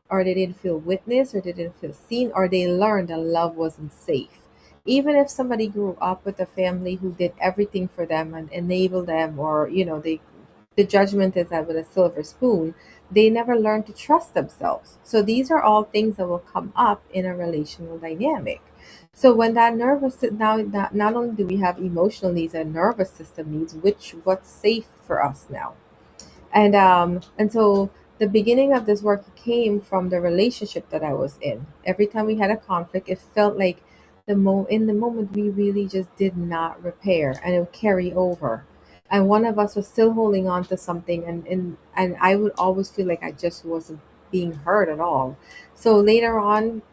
or they didn't feel witnessed, or they didn't feel seen, or they learned that love wasn't safe. Even if somebody grew up with a family who did everything for them and enabled them, or the judgment is that with a silver spoon, they never learned to trust themselves. So these are all things that will come up in a relational dynamic. So when that now not only do we have emotional needs and nervous system needs, which what's safe for us now, and so the beginning of this work came from the relationship that I was in. Every time we had a conflict, it felt like in the moment we really just did not repair, and it would carry over. And one of us was still holding on to something, and I would always feel like I just wasn't being heard at all. So later on,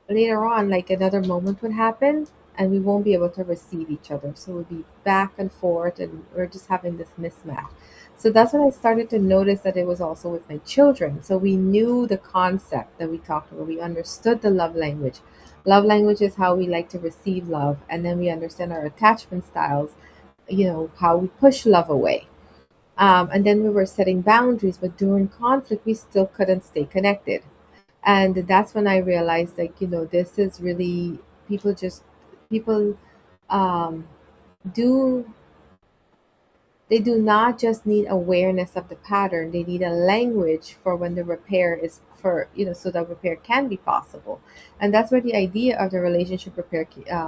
like another moment would happen, and we won't be able to receive each other. So we'll be back and forth, and we're just having this mismatch. So that's when I started to notice that it was also with my children. So we knew the concept that we talked about. We understood the love language. Love language is how we like to receive love, and then we understand our attachment styles. How we push love away. And then we were setting boundaries, but during conflict, we still couldn't stay connected. And that's when I realized, like, this is really people um, do they do not just need awareness of the pattern, they need a language for when the repair is for so that repair can be possible. And that's where the idea of the relationship repair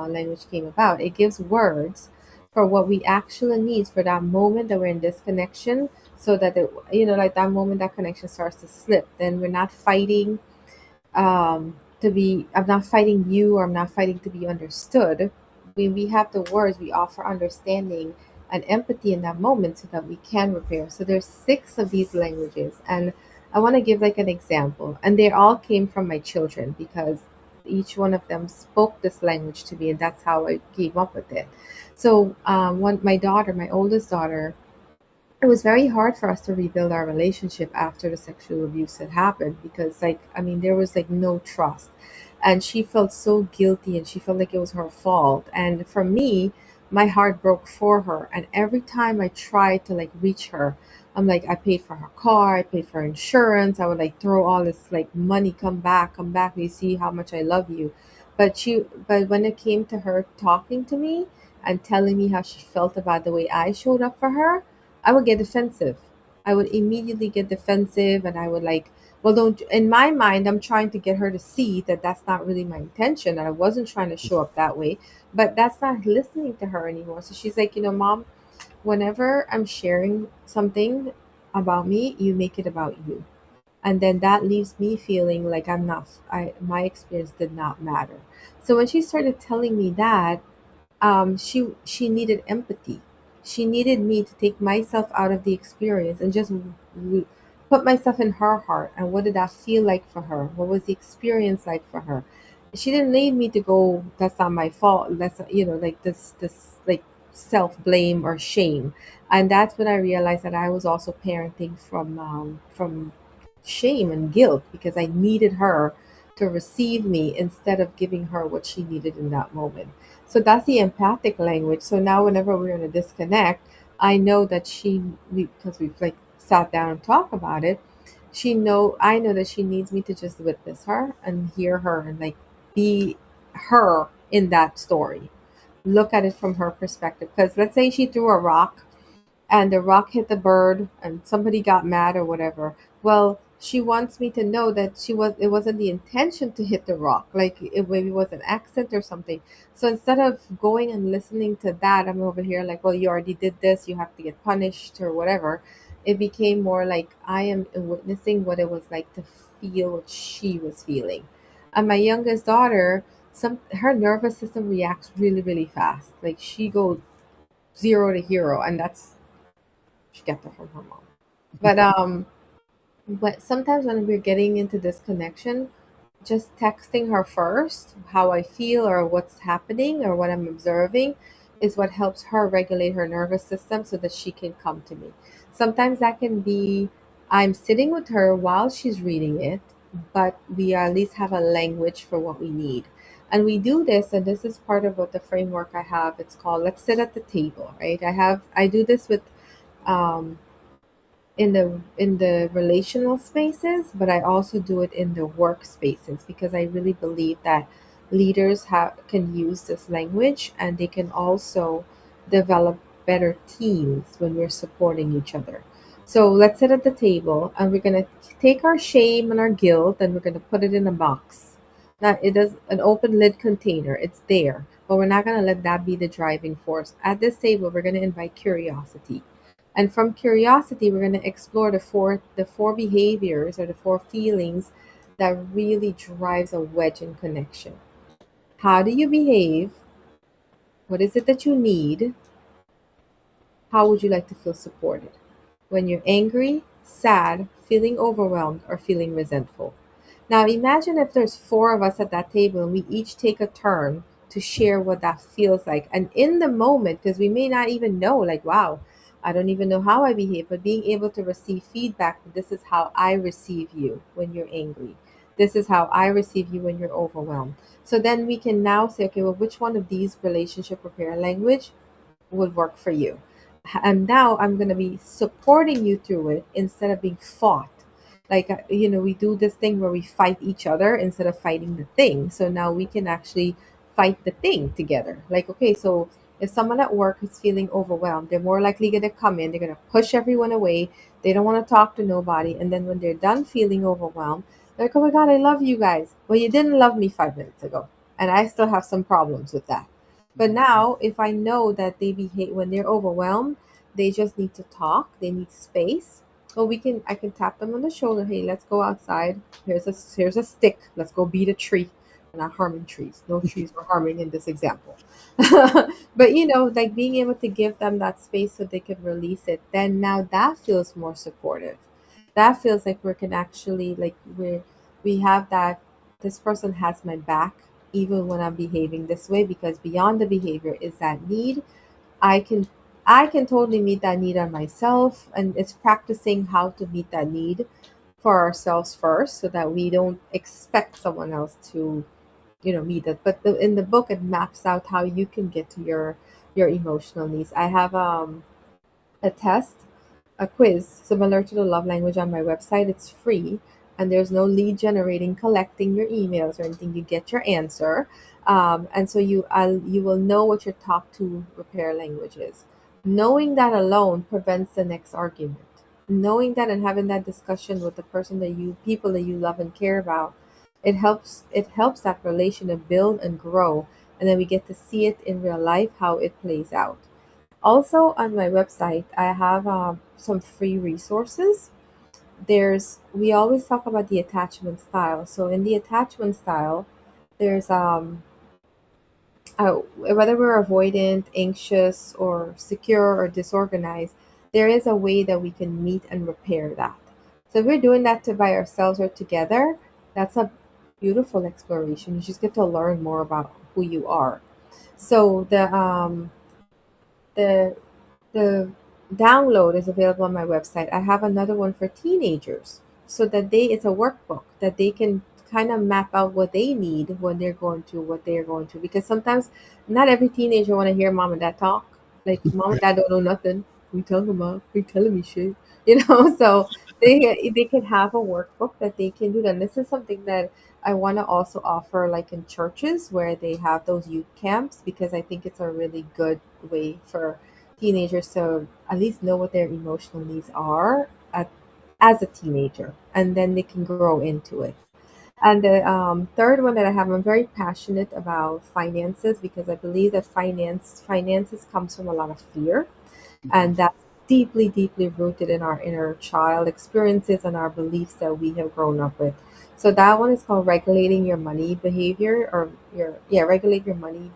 language came about. It gives words for what we actually need for that moment that we're in disconnection, so that like that moment that connection starts to slip, then we're not fighting to be I'm not fighting you, or I'm not fighting to be understood. When we have the words, we offer understanding and empathy in that moment so that we can repair. So there's 6 of these languages, and I want to give like an example, and they all came from my children because each one of them spoke this language to me, and that's how I came up with it. So one my daughter, my oldest daughter, it was very hard for us to rebuild our relationship after the sexual abuse had happened, because like I mean there was like no trust, and she felt so guilty, and she felt like it was her fault. And for me, my heart broke for her, and every time I tried to like reach her, I'm like, I paid for her car, I paid for her insurance, I would like throw all this like money, come back, you see how much I love you. But when it came to her talking to me and telling me how she felt about the way I showed up for her, I would get defensive. I would immediately get defensive, and I would like, well, don't. In my mind, I'm trying to get her to see that that's not really my intention, and I wasn't trying to show up that way. But that's not listening to her anymore. So she's like, Mom, whenever I'm sharing something about me, you make it about you, and then that leaves me feeling like I'm not. My experience did not matter. So when she started telling me that, she needed empathy. She needed me to take myself out of the experience and just put myself in her heart. And what did that feel like for her? What was the experience like for her? She didn't need me to go, that's not my fault. That's like this like self blame or shame. And that's when I realized that I was also parenting from shame and guilt because I needed her to receive me instead of giving her what she needed in that moment. So that's the empathic language. So now whenever we're in a disconnect, I know that because we've like sat down and talked about it, I know that she needs me to just witness her and hear her and like be her in that story. Look at it from her perspective. Because let's say she threw a rock and the rock hit the bird and somebody got mad or whatever. Well, she wants me to know that it wasn't the intention to hit the rock, like it maybe was an accident or something. So instead of going and listening to that, I'm over here like, well, you already did this, you have to get punished or whatever. It became more like I am witnessing what it was like to feel what she was feeling. And my youngest daughter, some her nervous system reacts really really fast, like she goes zero to hero, and that's she got that from her mom. But sometimes when we're getting into this connection, just texting her first how I feel or what's happening or what I'm observing is what helps her regulate her nervous system so that she can come to me. Sometimes that can be I'm sitting with her while she's reading it, but we at least have a language for what we need. And we do this, and this is part of what the framework I have. It's called Let's Sit at the Table, right? I do this with um, in the relational spaces, but I also do it in the work spaces because I really believe that leaders can use this language and they can also develop better teams when we're supporting each other. So let's sit at the table and we're going to take our shame and our guilt and we're going to put it in a box. Now it is an open lid container. It's there, but we're not going to let that be the driving force. At this table, we're going to invite curiosity, and from curiosity, we're going to explore the four behaviors or the four feelings that really drives a wedge in connection. How do you behave? What is it that you need? How would you like to feel supported? When you're angry, sad, feeling overwhelmed, or feeling resentful. Now imagine if there's four of us at that table and we each take a turn to share what that feels like. And in the moment, because we may not even know, like, wow, I don't even know how I behave, but being able to receive feedback, this is how I receive you when you're angry. This is how I receive you when you're overwhelmed. So then we can now say, okay, well, which one of these relationship repair language would work for you? And now I'm going to be supporting you through it instead of being fought. Like, we do this thing where we fight each other instead of fighting the thing. So now we can actually fight the thing together. Like, okay, so if someone at work is feeling overwhelmed, they're more likely going to come in, they're going to push everyone away. They don't want to talk to nobody. And then when they're done feeling overwhelmed, they're like, oh my God, I love you guys. Well, you didn't love me 5 minutes ago. And I still have some problems with that. But now, if I know that they behave when they're overwhelmed, they just need to talk, they need space. Well, I can tap them on the shoulder. Hey, let's go outside. Here's a stick. Let's go beat a tree. We're not harming trees. No trees were harming in this example. But like being able to give them that space so they can release it. Then now that feels more supportive. That feels like we can actually we have that this person has my back even when I'm behaving this way, because beyond the behavior is that need. I can I can totally meet that need on myself, and it's practicing how to meet that need for ourselves first so that we don't expect someone else to meet it. But in the book it maps out how you can get to your emotional needs. I have a test, a quiz similar to the love language on my website. It's free and there's no lead generating, collecting your emails or anything. You get your answer. And so you will know what your top two repair language is. Knowing that alone prevents the next argument. Knowing that and having that discussion with the people that you love and care about, it helps that relation to build and grow, and then we get to see it in real life how it plays out. Also, on my website, I have some free resources. We always talk about the attachment style. So in the attachment style, there's whether we're avoidant, anxious, or secure or disorganized, there is a way that we can meet and repair that. So if we're doing that to by ourselves or together, that's a beautiful exploration. You just get to learn more about who you are. So the the download is available on my website. I have another one for teenagers. so that it's a workbook that they can kind of map out what they need when they're going through what they're going through. Because sometimes not every teenager want to hear mom and dad talk. Like mom and Right. dad don't know nothing. We talking about, we telling me shit, So they can have a workbook that they can do. And this is something that I want to also offer, like in churches where they have those youth camps, because I think it's a really good way for teenagers to at least know what their emotional needs are as a teenager, and then they can grow into it. And the third one that I have, I'm very passionate about finances, because I believe that finances comes from a lot of fear, Mhm. and that's deeply, deeply rooted in our inner child experiences and our beliefs that we have grown up with. So that one is called regulating your money behavior, or regulate your money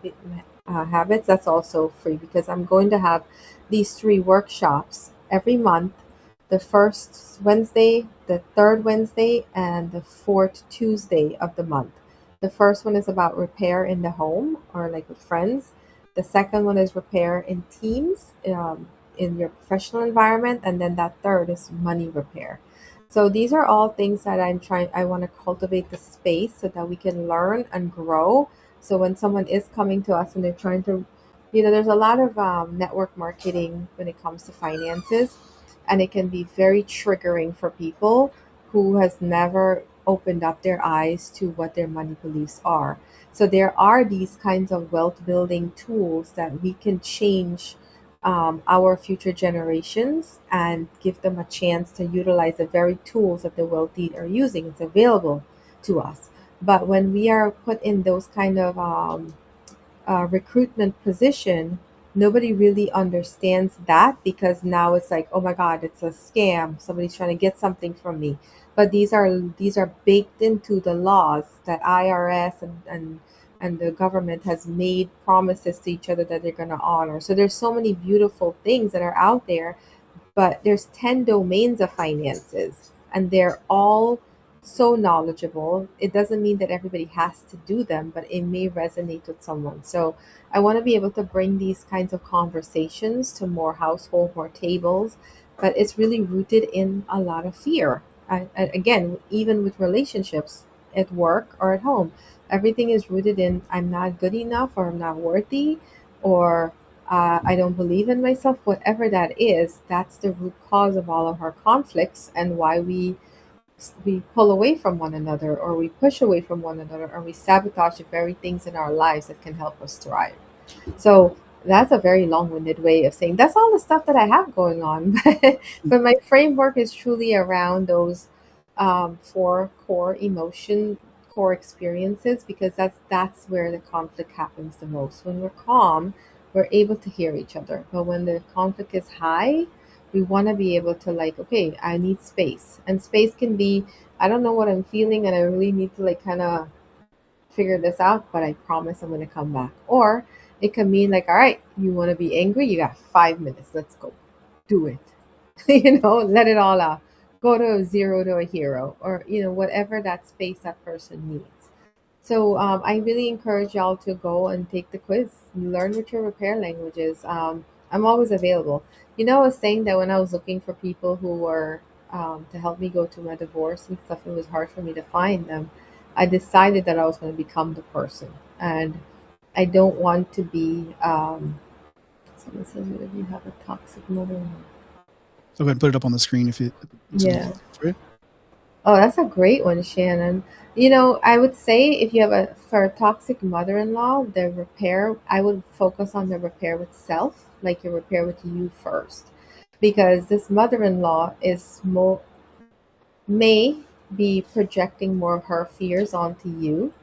habits. That's also free, because I'm going to have these three workshops every month: the first Wednesday, the third Wednesday, and the fourth Tuesday of the month. The first one is about repair in the home or like with friends. The second one is repair in teams, in your professional environment, and then that third is money repair. So these are all things that I want to cultivate the space so that we can learn and grow. So when someone is coming to us and they're trying to, there's a lot of network marketing when it comes to finances, and it can be very triggering for people who has never opened up their eyes to what their money beliefs are. So there are these kinds of wealth building tools that we can change our future generations and give them a chance to utilize the very tools that the wealthy are using. It's available to us. But when we are put in those kind of recruitment position, nobody really understands that, because now it's like, oh my God, it's a scam. Somebody's trying to get something from me. But these are baked into the laws that IRS and the government has made promises to each other that they're going to honor. So there's so many beautiful things that are out there, but there's 10 domains of finances, and they're all so knowledgeable. It doesn't mean that everybody has to do them, but it may resonate with someone. So I want to be able to bring these kinds of conversations to more household, more tables, but it's really rooted in a lot of fear. Again, even with relationships at work or at home, everything is rooted in I'm not good enough, or I'm not worthy, or I don't believe in myself. Whatever that is, that's the root cause of all of our conflicts, and why we pull away from one another, or we push away from one another, or we sabotage the very things in our lives that can help us thrive. So that's a very long-winded way of saying that's all the stuff that I have going on. But my framework is truly around those four core experiences, because that's where the conflict happens the most. When we're calm, we're able to hear each other. But when the conflict is high, we want to be able to, like, okay, I need space. And space can be, I don't know what I'm feeling and I really need to like kind of figure this out, but I promise I'm going to come back. Or it can mean like, all right, you want to be angry? You got 5 minutes. Let's go. Do it. Let it all out. Go to a zero to a hero, or, whatever that space that person needs. So I really encourage y'all to go and take the quiz, learn what your repair language is. I'm always available. I was saying that when I was looking for people who were to help me go through my divorce and stuff, it was hard for me to find them. I decided that I was going to become the person, and I don't want to be. Someone says, "What if you have a toxic mother-in-law?" So go ahead and put it up on the screen if it's Yeah. easy for you. Oh, that's a great one, Shannon. I would say if you have for a toxic mother-in-law, the repair, I would focus on the repair with self, like your repair with you first, because this mother-in-law may be projecting more of her fears onto you,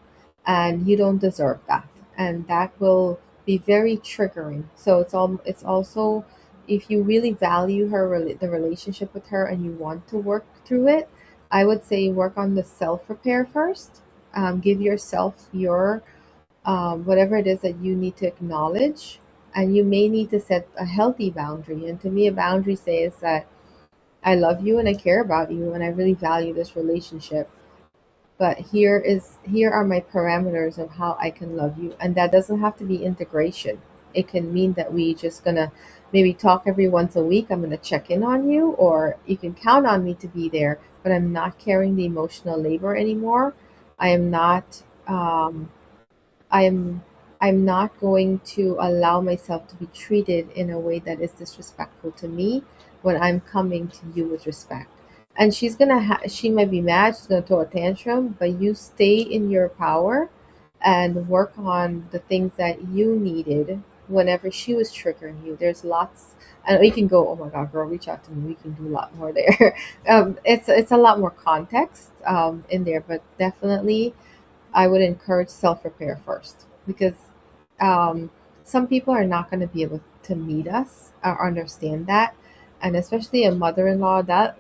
and you don't deserve that, and that will be very triggering. So it's also, if you really value the relationship with her and you want to work through it, I would say work on the self repair first. Give yourself your whatever it is that you need to acknowledge, and you may need to set a healthy boundary. And to me, a boundary says that I love you and I care about you and I really value this relationship, but here are my parameters of how I can love you. And that doesn't have to be integration. It can mean that we just gonna maybe talk every once a week. I'm gonna check in on you, or you can count on me to be there, but I'm not carrying the emotional labor anymore. I am not. I'm I'm not going to allow myself to be treated in a way that is disrespectful to me when I'm coming to you with respect. And she might be mad, she's gonna throw a tantrum, but you stay in your power and work on the things that you needed whenever she was triggering you. There's lots, and you can go, oh my God, girl, reach out to me. We can do a lot more there. It's a lot more context in there, but definitely I would encourage self repair first because um, some people are not going to be able to meet us or understand that, and especially a mother in law, that's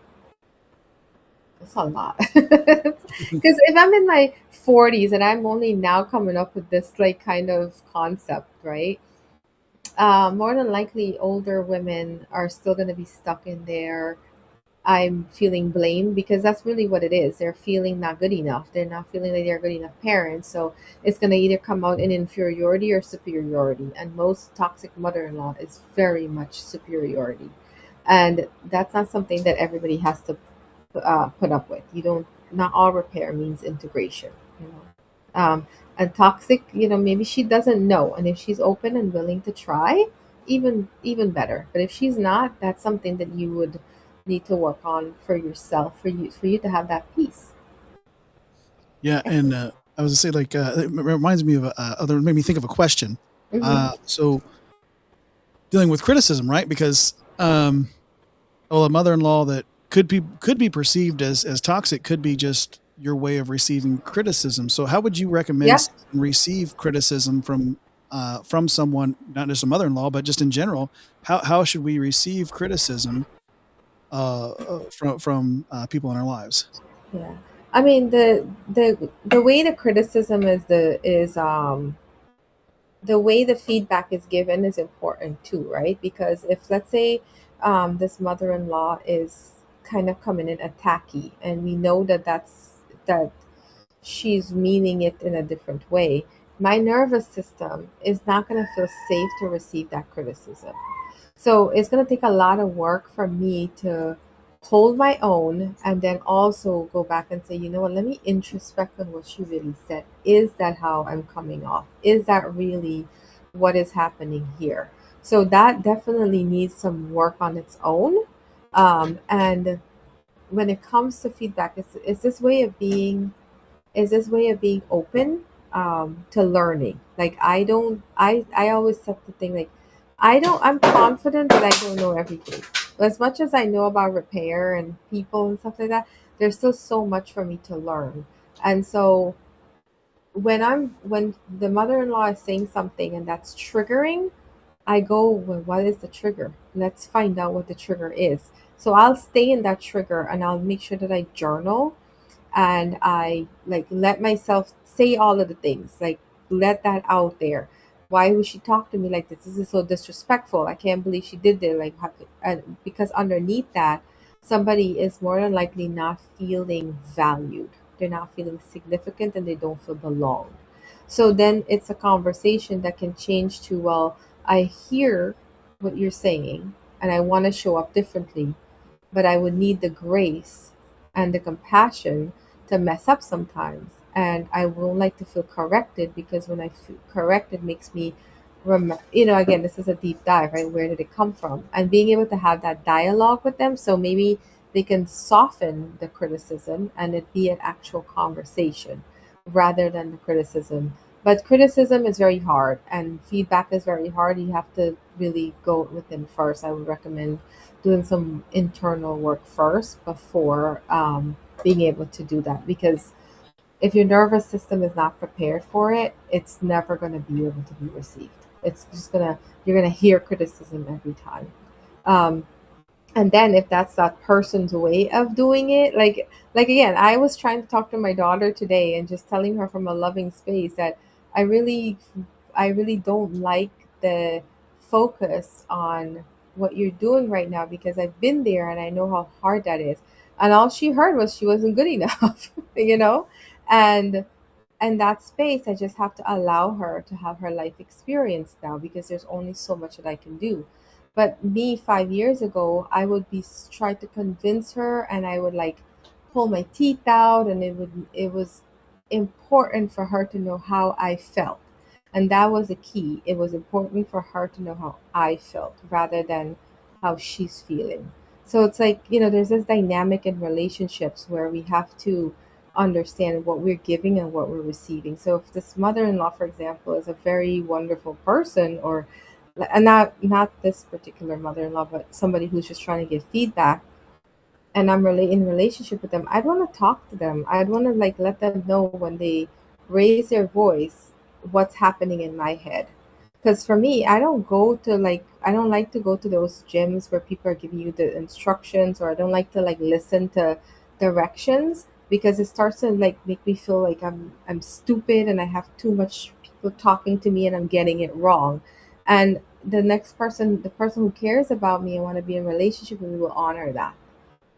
a lot. Because if I'm in my 40s and I'm only now coming up with this like kind of concept, right? More than likely, older women are still going to be stuck in their I'm feeling blame because that's really what it is. They're feeling not good enough. They're not feeling like they're good enough parents. So it's going to either come out in inferiority or superiority. And most toxic mother in law is very much superiority. And that's not something that everybody has to put up with. You don't, not all repair means integration, you know. And toxic, maybe she doesn't know. And if she's open and willing to try, even better. But if she's not, that's something that you would need to work on for yourself, for you to have that peace. Yeah, and I was gonna say like it reminds me of other made me think of a question. Hmm. So dealing with criticism, right? Because well, a mother-in-law that could be perceived as toxic could be just your way of receiving criticism. So how would you recommend Yeah. someone receive criticism from someone, not just a mother-in-law, but just in general? How should we receive criticism from people in our lives? Yeah. I mean, the way the criticism is the way the feedback is given is important too, right? Because if, let's say, this mother-in-law is kind of coming in attacky, and we know that she's meaning it in a different way, my nervous system is not going to feel safe to receive that criticism. So it's going to take a lot of work for me to hold my own and then also go back and say, you know what, let me introspect on what she really said. Is that how I'm coming off? Is that really what is happening here? So that definitely needs some work on its own. And when it comes to feedback, it's this way of being is this way of being open to learning. Like I always set the thing like I'm confident that I don't know everything. As much as I know about repair and people and stuff like that, there's still so much for me to learn. And so when the mother-in-law is saying something and that's triggering, I go, well, what is the trigger? Let's find out what the trigger is. So I'll stay in that trigger and I'll make sure that I journal and I like let myself say all of the things, like let that out there. Why would she talk to me like this? This is so disrespectful. I can't believe she did that. Like, because underneath that, somebody is more than likely not feeling valued. They're not feeling significant and they don't feel belonged. So then it's a conversation that can change to, well, I hear what you're saying and I want to show up differently, but I would need the grace and the compassion to mess up sometimes. And I won't like to feel corrected because when I feel corrected makes me, again, this is a deep dive, right? Where did it come from? And being able to have that dialogue with them. So maybe they can soften the criticism and it be an actual conversation rather than the criticism. But criticism is very hard and feedback is very hard. You have to really go within first. I would recommend doing some internal work first before being able to do that, because if your nervous system is not prepared for it, it's never going to be able to be received. It's just gonna You're gonna hear criticism every time. um, and then if that's that person's way of doing it, like again, I was trying to talk to my daughter today and just telling her from a loving space that i really I really don't like the focus on what you're doing right now, because I've been there and I know how hard that is. And all she heard was she wasn't good enough, you know. And and that space, I just have to allow her to have her life experience now, because there's only so much that I can do. But me 5 years ago, I would be try to convince her, and I would like pull my teeth out, and it was important for her to know how I felt. And that was the key. It was important for her to know how I felt rather than how she's feeling. So it's like, there's this dynamic in relationships where we have to understand what we're giving and what we're receiving. So if this mother-in-law, for example, is a very wonderful person, or and not this particular mother-in-law, but somebody who's just trying to give feedback, and I'm really in relationship with them, I'd want to talk to them. I'd want to like let them know when they raise their voice what's happening in my head. Because for me, I don't like to go to those gyms where people are giving you the instructions, or I don't like to like listen to directions, because it starts to like make me feel like I'm stupid and I have too much people talking to me and I'm getting it wrong. And the next person, the person who cares about me and want to be in a relationship with me, will honor that.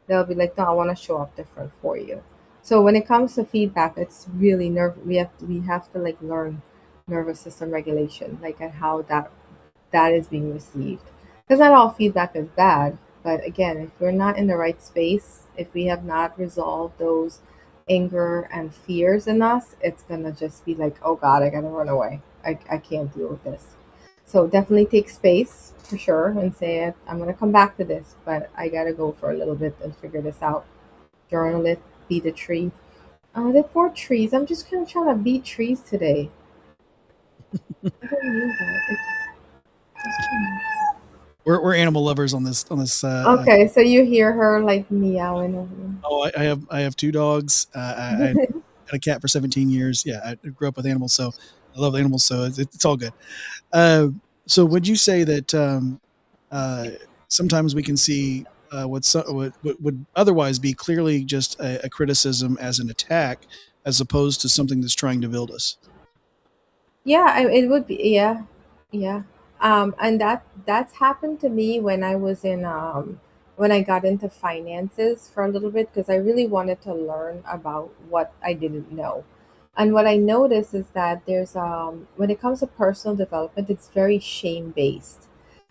They'll be like, no, I want to show up different for you. So when it comes to feedback, it's really we have to like learn nervous system regulation, like, and how that is being received. Because not all feedback is bad, but again, if we're not in the right space, if we have not resolved those anger and fears in us, it's gonna just be like, oh God, I gotta run away. I can't deal with this. So definitely take space for sure and say, I'm gonna come back to this, but I gotta go for a little bit and figure this out. Journal it, be the tree. The poor trees. I'm just kind of trying to beat trees today. I don't mean that. We're animal lovers on this. Okay, so you hear her like meowing over Oh, I have two dogs. I had there. a cat for 17 years. Yeah, I grew up with animals, so I love animals. So it's all good. So would you say that uh, sometimes we can see what would otherwise be clearly just a criticism as an attack, as opposed to something that's trying to build us? Yeah, it would be. Yeah, yeah. And that's happened to me when I was in when I got into finances for a little bit, because I really wanted to learn about what I didn't know. And what I noticed is that there's when it comes to personal development, it's very shame based.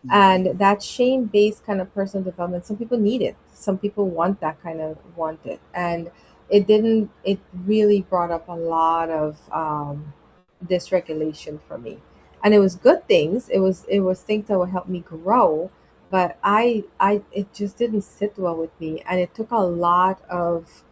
Mm. And that shame based kind of personal development, some people need it, some people want it, and it really brought up a lot of dysregulation for me. And it was good things, it was things that would help me grow, but I it just didn't sit well with me, and it took a lot of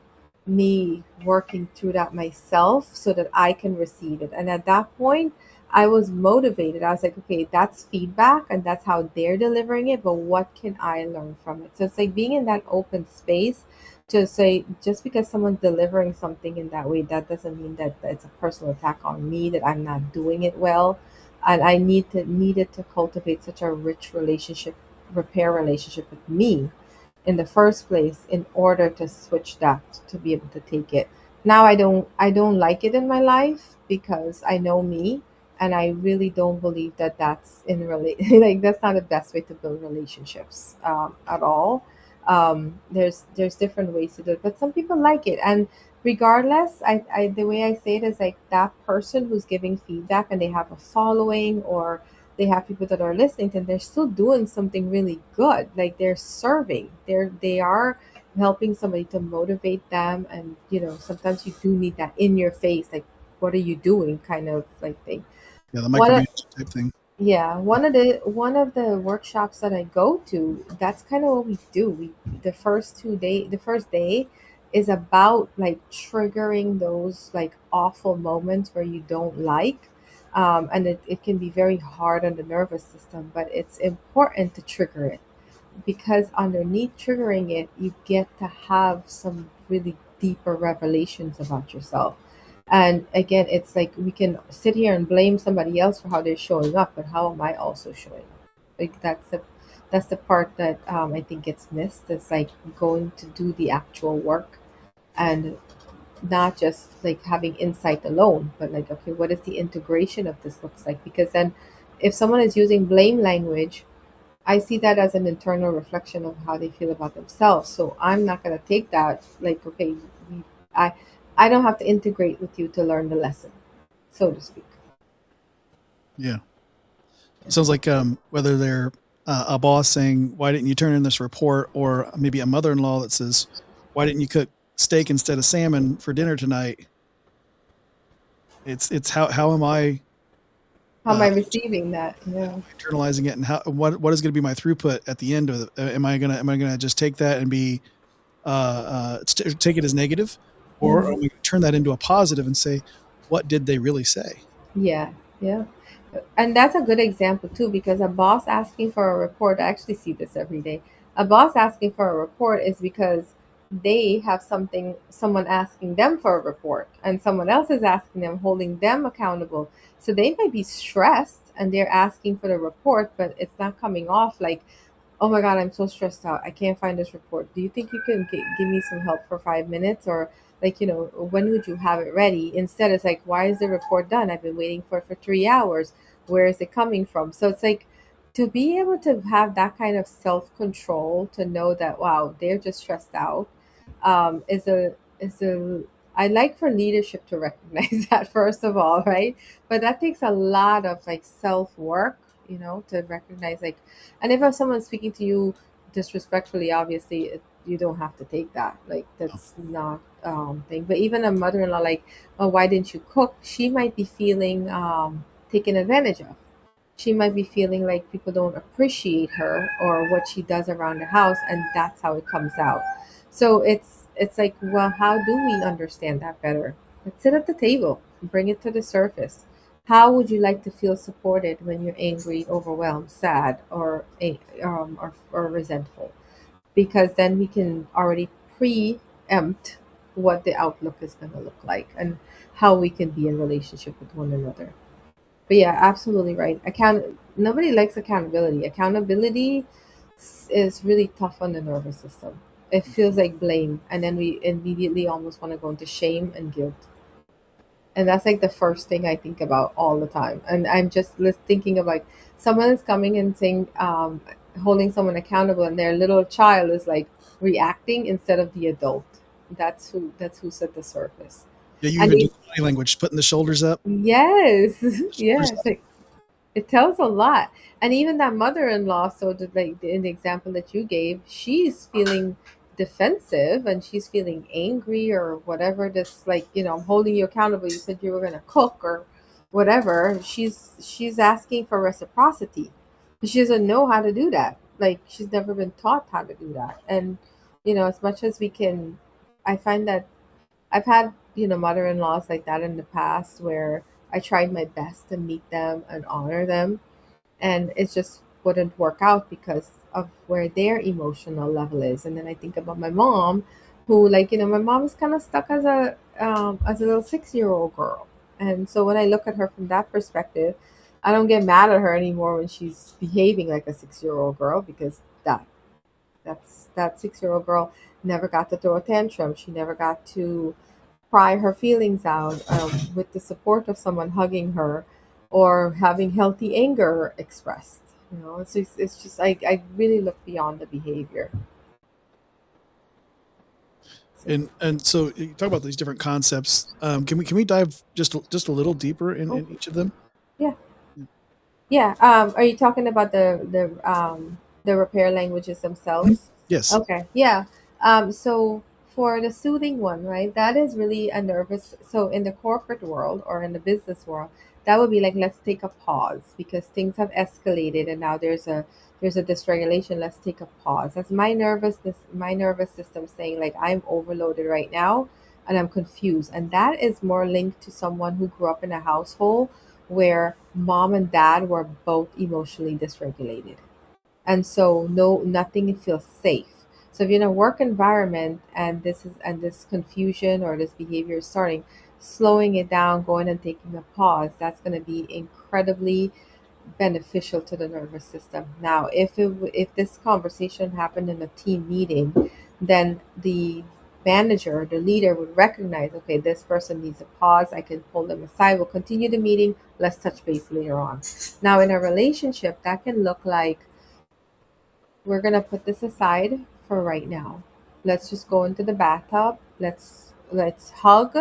me working through that myself so that I can receive it. And at that point, I was motivated. I was like, okay, that's feedback and that's how they're delivering it, but what can I learn from it? So it's like being in that open space to say, just because someone's delivering something in that way, that doesn't mean that it's a personal attack on me, that I'm not doing it well. And I needed to cultivate such a rich relationship, repair relationship with me in the first place in order to switch that, to be able to take it. Now I don't like it in my life because I know me, and I really don't believe that that's in like that's not the best way to build relationships at all. There's different ways to do it, but some people like it. And regardless, I the way I say it is like that person who's giving feedback and they have a following, or they have people that are listening to them, they're still doing something really good. Like they're serving. They are helping somebody to motivate them. And sometimes you do need that in your face, like, what are you doing, kind of like thing. Yeah, the One of, micromanagement type thing. yeah, one of the workshops that I go to, that's kind of what we do. The first day is about like triggering those like awful moments where you don't like. And it can be very hard on the nervous system, but it's important to trigger it, because underneath triggering it, you get to have some really deeper revelations about yourself. And again, it's like we can sit here and blame somebody else for how they're showing up, but how am I also showing up? Like that's the part that I think gets missed. It's like going to do the actual work, and not just like having insight alone, but like, okay, what is the integration of this looks like? Because then if someone is using blame language, I see that as an internal reflection of how they feel about themselves. So I'm not going to take that like, okay, we, I, I don't have to integrate with you to learn the lesson, so to speak. Yeah, it sounds like whether they're a boss saying, "Why didn't you turn in this report?" or maybe a mother-in-law that says, "Why didn't you cook steak instead of salmon for dinner tonight, it's how am I How am I receiving that? Yeah. internalizing it, and what is going to be my throughput at the end of it? Am I gonna just take that and be take it as negative, or are Mhm. we going to turn that into a positive and say, what did they really say? Yeah, yeah. And that's a good example too, because a boss asking for a report, I actually see this every day. A boss asking for a report is because they have someone asking them for a report, and someone else is asking them, holding them accountable. So they might be stressed and they're asking for the report, but it's not coming off like, oh my God, I'm so stressed out. I can't find this report. Do you think you can give me some help for 5 minutes? Or, like, when would you have it ready? Instead, it's like, why is the report done? I've been waiting for it for 3 hours. Where is it coming from? So it's like, to be able to have that kind of self control, to know that, wow, they're just stressed out, is a I like for leadership to recognize that, first of all, right? But that takes a lot of like self work, to recognize, like, and if someone's speaking to you disrespectfully, obviously you don't have to take that. Like, that's not thing. But even a mother-in-law, like, oh, why didn't you cook? She might be feeling taken advantage of. She might be feeling like people don't appreciate her or what she does around the house, and that's how it comes out. So it's like, well, how do we understand that better? Let's sit at the table, bring it to the surface. How would you like to feel supported when you're angry, overwhelmed, sad, or resentful? Because then we can already preempt what the outlook is going to look like, and how we can be in relationship with one another. But yeah, absolutely right. Nobody likes accountability. Accountability is really tough on the nervous system. It feels like blame, and then we immediately almost want to go into shame and guilt. And that's like the first thing I think about all the time. And I'm just thinking of, like, someone is coming and saying, holding someone accountable, and their little child is like reacting instead of the adult. That's who's at the surface. Yeah, you And even do body language, putting the shoulders up. yes, Shoulders yes, up. like, it tells a lot. And even that mother-in-law, so like in the example that you gave, she's feeling defensive and she's feeling angry or whatever. This, like, I'm holding you accountable. You said you were gonna cook or whatever. She's asking for reciprocity. But she doesn't know how to do that. Like, she's never been taught how to do that. And as much as we can, I find that I've had, mother-in-laws like that in the past, where I tried my best to meet them and honor them, and it just wouldn't work out because of where their emotional level is. And then I think about my mom, who, like, my mom is kind of stuck as a little 6-year-old girl. And so when I look at her from that perspective, I don't get mad at her anymore when she's behaving like a 6-year-old girl, because that 6-year-old girl never got to throw a tantrum. She never got to cry her feelings out, with the support of someone hugging her, or having healthy anger expressed. It's just, I really look beyond the behavior. So, And so you talk about these different concepts. Can we dive just a little deeper oh, in each of them? yeah, yeah. Are you talking about the repair languages Mhm. themselves? Yes. Okay, yeah. So for the soothing one, right? That is really a nervous. So in the corporate world or in the business world, that would be like, let's take a pause because things have escalated, and now there's a dysregulation. Let's take a pause. That's my nervous system saying, like, I'm overloaded right now, and I'm confused. And that is more linked to someone who grew up in a household where mom and dad were both emotionally dysregulated, and so nothing feels safe. So if you're in a work environment, and this confusion or this behavior is starting, slowing it down, going and taking a pause, that's going to be incredibly beneficial to the nervous system. Now, if this conversation happened in a team meeting, then the manager, the leader, would recognize, okay, this person needs a pause. I can pull them aside. We'll continue the meeting. Let's touch base later on. Now, in a relationship, that can look like, we're gonna put this aside for right now. Let's just go into the bathtub. Let's hug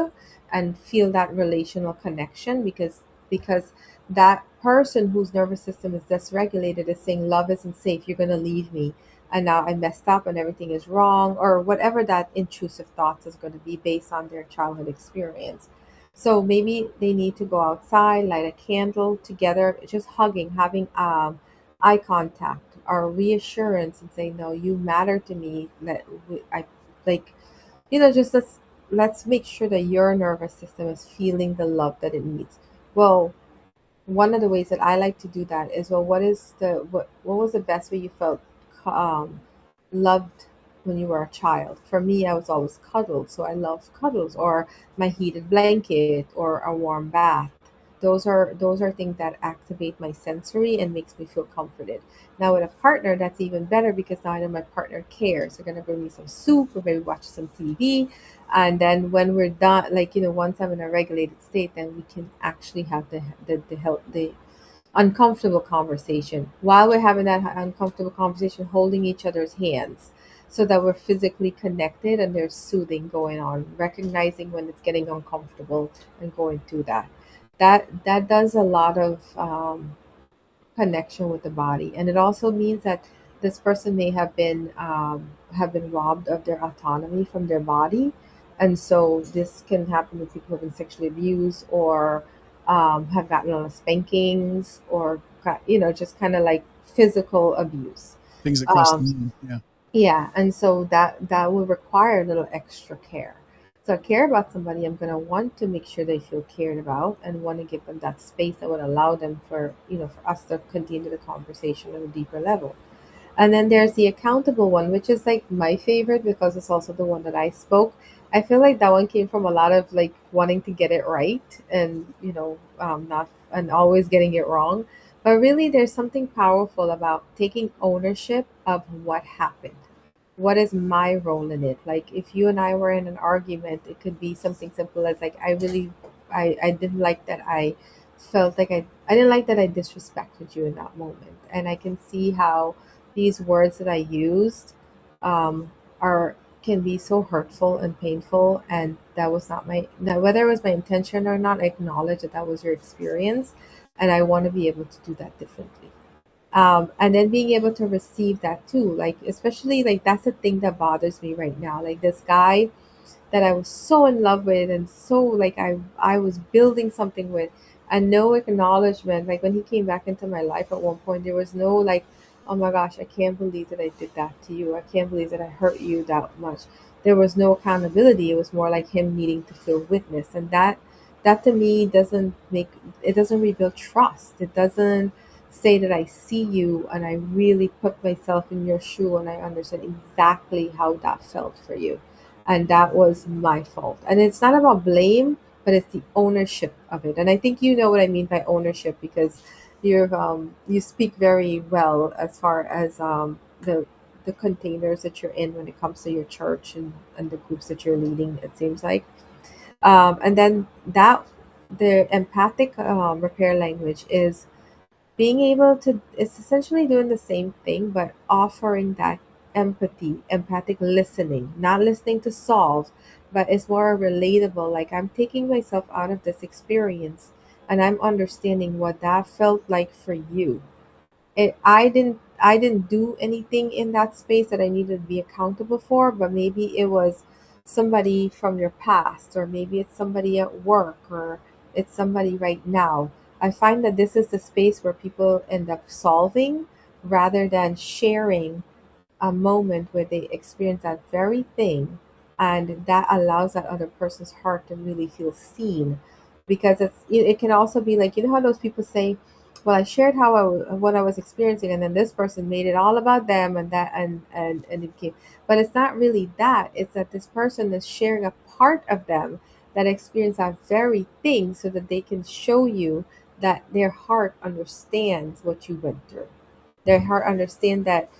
and feel that relational connection, because that person whose nervous system is dysregulated is saying, love isn't safe. You're gonna leave me. and now I messed up and everything is wrong, or whatever that intrusive thoughts is going to be based on their childhood experience. So maybe they need to go outside, light a candle together, just hugging, having eye contact or reassurance, and say, "No, you matter to me. That I like, just let's make sure that your nervous system is feeling the love that it needs." Well, one of the ways that I like to do that is, well, what was the best way you felt um, loved when you were a child? For me, I was always cuddled, so I love cuddles, or my heated blanket, or a warm bath. Those are things that activate my sensory and makes me feel comforted. Now with a partner, that's even better because now I know my partner cares. They're gonna bring me some soup or maybe watch some TV, and then when we're done, like once I'm in a regulated state, then we can actually have the uncomfortable conversation. While we're having that uncomfortable conversation, holding each other's hands so that we're physically connected and there's soothing going on, recognizing when it's getting uncomfortable and going through that. That does a lot of connection with the body, and it also means that this person may have been robbed of their autonomy from their body, and so this can happen with people who have been sexually abused, or have gotten a lot of spankings, or just kind of like physical abuse. Things that cross the um, line. Yeah. yeah, and so that will require a little extra care. So I care about somebody, I'm gonna want to make sure they feel cared about and want to give them that space that would allow them for us to continue the conversation on a deeper level. And then there's the accountable one, which is like my favorite because it's also the one that I spoke. I feel like that one came from a lot of like wanting to get it right, and not and always getting it wrong. But really, there's something powerful about taking ownership of what happened. What is my role in it? Like if you and I were in an argument, it could be something simple as like, I didn't like that I didn't like that I disrespected you in that moment. And I can see how these words that I used are can be so hurtful and painful, and that was not my now whether it was my intention or not, I acknowledge that that was your experience, and I want to be able to do that differently. And then being able to receive that too, like especially like that's the thing that bothers me right now, like this guy that I was so in love with, and so like I was building something with, and no acknowledgement. Like when he came back into my life at one point, there was no like, oh my gosh, I can't believe that I did that to you. I can't believe that I hurt you that much. There was no accountability. It was more like him needing to feel witness, and that to me doesn't rebuild trust. It doesn't say that I see you and I really put myself in your shoe and I understand exactly how that felt for you, and that was my fault. And it's not about blame, but it's the ownership of it. And I think you know what I mean by ownership because you speak very well as far as the containers that you're in when it comes to your church and the groups that you're leading, it seems like. And then that the empathic repair language is being able to, it's essentially doing the same thing but offering that empathy, empathic listening, not listening to solve, but it's more relatable. Like I'm taking myself out of this experience and I'm understanding what that felt like for you. I didn't do anything in that space that I needed to be accountable for, but maybe it was somebody from your past, or maybe it's somebody at work, or it's somebody right now. I find that this is the space where people end up solving rather than sharing a moment where they experience that very thing, and that allows that other person's heart to really feel seen. Because it can also be like, how those people say, well, I shared what I was experiencing, and then this person made it all about them, and that and it became, but it's not really that. It's that this person is sharing a part of them that experienced that very thing, so that they can show you that their heart understands what you went through. Their heart understand that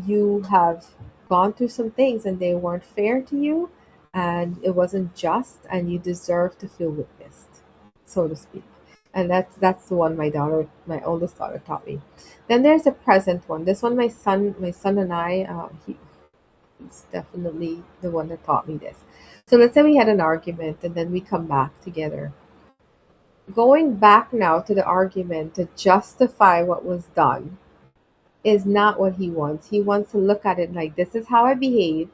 you have gone through some things and they weren't fair to you, and it wasn't just, and you deserve to feel witnessed, so to speak. And that's the one my oldest daughter taught me. Then there's the present one. This one, my son and I, he's definitely the one that taught me this. So let's say we had an argument and then we come back together. Going back now to the argument to justify what was done, is not what he wants. He wants to look at it like, this is how I behave,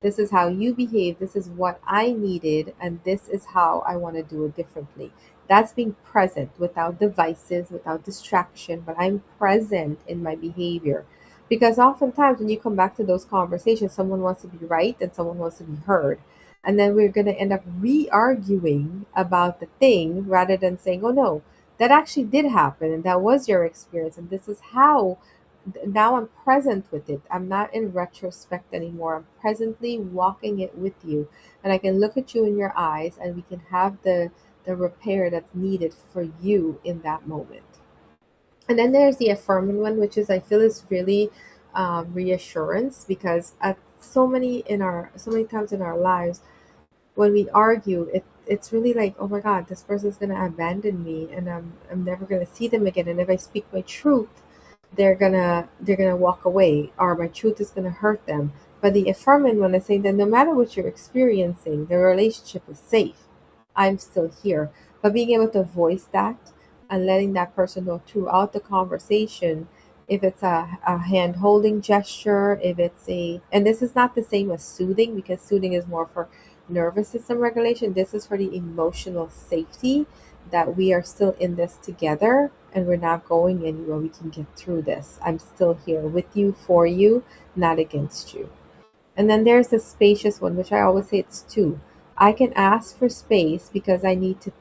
this is how you behave, this is what I needed, and this is how I want to do it differently. That's being present without devices, without distraction, but I'm present in my behavior. Because oftentimes when you come back to those conversations, someone wants to be right and someone wants to be heard. And then we're going to end up re arguing about the thing rather than saying, oh no, that actually did happen and that was your experience. And this is how now I'm present with it. I'm not in retrospect anymore. I'm presently walking it with you. And I can look at you in your eyes and we can have the repair that's needed for you in that moment. And then there's the affirming one, which is I feel is really reassurance, because at so many times in our lives when we argue, it's really like, oh my God, this person's gonna abandon me and I'm never gonna see them again. And if I speak my truth, they're gonna walk away, or my truth is gonna hurt them. But the affirming one is saying that no matter what you're experiencing, the relationship is safe. I'm still here. But being able to voice that and letting that person know throughout the conversation, if it's a hand holding gesture, if it's a, and this is not the same as soothing, because soothing is more for nervous system regulation. This is for the emotional safety, that we are still in this together and we're not going anywhere. We can get through this. I'm still here with you, for you, not against you. And then there's the spacious one, which I always say it's two. I can ask for space because I need to.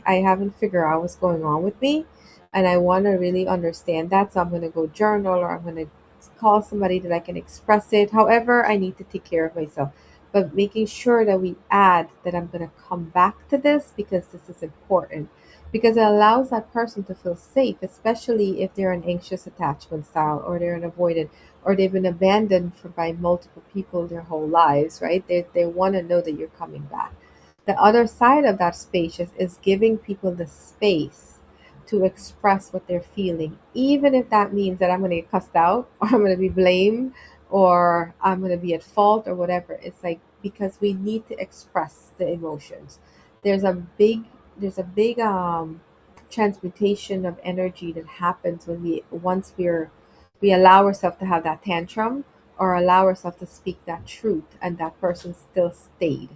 I haven't figured out what's going on with me, and I want to really understand that. So I'm going to go journal, or I'm going to call somebody that I can express it. However, I need to take care of myself. But making sure that we add that I'm going to come back to this because this is important. Because it allows that person to feel safe, especially if they're an anxious attachment style, or they're an avoidant, or they've been abandoned by multiple people their whole lives, right? They want to know that you're coming back. The other side of that spacious is giving people the space to express what they're feeling, even if that means that I'm going to get cussed out, or I'm going to be blamed, or I'm going to be at fault, or whatever. It's like, because we need to express the emotions. There's a big there's a big transmutation of energy that happens when we allow ourselves to have that tantrum, or allow ourselves to speak that truth, and that person still stayed.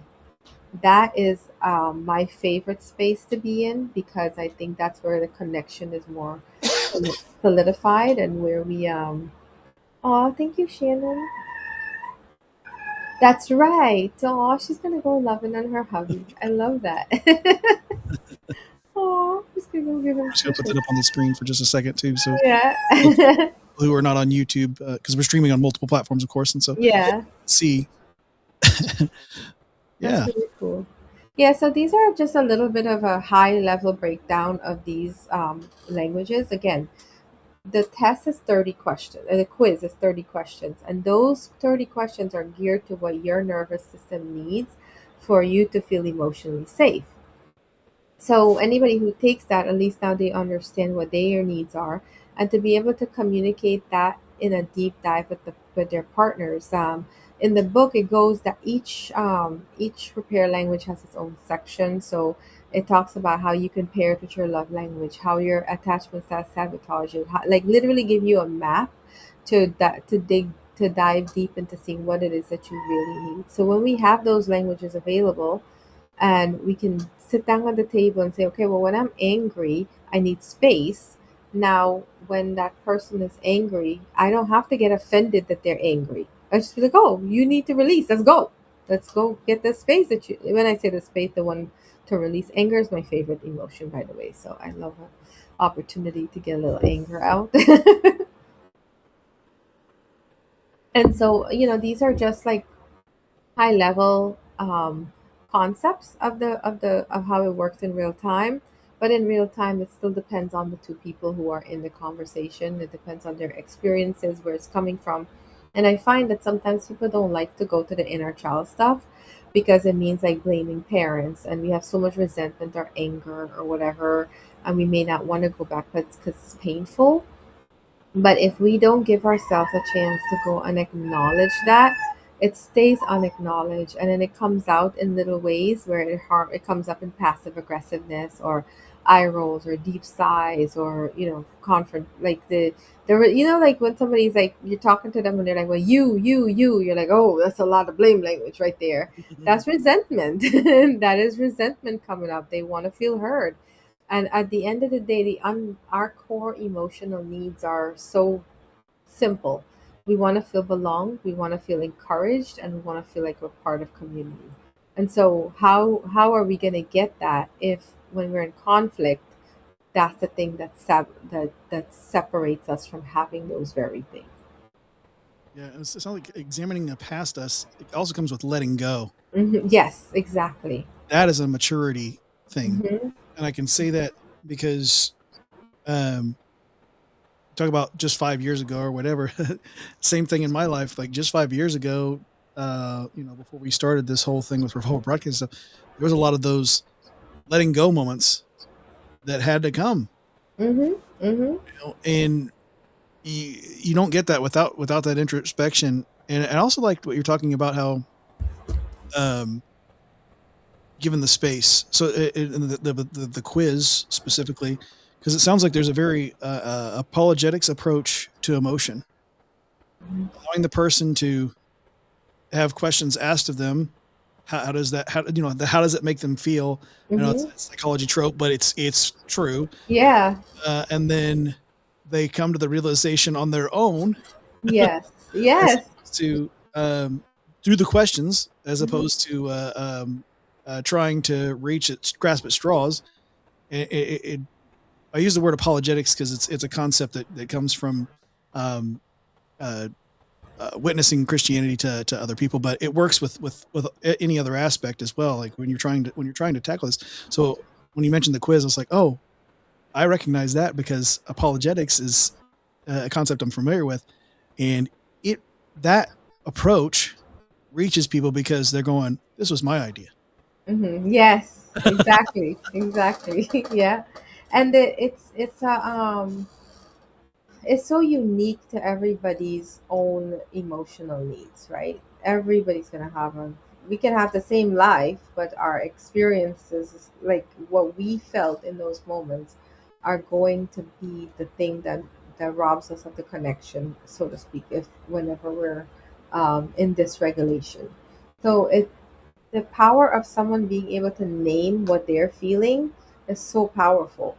That is my favorite space to be in, because I think that's where the connection is more solidified, and where we oh, thank you, Shannon. That's right. Oh, she's gonna go loving on her hubby. I love that. Oh, she's gonna go give him I'm just going to put that up on the screen for just a second too. So yeah. people who are not on YouTube, because we're streaming on multiple platforms, of course. And so Yeah. see, That's yeah, really cool. Yeah, so these are just a little bit of a high level breakdown of these languages. Again, the test is 30 questions, the quiz is 30 questions, and those 30 questions are geared to what your nervous system needs for you to feel emotionally safe. So anybody who takes that, at least now they understand what their needs are, and to be able to communicate that in a deep dive with their partners. In the book, it goes that each repair language has its own section. So it talks about how you can pair it with your love language, how your attachment style sabotage you, how, like literally give you a map to dive deep into seeing what it is that you really need. So when we have those languages available, and we can sit down at the table and say, okay, well, when I'm angry, I need space. Now when that person is angry, I don't have to get offended that they're angry. I just be like, oh, you need to release, let's go get the space that you, when I say the space, the one to release. Anger is my favorite emotion, by the way, so I love an opportunity to get a little anger out. And so, these are just like high level concepts of how it works in real time. But in real time, it still depends on the two people who are in the conversation. It depends on their experiences, where it's coming from. And I find that sometimes people don't like to go to the inner child stuff, because it means like blaming parents, and we have so much resentment or anger or whatever, and we may not want to go back, but it's because it's painful. But if we don't give ourselves a chance to go and acknowledge that, It stays unacknowledged, and then it comes out in little ways where it comes up in passive aggressiveness, or eye rolls, or deep sighs, or confront, like like when somebody's like, you're talking to them and they're like, well, you're like, oh, that's a lot of blame language right there. That's resentment. That is resentment coming up. They want to feel heard. And at the end of the day, our core emotional needs are so simple. We want to feel belonged, we want to feel encouraged, and we want to feel like we're part of community. And so how are we going to get that if when we're in conflict, that's the thing that separates us from having those very things. Yeah, and it's not like examining the past us. It also comes with letting go. Yes, exactly. That is a maturity thing, Hmm. and I can say that because um, talk about just 5 years ago or whatever. Same thing in my life. Like just 5 years ago, before we started this whole thing with Revolt Broadcast stuff, there was a lot of those letting go moments that had to come. Hmm. Hmm. And you don't get that without that introspection. And I also liked what you're talking about, how um, given the space. So the quiz specifically, because it sounds like there's a very apologetics approach to emotion, allowing the person to have questions asked of them. How does that, how does it make them feel? I know it's Hmm. a psychology trope, but it's true. Yeah. And then they come to the realization on their own, Yes. as Yes. opposed to through the questions, as Hmm. opposed to trying to grasp at straws. It I use the word apologetics because it's a concept that comes from um, uh, witnessing Christianity to other people, but it works with any other aspect as well. Like when you're trying to tackle this. So when you mentioned the quiz, I was like, oh, I recognize that because apologetics is a concept I'm familiar with, and it that approach reaches people because they're going, this was my idea. Hmm. Yes, exactly, exactly. Yeah, and it's so unique to everybody's own emotional needs, right? Everybody's gonna have a. We can have the same life, but our experiences, like what we felt in those moments, are going to be the thing that robs us of the connection, so to speak. If whenever we're in dysregulation, so the power of someone being able to name what they're feeling is so powerful,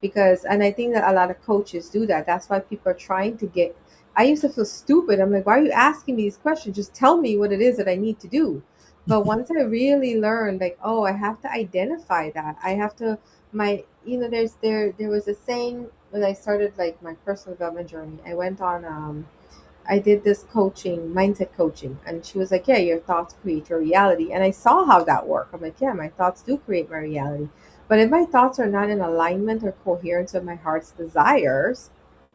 because and I think that a lot of coaches do that. That's why people are trying to get. I used to feel stupid. I'm like, why are you asking me these questions? Just tell me what it is that I need to do. But once I really learned, like, oh, I have to identify that. I have to my there was a saying when I started like my personal development journey. I went on I did this coaching, mindset coaching, and she was like, "Yeah, your thoughts create your reality." And I saw how that worked. I'm like, "Yeah, my thoughts do create my reality." But if my thoughts are not in alignment or coherence with my heart's desires,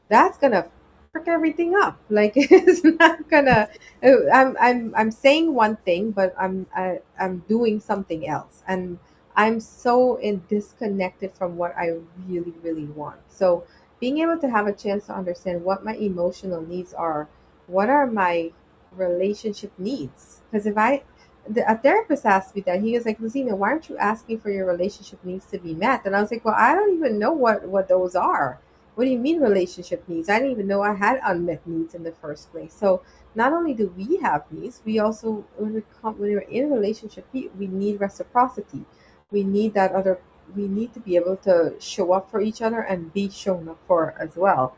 that's gonna frick everything up. Like it's not gonna. I'm saying one thing, but I'm doing something else, and I'm so in disconnected from what I really really want. So being able to have a chance to understand what my emotional needs are, what are my relationship needs? Because a therapist asked me that, he was like, Laziena, why aren't you asking for your relationship needs to be met? And I was like, well, I don't even know what those are. What do you mean relationship needs? I didn't even know I had unmet needs in the first place. So not only do we have needs, we also when we're in a relationship, we need reciprocity. We need that other. We need to be able to show up for each other and be shown up for as well,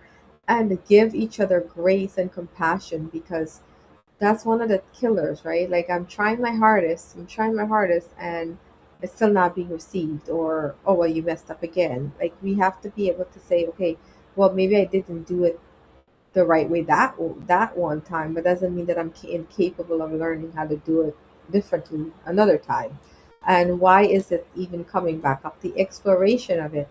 and give each other grace and compassion, because that's one of the killers, right? Like I'm trying my hardest, and it's still not being received, or oh well, you messed up again. Like we have to be able to say, okay, well maybe I didn't do it the right way that one time, but doesn't mean that I'm incapable of learning how to do it differently another time. And why is it even coming back up? The exploration of it.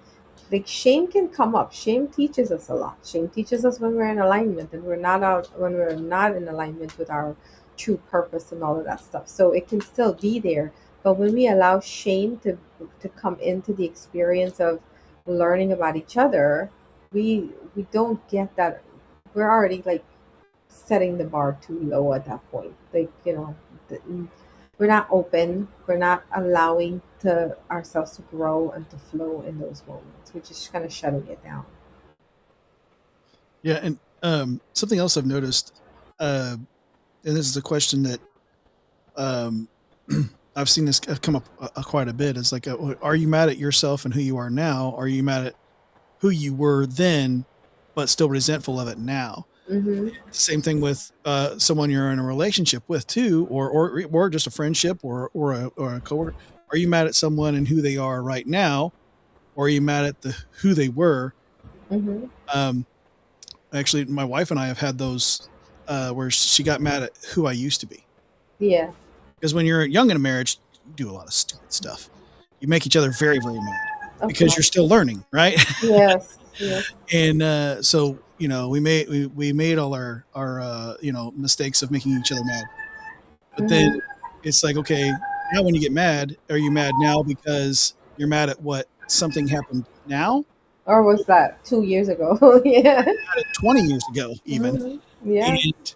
Like shame can come up. Shame teaches us a lot. Shame teaches us when we're in alignment, and when we're not in alignment with our true purpose and all of that stuff. So it can still be there. But when we allow shame to come into the experience of learning about each other, we don't get that. We're already like setting the bar too low at that point. Like, th- we're not open. We're not allowing to ourselves to grow and to flow in those moments. We're just kind of shutting it down. Yeah, and something else I've noticed, and this is a question that um, I've seen this come up quite a bit. Is like, are you mad at yourself and who you are now? Are you mad at who you were then, but still resentful of it now? Mm-hmm. Same thing with someone you're in a relationship with too, or just a friendship or a coworker. Are you mad at someone and who they are right now, or are you mad at the who they were? Mm-hmm. Um, Actually, my wife and I have had those where she got mad at who I used to be. Yeah. Because when you're young in a marriage, you do a lot of stupid stuff. You make each other very, very mad Of because you're course. still learning, right? Yes. Yes. And so we made all our mistakes of making each other mad. But then Mm-hmm. it's like, okay, now when you get mad, are you mad now because you're mad at what something happened now, Or was that 2 years ago? Yeah. 20 years ago, even? Hmm. Yeah. And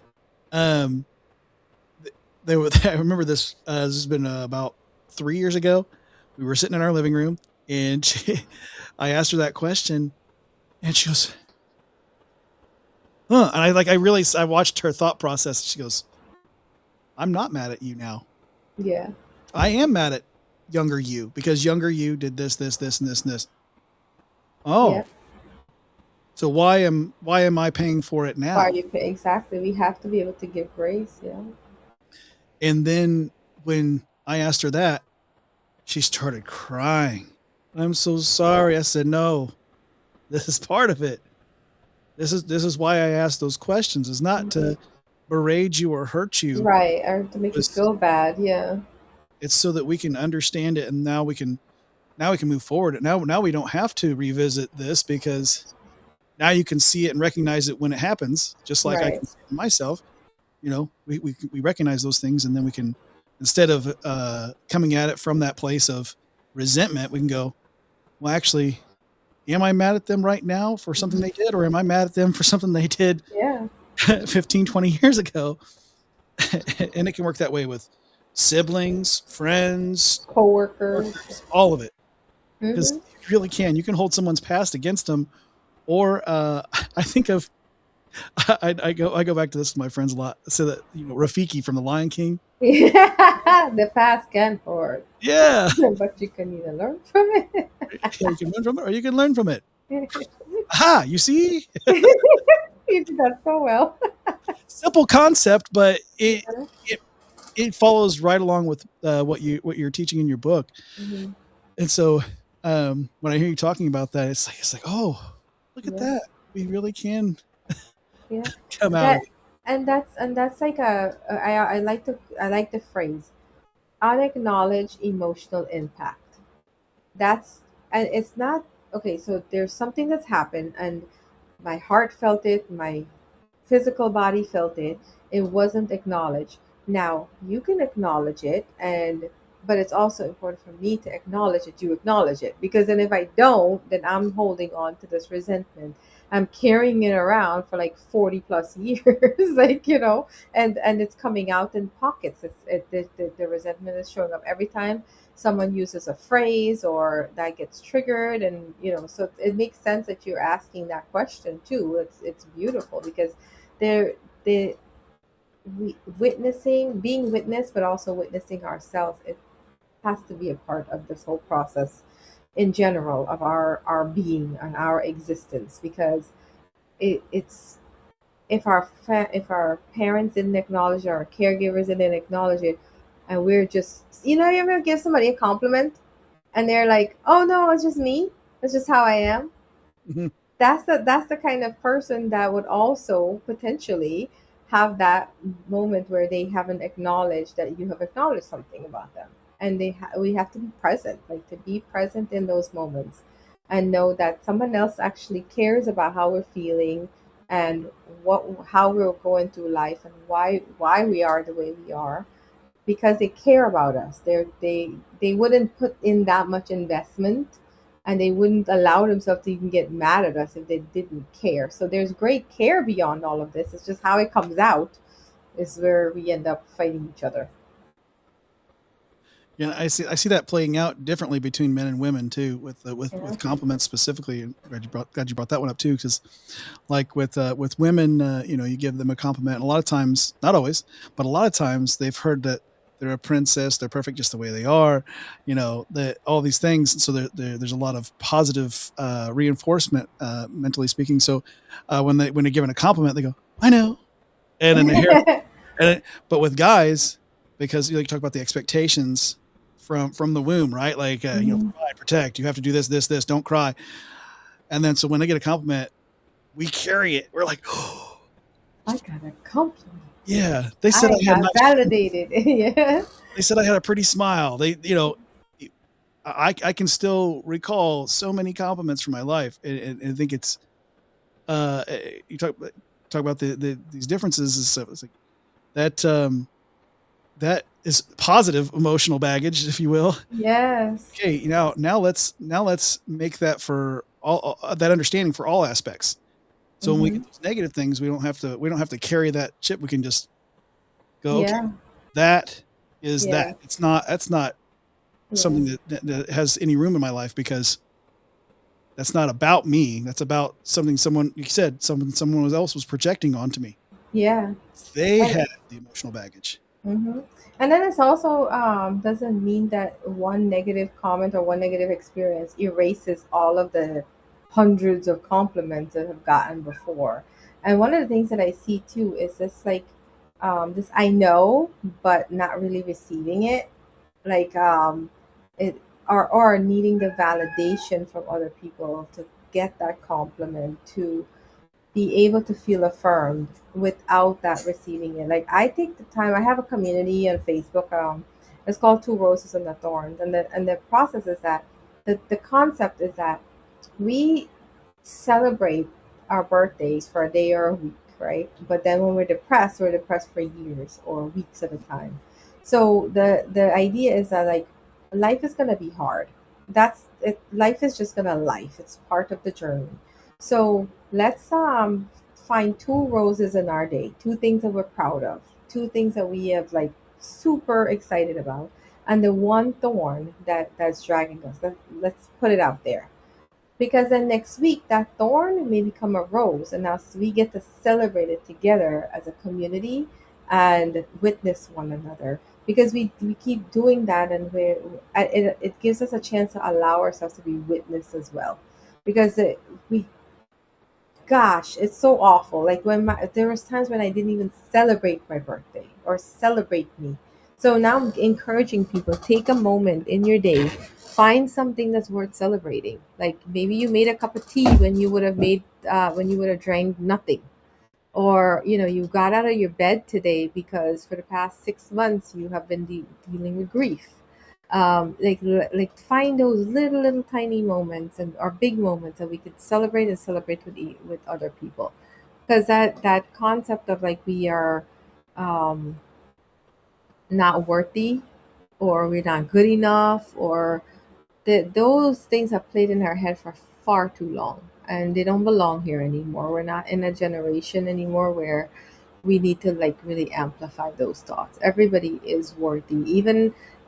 um, they were. I remember this. This has been about 3 years ago. We were sitting in our living room, and I asked her that question, and she goes, "Huh?" And I watched her thought process. She goes, "I'm not mad at you now. Yeah. I am mad at younger you because younger you did this, this, this, and this, and this. Yeah. Oh, so why am I paying for it Why are now?" you pay exactly? We have to be able to give grace. Yeah. And then when I asked her that, she started crying. "I'm so sorry." I said, "No, this is part of it. This is why I asked those questions. Is not Mhm. to berate you or hurt you. Right. Or to make you It's feel bad. Yeah. it's so that we can understand it, and now we can move forward. Now we don't have to revisit this because now you can see it and recognize it when it happens, just like I Right. can see it in myself. We recognize those things, and then we can, instead of coming at it from that place of resentment, we can go, well, actually, am I mad at them right now for something Mhm. they did, or am I mad at them for something they did Yeah. 15, 20 years ago? And it can work that way with siblings, friends, Coworkers. workers, all of it, because Mm-hmm. you really can. You can hold someone's past against them, or I think of I go back to this with my friends a lot. So that Rafiki from The Lion King. The past can hurt, Yeah, but you can either learn from it. you can learn from it, or you can learn from it. Aha, you see, You did that so well. simple concept, but it it follows right along with what you're teaching in your book. Hmm. And so when I hear you talking about that, it's like, oh, look at Yeah. that. We really can Yeah. come out of That it. and that's like I like the phrase unacknowledged emotional impact. That's and it's not okay. So there's something that's happened, and my heart felt it, my physical body felt it. It wasn't acknowledged. Now you can acknowledge it, and but it's also important for me to acknowledge that you acknowledge it, because then if I don't, then I'm holding on to this resentment. I'm carrying it around for like 40 plus years, like, and it's coming out in pockets. The resentment is showing up every time someone uses a phrase or that gets triggered, and so it makes sense that you're asking that question too. It's beautiful because they're the we witnessing being witnessed, but also witnessing ourselves. It has to be a part of this whole process in general of our being and our existence, because it's if our parents didn't acknowledge it, our caregivers didn't acknowledge it, and we're just, you ever give somebody a compliment and they're like, oh no, it's just me, it's just how I am. Mhm. That's the kind of person that would also potentially have that moment where they haven't acknowledged that you have acknowledged something about them, and we have to be present, like to be present in those moments, and know that someone else actually cares about how we're feeling, and what how we're going through life, and why we are the way we are, because they care about us. They wouldn't put in that much investment and they wouldn't allow themselves to even get mad at us if they didn't care. So there's great care beyond all of this. It's just how it comes out is where we end up fighting each other. Yeah, I see that playing out differently between men and women too, with Yeah. compliments specifically. And glad you brought that one up too, because like with women, you give them a compliment, and a lot of times, not always, but a lot of times they've heard that they're a princess, they're perfect just the way they are, that all these things. So there's a lot of positive reinforcement, mentally speaking. So when they're given a compliment, they go, "I know," and then they hear, but with guys, because you talk about the expectations from the womb, right? Like, Mhm. provide, protect. You have to do this. Don't cry. And then so when they get a compliment, we carry it. We're like, oh, I got a compliment. yeah. They said I I had have nice. validated. Yeah. They said I had a pretty smile. I can still recall so many compliments from my life, and I think it's uh, you talk about these differences. It's like that. That is positive emotional baggage, if you will. Yes. Okay, now let's make that for all that understanding for all aspects. So when we Hmm. get those negative things, we don't have to carry that chip. We can just go, okay, Yeah. that is that. Yeah. That's not Yeah. something that has any room in my life, because that's not about me. That's about something someone else was projecting onto me. Yeah. They And had the emotional baggage. hmm and then it's also doesn't mean that one negative comment or one negative experience erases all of the hundreds of compliments that have gotten before. And one of the things that I see too is this like this I know but not really receiving it, like it or needing the validation from other people to get that compliment, to be able to feel affirmed without that receiving it. Like I take the time. I have a community on Facebook. It's called Two Roses and a Thorns, and the process is that the concept is that we celebrate our birthdays for a day or a week, right? But then when we're depressed for years or weeks at a time. So the idea is that like life is gonna be hard. That's it. Life is just gonna life. It's part of the journey. So let's find two roses in our day, two things that we're proud of, two things that we have like super excited about, and the one thorn that's dragging us. Let's put it out there, because then next week that thorn may become a rose, and now we get to celebrate it together as a community and witness one another, because we keep doing that, and it gives us a chance to allow ourselves to be witnessed as well, because we gosh, it's so awful. Like there was times when I didn't even celebrate my birthday or celebrate me. So now I'm encouraging people, take a moment in your day, find something that's worth celebrating. Like maybe you made a cup of tea when you would have drank nothing, or you got out of your bed today because for the past 6 months you have been dealing with grief. Like find those little tiny moments and or big moments that we could celebrate and celebrate with other people, because that concept of like we are um not worthy, or we're not good enough, or those things have played in our head for far too long, and they don't belong here anymore. We're not in a generation anymore where we need to like really amplify those thoughts. Everybody is worthy,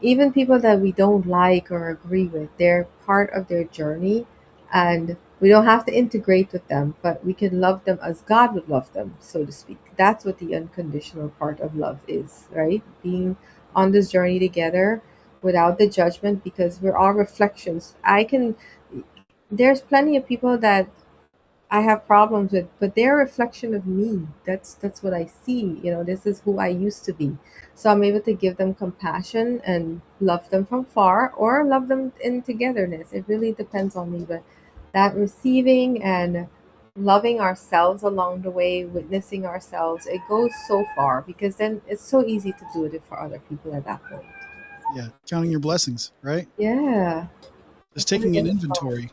even people that we don't like or agree with. They're part of their journey, and we don't have to integrate with them, but we can love them as God would love them, so to speak. That's what the unconditional part of love is, right? Being on this journey together without the judgment, because we're all reflections. I can There's plenty of people that I have problems with, but they're a reflection of me. That's what I see. This is who I used to be. So I'm able to give them compassion and love them from far, or love them in togetherness. It really depends on me. But that receiving and loving ourselves along the way, witnessing ourselves, it goes so far, because then it's so easy to do it for other people at that point. Yeah, counting your blessings, right? Yeah. Just That's what it taking an is about. inventory.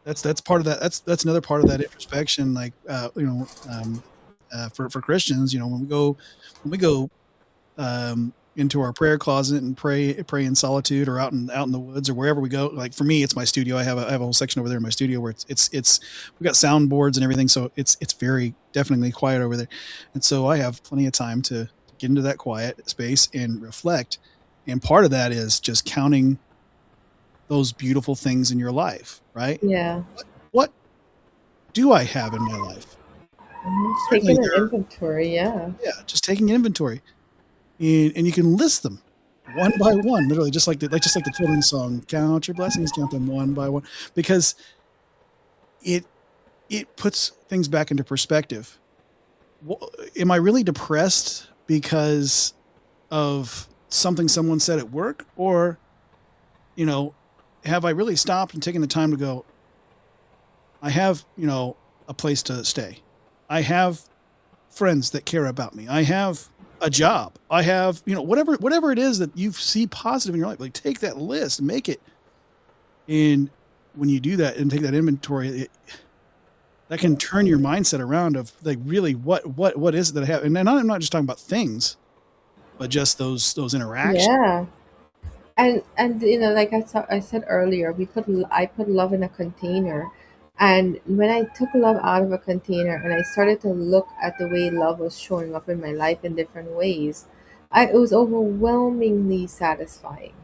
That's part of that. That's another part of that introspection. Like, for Christians, when we go, into our prayer closet and pray in solitude, or out in the woods, or wherever we go. Like for me, it's my studio. I have a whole section over there in my studio where it's we've got soundboards and everything, so it's very definitely quiet over there. And so I have plenty of time to get into that quiet space and reflect. And part of that is just counting those beautiful things in your life, right? Yeah. What do I have in my life? Certainly Taking an there, inventory. Yeah. yeah, just taking inventory. And you can list them one by one, literally, just like the children's song, count your blessings, count them one by one, because it it puts things back into perspective. Am I really depressed because of something someone said at work, or you know, have I really stopped and taken the time to go, I have, a place to stay. I have friends that care about me. I have a job. I have, whatever it is that you see positive in your life, like take that list and make it. And when you do that and take that inventory, that can turn your mindset around of like, really, what is it that I have? And then I'm not just talking about things, but just those interactions. Yeah. And like I said earlier, I put love in a container, and when I took love out of a container and I started to look at the way love was showing up in my life in different ways, it was overwhelmingly satisfying.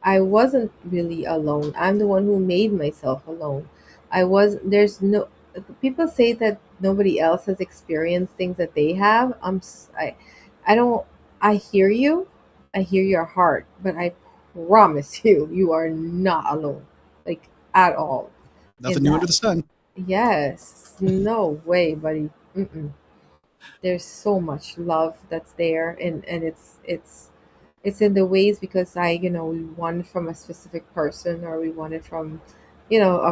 I wasn't really alone. I'm the one who made myself alone. I was there's no People say that nobody else has experienced things that they have. I don't. I hear you. I hear your heart, but I promise you, you are not alone, like at all in Nothing new under that. the sun. Yes, no way, buddy. Mm-mm. There's so much love that's there, and it's in the ways because we want it from a specific person, or we want it from,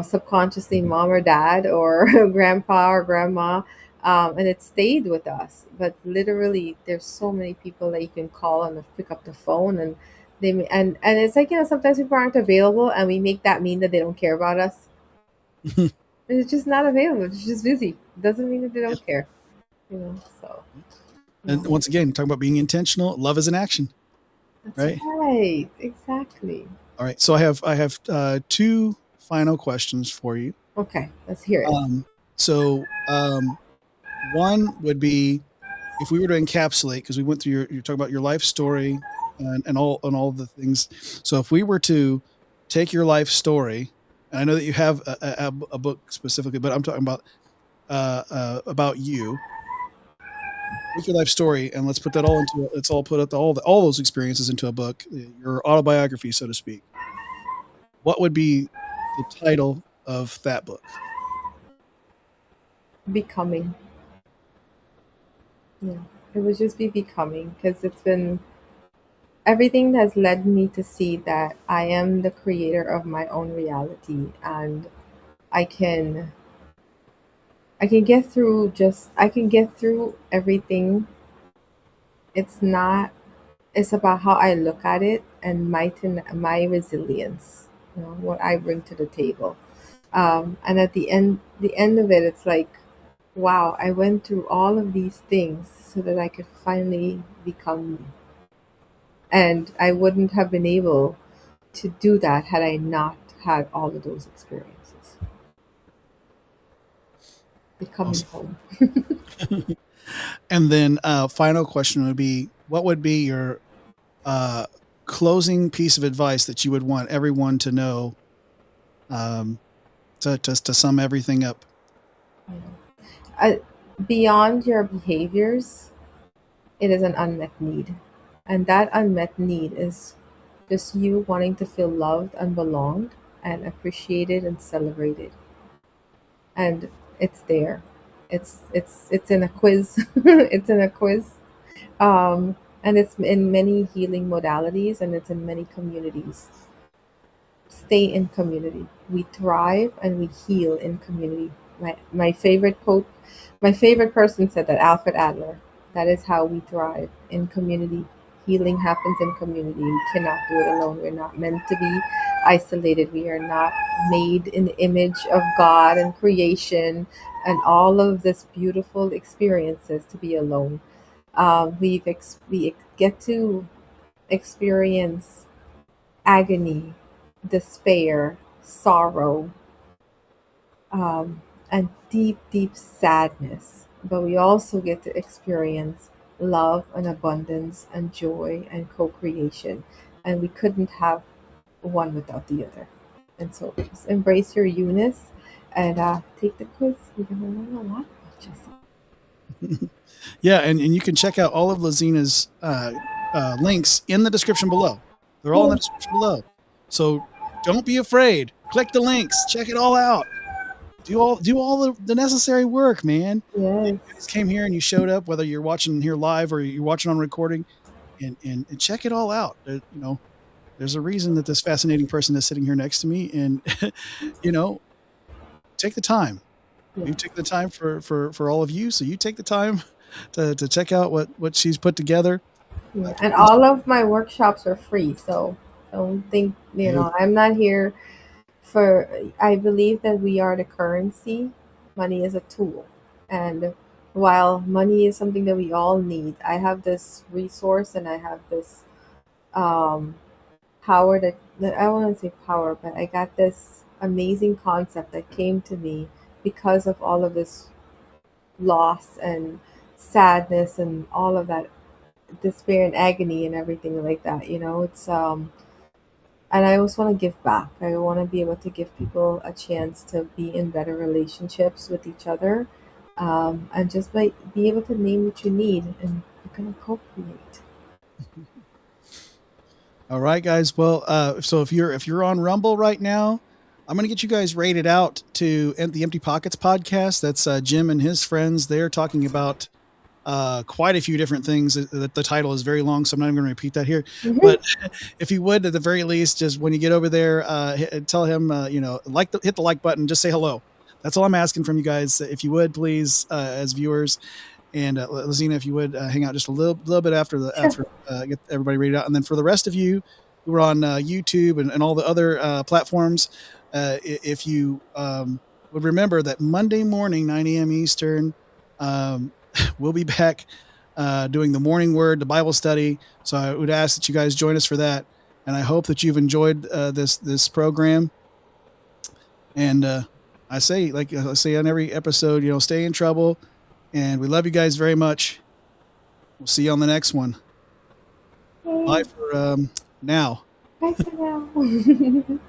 subconsciously mom or dad or grandpa or grandma, and it stayed with us. But literally, there's so many people that you can call and pick up the phone, and and it's like, sometimes people aren't available, and we make that mean that they don't care about us. It's just not available. It's just busy. Doesn't mean that they don't care. So And yeah. once again, talking about being intentional, love is an action, That's right? right. Exactly. All right. So I have two final questions for you. Okay, let's hear it. So one would be, if we were to encapsulate, because we went through you're talking about your life story and all the things. So if we were to take your life story, and I know that you have a book specifically, but I'm talking about you. Take your life story and let's put that all into let's all put up all those experiences into a book, your autobiography, so to speak. What would be the title of that book? Becoming. Yeah, it would just be becoming, because it's been everything has led me to see that I am the creator of my own reality, and I can I can get through everything. It's not it's about how I look at it and my resilience, what I bring to the table. And at the end of it, it's like, wow, I went through all of these things so that I could finally become me. And I wouldn't have been able to do that had I not had all of those experiences. Becoming Awesome. home. And then final question would be, what would be your uh, closing piece of advice that you would want everyone to know, um, to sum everything up? Uh, Beyond your behaviors, it is an unmet need. And that unmet need is just you wanting to feel loved and belonged and appreciated and celebrated. And it's there. It's in a quiz. It's in a quiz. And it's in many healing modalities, and it's in many communities. Stay in community. We thrive and we heal in community. My favorite quote, my favorite person said that, Alfred Adler. That is how we thrive, in community. Healing happens in community. We cannot do it alone. We're not meant to be isolated. We are not made in the image of God and creation and all of this beautiful experiences to be alone. We get to experience agony, despair, sorrow, and deep, deep sadness. But we also get to experience love and abundance and joy and co creation. And we couldn't have one without the other. And so just embrace your eunice and take the quiz. You're going to learn a lot about yourself. Yeah, and you can check out all of Laziena's links in the description below. They're all in the description below. So don't be afraid. Click the links. Check it all out. Do all the necessary work, man. Yes. You just came here and you showed up, whether you're watching here live or you're watching on recording, and check it all out. You know, there's a reason that this fascinating person is sitting here next to me, and you know, take the time. Yeah. You take the time for all of you, so you take the time to check out what she's put together. Yeah. And all of my workshops are free, so don't think, you know, I'm not here for, I believe that we are the currency. Money is a tool. And while money is something that we all need, I have this resource and I have this power that I won't say power, but I got this amazing concept that came to me because of all of this loss and sadness and all of that despair and agony and everything like that. You know, it's and I always want to give back. I want to be able to give people a chance to be in better relationships with each other, and just be able to name what you need, and you're gonna co-create. All right, guys. Well, so if you're on Rumble right now, I'm gonna get you guys rated out to the Empty Pockets podcast. That's Jim and his friends. They're talking about quite a few different things. The title is very long, so I'm not even going to repeat that here. Mm-hmm. But if you would, at the very least, just when you get over there, tell him, you know, hit the like button, just say hello. That's all I'm asking from you guys. If you would, please, as viewers, and Laziena, if you would hang out just a little bit after get everybody rated out, and then for the rest of you who are on YouTube and all the other platforms, if you would remember that Monday morning, 9 a.m. Eastern. We'll be back doing the morning word, the Bible study. So I would ask that you guys join us for that. And I hope that you've enjoyed this program. And I say, like I say on every episode, you know, stay in trouble. And we love you guys very much. We'll see you on the next one. Bye for now. Bye for now.